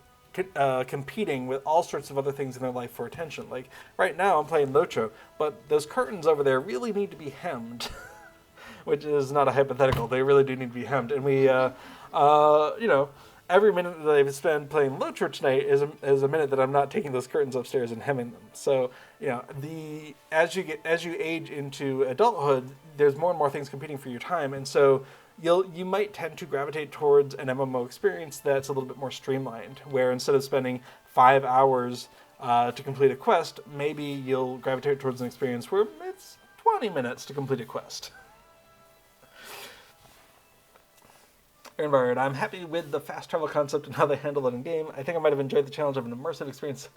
competing with all sorts of other things in their life for attention. Like, right now I'm playing LOTRO, but those curtains over there really need to be hemmed. Which is not a hypothetical. They really do need to be hemmed. And we, every minute that I've spent playing LOTRO tonight is a minute that I'm not taking those curtains upstairs and hemming them. So, as you age into adulthood, there's more and more things competing for your time, and so you might tend to gravitate towards an MMO experience that's a little bit more streamlined, where instead of spending 5 hours to complete a quest, maybe you'll gravitate towards an experience where it's 20 minutes to complete a quest. I'm happy with the fast travel concept and how they handle it in game. I think I might have enjoyed the challenge of an immersive experience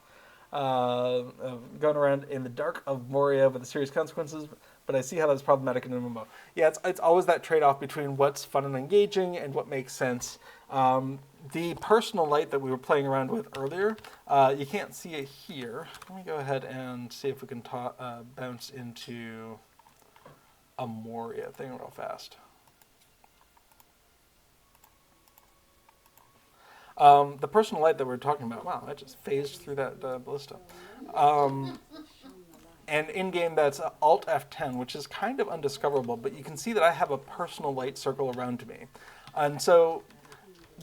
of going around in the dark of Moria with the serious consequences, but I see how that's problematic in an MMO. Yeah, it's always that trade-off between what's fun and engaging and what makes sense. The personal light that we were playing around with earlier, you can't see it here. Let me go ahead and see if we can bounce into a Moria thing real fast. The personal light that we're talking about, wow, that just phased through that ballista. And in-game, that's Alt F10, which is kind of undiscoverable, but you can see that I have a personal light circle around me. And so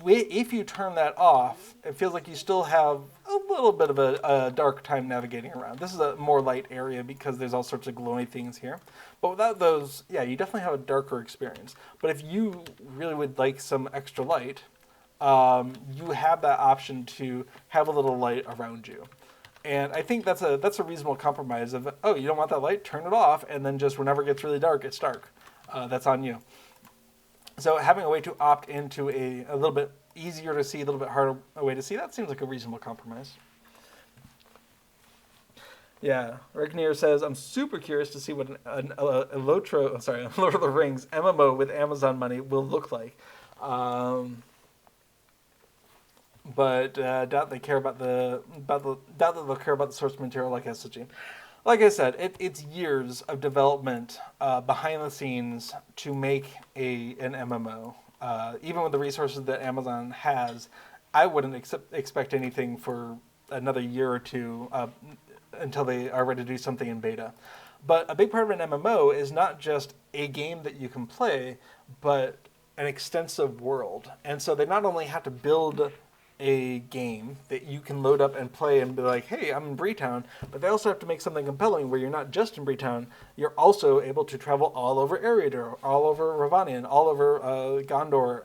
if you turn that off, it feels like you still have a little bit of a dark time navigating around. This is a more light area because there's all sorts of glowing things here. But without those, yeah, you definitely have a darker experience. But if you really would like some extra light, you have that option to have a little light around you. And I think that's a reasonable compromise of, oh, you don't want that light? Turn it off, and then just whenever it gets really dark, it's dark. That's on you. So having a way to opt into a little bit easier to see, a little bit harder way to see, that seems like a reasonable compromise. Yeah, Regnier says, I'm super curious to see what a Lord of the Rings MMO with Amazon money will look like. But doubt they care about doubt that they'll care about the source material like SSG. Like I said, it's years of development behind the scenes to make an MMO. Even with the resources that Amazon has, I wouldn't expect anything for another year or two until they are ready to do something in beta. But a big part of an MMO is not just a game that you can play, but an extensive world. And so they not only have to build a game that you can load up and play and be like, hey, I'm in Breetown, but they also have to make something compelling where you're not just in Breetown, you're also able to travel all over Eriador, all over Ravanian, all over Gondor,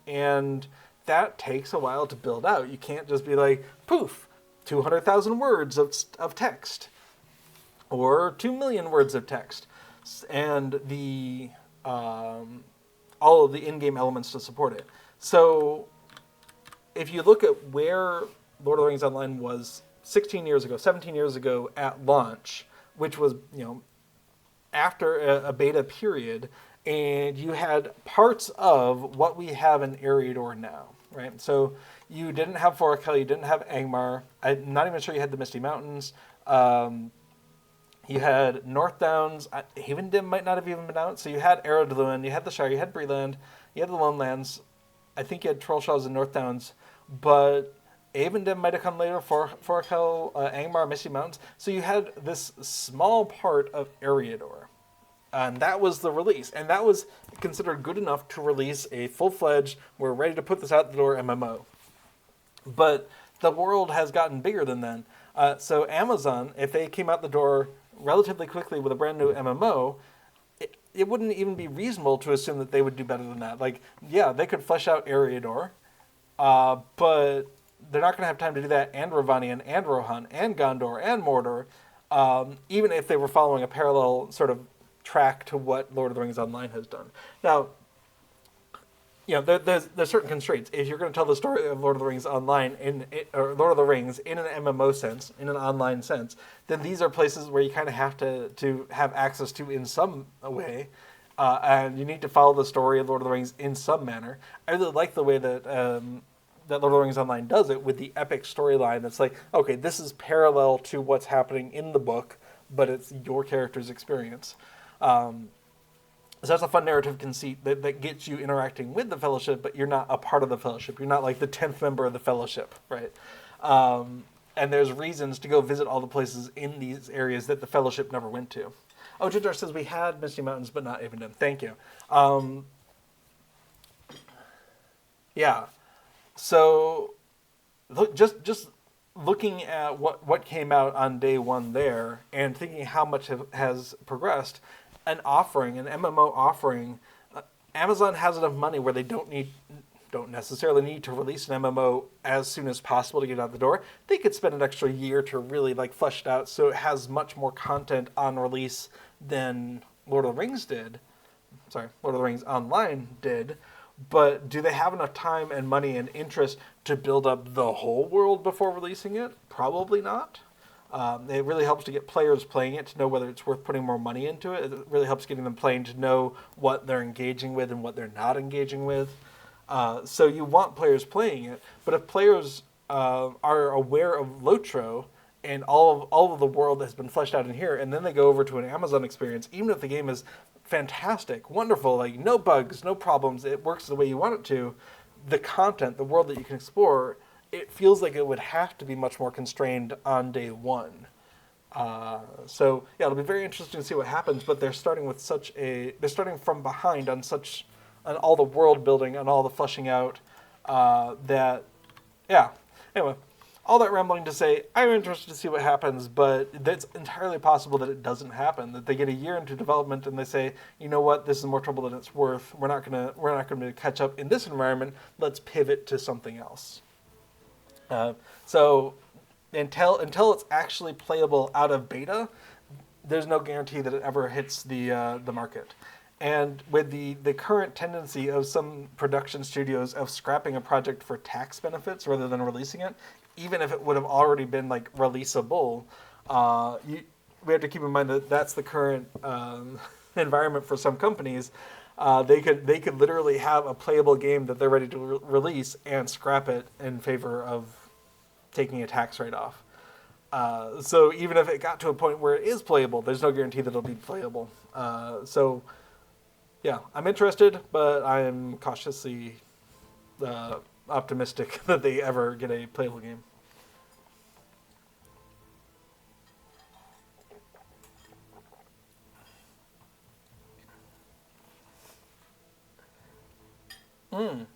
and that takes a while to build out. You can't just be like, poof, 200,000 words of text, or 2 million words of text, and the all of the in-game elements to support it. So if you look at where Lord of the Rings Online was 16 years ago, 17 years ago at launch, which was, after a beta period, and you had parts of what we have in Eriador now, right? So you didn't have Forakel, you didn't have Angmar. I'm not even sure you had the Misty Mountains. You had North Downs. Havendim might not have even been out. So you had Eredluin, you had the Shire, you had Breland, you had the Lone Lands. I think you had Trollshaws and North Downs, but Avendim might have come later, Forakel, Angmar, Misty Mountains. So you had this small part of Eriador, and that was the release. And that was considered good enough to release a full-fledged, we're ready to put this out the door MMO. But the world has gotten bigger than then. So Amazon, if they came out the door relatively quickly with a brand new MMO, it wouldn't even be reasonable to assume that they would do better than that. Like, yeah, they could flesh out Eriador, but they're not going to have time to do that, and Ravanian, and Rohan, and Gondor, and Mordor, even if they were following a parallel sort of track to what Lord of the Rings Online has done. Now, there's certain constraints. If you're going to tell the story of Lord of the Rings online or Lord of the Rings in an MMO sense, in an online sense, then these are places where you kind of have to have access to in some way, and you need to follow the story of Lord of the Rings in some manner. I really like the way that that Lord of the Rings Online does it with the epic storyline. That's like, okay, this is parallel to what's happening in the book, but it's your character's experience. So that's a fun narrative conceit that gets you interacting with the Fellowship, but you're not a part of the Fellowship. You're not like the 10th member of the Fellowship, right? And there's reasons to go visit all the places in these areas that the Fellowship never went to. Oh, Ginger says we had Misty Mountains, but not Avondale. Thank you. Yeah. So just looking at what came out on day one there and thinking how much has progressed, an MMO offering, Amazon has enough money where they don't necessarily need to release an MMO as soon as possible to get out the door. They could spend an extra year to really flesh it out so it has much more content on release than Lord of the Rings did. Sorry, Lord of the Rings Online did. But do they have enough time and money and interest to build up the whole world before releasing it? Probably not. It really helps to get players playing it to know whether it's worth putting more money into it. It really helps getting them playing to know what they're engaging with and what they're not engaging with. So you want players playing it, but if players are aware of LOTRO and all of the world that has been fleshed out in here, and then they go over to an Amazon experience, even if the game is fantastic, wonderful, like no bugs, no problems, it works the way you want it to, the content, the world that you can explore, it feels like it would have to be much more constrained on day one. So yeah, it'll be very interesting to see what happens. But they're starting from behind on all the world building and all the fleshing out. Anyway, all that rambling to say, I'm interested to see what happens, but it's entirely possible that it doesn't happen. That they get a year into development and they say, you know what, this is more trouble than it's worth. We're not gonna catch up in this environment. Let's pivot to something else. So until it's actually playable out of beta, there's no guarantee that it ever hits the market. And with the current tendency of some production studios of scrapping a project for tax benefits rather than releasing it, even if it would have already been releasable, we have to keep in mind that that's the current environment for some companies. They could literally have a playable game that they're ready to release and scrap it in favor of taking a tax write-off. So even if it got to a point where it is playable, there's no guarantee that it'll be playable. So yeah, I'm interested, but I'm cautiously optimistic that they ever get a playable game.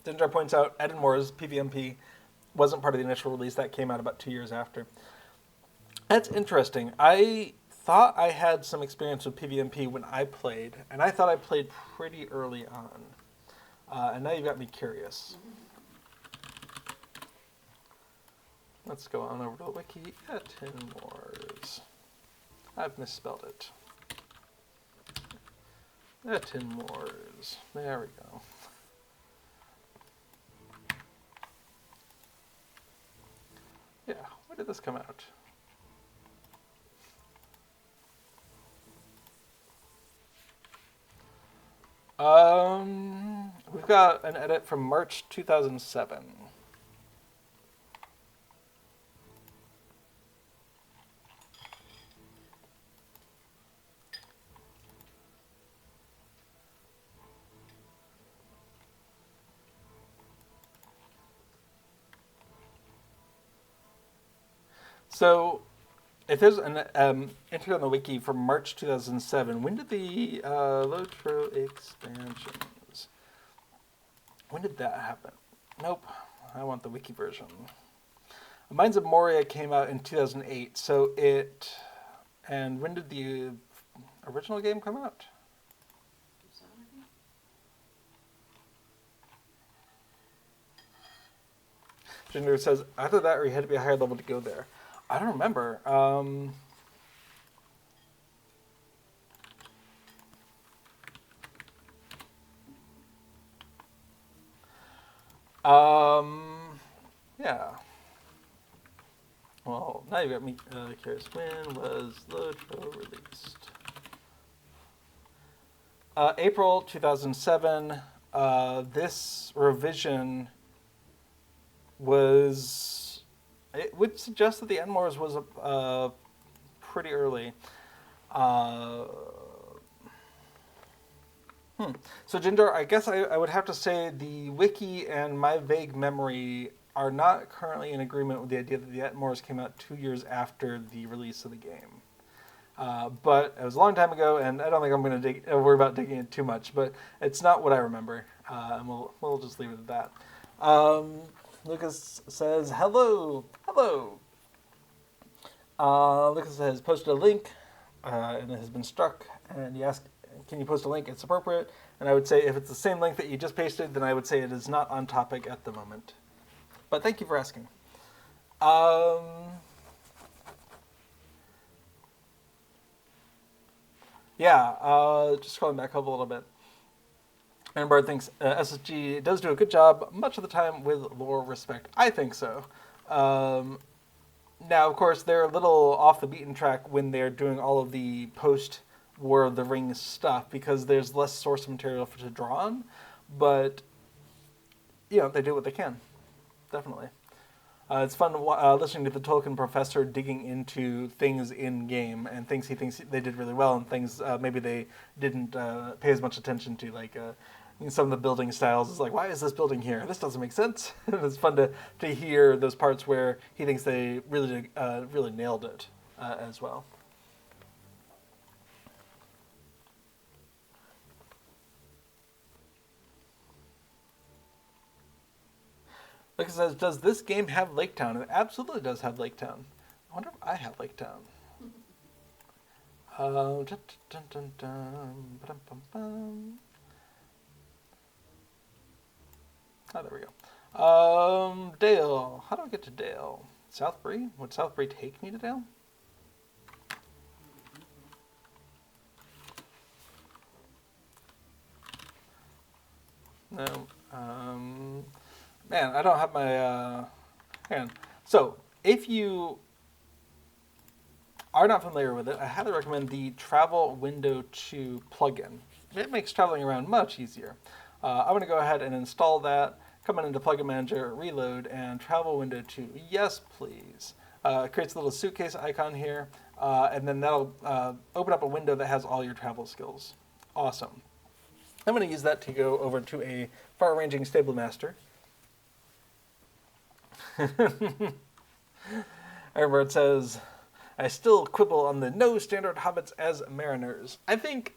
Dindrar points out Edinmore's PvMP wasn't part of the initial release. That came out about 2 years after. That's interesting. I thought I had some experience with PvMP when I played, and I thought I played pretty early on. And now you've got me curious. Let's go on over to the wiki. Edinmore's. I've misspelled it. Edinmore's. There we go. Yeah, when did this come out? We've got an edit from March 2007. So, if there's an entry on the wiki from March 2007, when did the LOTRO expansions? When did that happen? Nope, I want the wiki version. Mines of Moria came out in 2008, so and when did the original game come out? Ginger says, either that or you had to be a higher level to go there. I don't remember. Yeah. Well, now you got me curious. When was LOTRO released? April 2007. This revision was... It would suggest that the Enmores was pretty early. So, Ginger, I guess I would have to say the wiki and my vague memory are not currently in agreement with the idea that the Atmores came out 2 years after the release of the game. But it was a long time ago, and I don't think I'm going to worry about digging it too much. But it's not what I remember, and we'll just leave it at that. Lucas says, hello. Lucas has posted a link, and it has been struck, and you ask, can you post a link? It's appropriate. And I would say if it's the same link that you just pasted, then I would say it is not on topic at the moment. But thank you for asking. Just scrolling back up a little bit. Aaron Bard thinks SSG does do a good job much of the time with lore respect. I think so. Now, of course, they're a little off the beaten track when they're doing all of the post-War of the Rings stuff because there's less source material to draw on. But, they do what they can. Definitely. It's fun listening to the Tolkien professor digging into things in-game and things he thinks they did really well and things maybe they didn't pay as much attention to, like some of the building styles. It's like, why is this building here? This doesn't make sense. It's fun to hear those parts where he thinks they really nailed it as well. Like it says, does this game have Lake Town? It absolutely does have Lake Town. I wonder if I have Lake Town. Oh, there we go. Dale. How do I get to Dale? Southbury? Would Southbury take me to Dale? No. Man, I don't have my... hang on. So, if you are not familiar with it, I highly recommend the Travel Window 2 plugin. It makes traveling around much easier. I'm going to go ahead and install that, come into Plugin Manager, reload, and Travel Window 2. Yes, please. It creates a little suitcase icon here, and then that'll open up a window that has all your travel skills. Awesome. I'm going to use that to go over to a far-ranging Stable Master. Everett says, I still quibble on the no standard hobbits as mariners. I think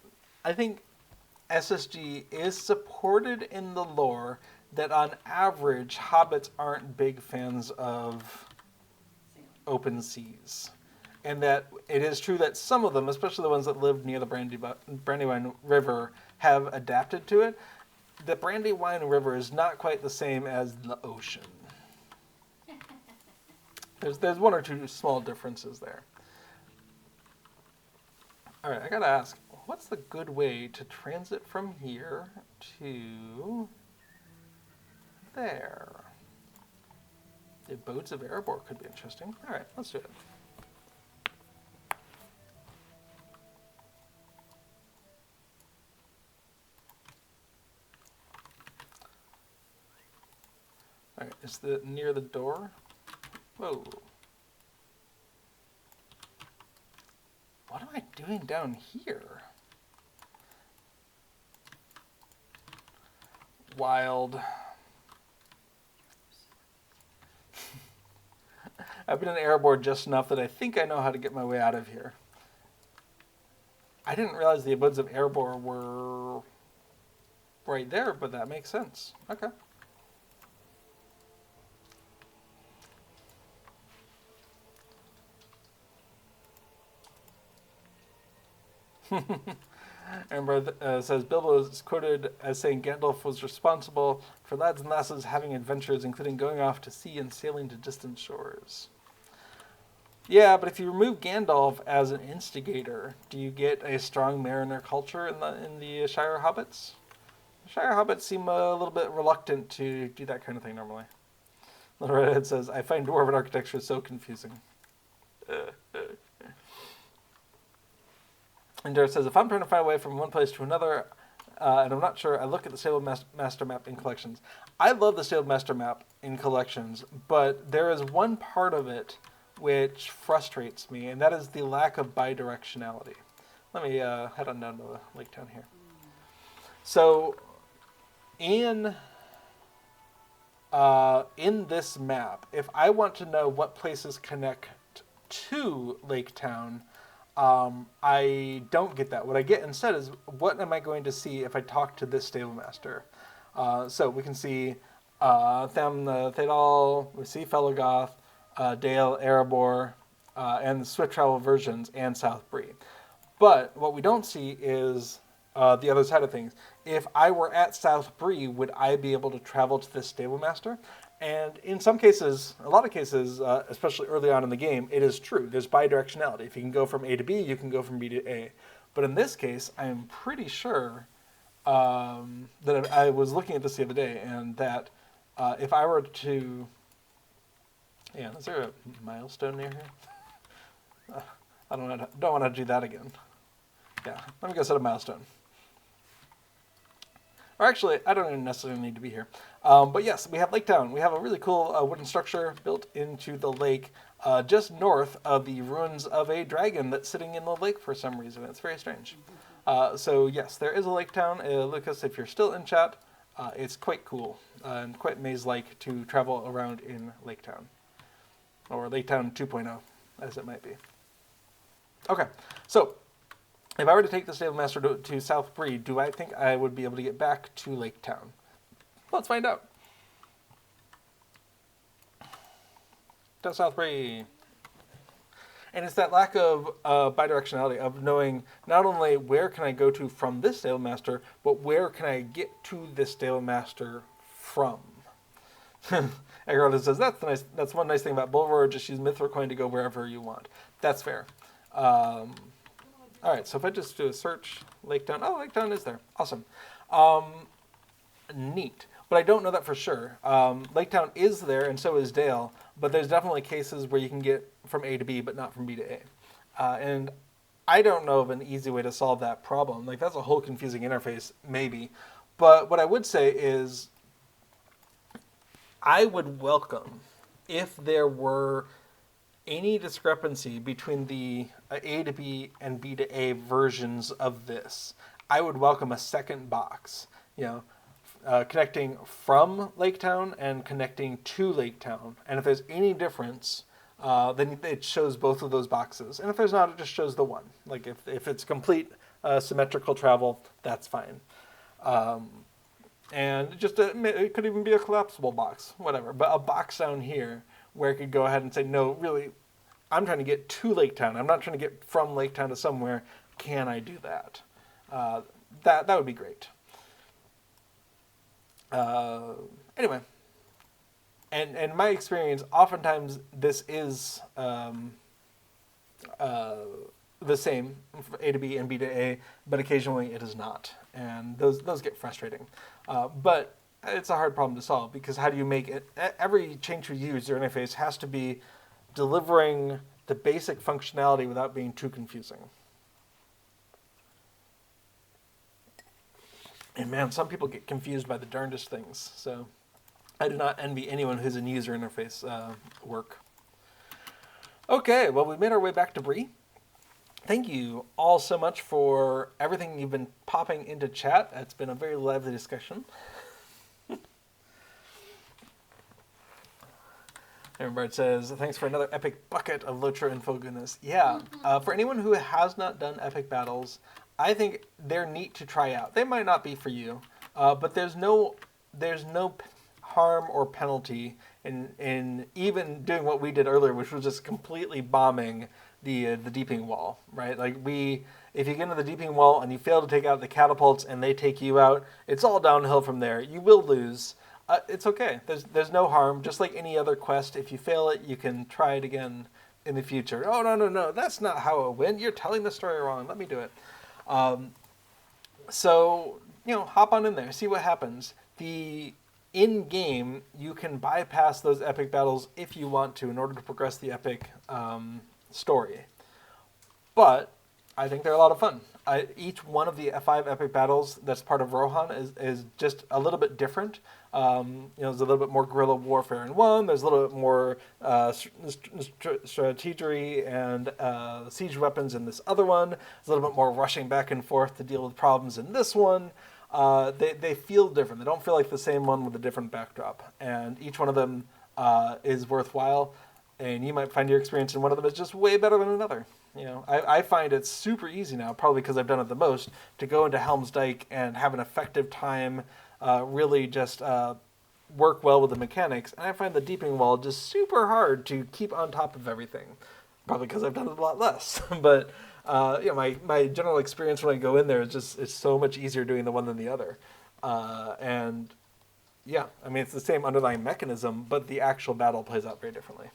SSG is supported in the lore that on average hobbits aren't big fans of open seas. And that it is true that some of them, especially the ones that live near the Brandywine River, have adapted to it. The Brandywine River is not quite the same as the ocean. There's one or two small differences there. All right, I gotta ask, what's the good way to transit from here to there? The Abodes of Erebor could be interesting. All right, let's do it. All right, is it near the door? Whoa. What am I doing down here? Wild. I've been in Erebor just enough that I think I know how to get my way out of here. I didn't realize the Abodes of Erebor were right there, but that makes sense. Okay. Amber says Bilbo is quoted as saying Gandalf was responsible for lads and lasses having adventures, including going off to sea and sailing to distant shores. Yeah, but if you remove Gandalf as an instigator, do you get a strong mariner culture in the Shire Hobbits? The Shire Hobbits seem a little bit reluctant to do that kind of thing normally. Little Redhead says, I find dwarven architecture so confusing. And Derek says, if I'm trying to find a way from one place to another, and I'm not sure, I look at the Stable Master Map in collections. I love the Stable Master Map in collections, but there is one part of it which frustrates me, and that is the lack of bidirectionality. Let me head on down to Lake Town here. So, in this map, if I want to know what places connect to Lake Town, I don't get that. What I get instead is, what am I going to see if I talk to this stable master? So we can see Them Thedal, we see Felgoth, Dale, Erebor, and the Swift Travel versions, and South Bree. But what we don't see is the other side of things. If I were at South Bree, would I be able to travel to this stable master? And in some cases, a lot of cases, especially early on in the game, it is true. There's bidirectionality. If you can go from A to B, you can go from B to A. But in this case, I am pretty sure that I was looking at this the other day, and that if I were to... Yeah, is there a milestone near here? I don't want to do that again. Yeah, let me go set a milestone. Or actually, I don't even necessarily need to be here. But yes, we have Lake Town. We have a really cool wooden structure built into the lake just north of the ruins of a dragon that's sitting in the lake for some reason. It's very strange. So yes, there is a Lake Town. Lucas, if you're still in chat, it's quite cool and quite maze-like to travel around in Lake Town. Or Lake Town 2.0, as it might be. Okay, so if I were to take the Stable Master to South Bree, do I think I would be able to get back to Lake Town? Let's find out. To South Bree. And it's that lack of bidirectionality, of knowing not only where can I go to from this Stable Master, but where can I get to this Stable Master from. Egerald says, that's nice. That's one nice thing about Bulwark, just use Mithril Coin to go wherever you want. That's fair. All right, so if I just do a search, Lake Town. Oh, Lake Town is there. Awesome. Neat. But I don't know that for sure. Lake Town is there, and so is Dale. But there's definitely cases where you can get from A to B, but not from B to A. And I don't know of an easy way to solve that problem. Like, that's a whole confusing interface, maybe. But what I would say is, I would welcome if there were any discrepancy between the A to B and B to A versions of this. I would welcome a second box, connecting from Lake Town and connecting to Lake Town. And if there's any difference, then it shows both of those boxes. And if there's not, it just shows the one. Like if it's complete symmetrical travel, that's fine. And just it could even be a collapsible box, whatever. But a box down here where it could go ahead and say, no, really, I'm trying to get to Lake Town. I'm not trying to get from Lake Town to somewhere. Can I do that? That would be great. Anyway, and in my experience, oftentimes this is the same from A to B and B to A, but occasionally it is not, and those get frustrating. But it's a hard problem to solve, because how do you make it? Every change to user interface has to be delivering the basic functionality without being too confusing. And man, some people get confused by the darndest things. So I do not envy anyone who's in user interface work. Okay, well, we made our way back to Bree. Thank you all so much for everything you've been popping into chat. It's been a very lively discussion. Everybody says, thanks for another epic bucket of LOTRO info goodness. Yeah, for anyone who has not done epic battles, I think they're neat to try out. They might not be for you, but there's no harm or penalty in even doing what we did earlier, which was just completely bombing the deeping wall, right? Like if you get into the deeping wall and you fail to take out the catapults and they take you out, it's all downhill from there. You will lose. It's okay. There's no harm. Just like any other quest, if you fail it, you can try it again in the future. Oh, no. That's not how it went. You're telling the story wrong. Let me do it. So, hop on in there. See what happens. In-game, you can bypass those epic battles if you want to in order to progress the epic story. But I think they're a lot of fun. Each one of the 5 epic battles that's part of Rohan is just a little bit different. There's a little bit more guerrilla warfare in one. There's a little bit more strategery and siege weapons in this other one. There's a little bit more rushing back and forth to deal with problems in this one. They feel different. They don't feel like the same one with a different backdrop. And each one of them is worthwhile. And you might find your experience in one of them is just way better than another. I find it super easy now, probably because I've done it the most, to go into Helm's Dike and have an effective time, really just work well with the mechanics. And I find the deeping wall just super hard to keep on top of everything, probably because I've done it a lot less. But my general experience when I go in there is it's so much easier doing the one than the other. It's the same underlying mechanism, but the actual battle plays out very differently.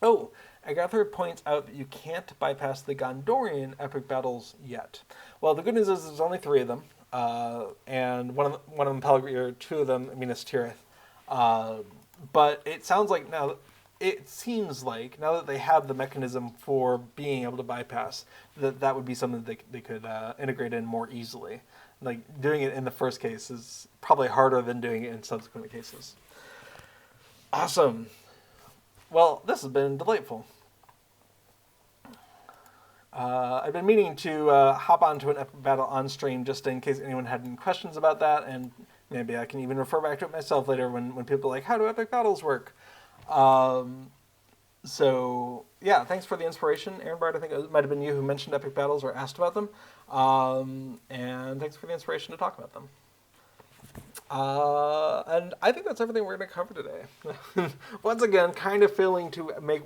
Oh, Agatha points out that you can't bypass the Gondorian epic battles yet. Well, the good news is there's only 3 of them, and one of them Pelgrim, or 2 of them Minas Tirith. But it seems like now that they have the mechanism for being able to bypass, that would be something they could integrate in more easily. Like, doing it in the first case is probably harder than doing it in subsequent cases. Awesome. Well, this has been delightful. I've been meaning to hop onto an epic battle on stream just in case anyone had any questions about that, and maybe I can even refer back to it myself later when people are like, how do epic battles work? So, yeah, thanks for the inspiration, Aaron Bard. I think it might have been you who mentioned epic battles or asked about them. And thanks for the inspiration to talk about them. And I think that's everything we're going to cover today. Once again, kind of failing to make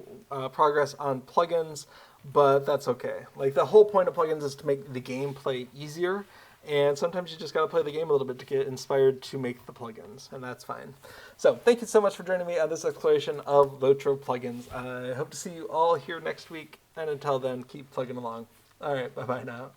progress on plugins, but that's okay. Like, the whole point of plugins is to make the gameplay easier, and sometimes you just got to play the game a little bit to get inspired to make the plugins, and that's fine. So, thank you so much for joining me on this exploration of LOTRO plugins. I hope to see you all here next week, and until then, keep plugging along. All right, bye-bye now.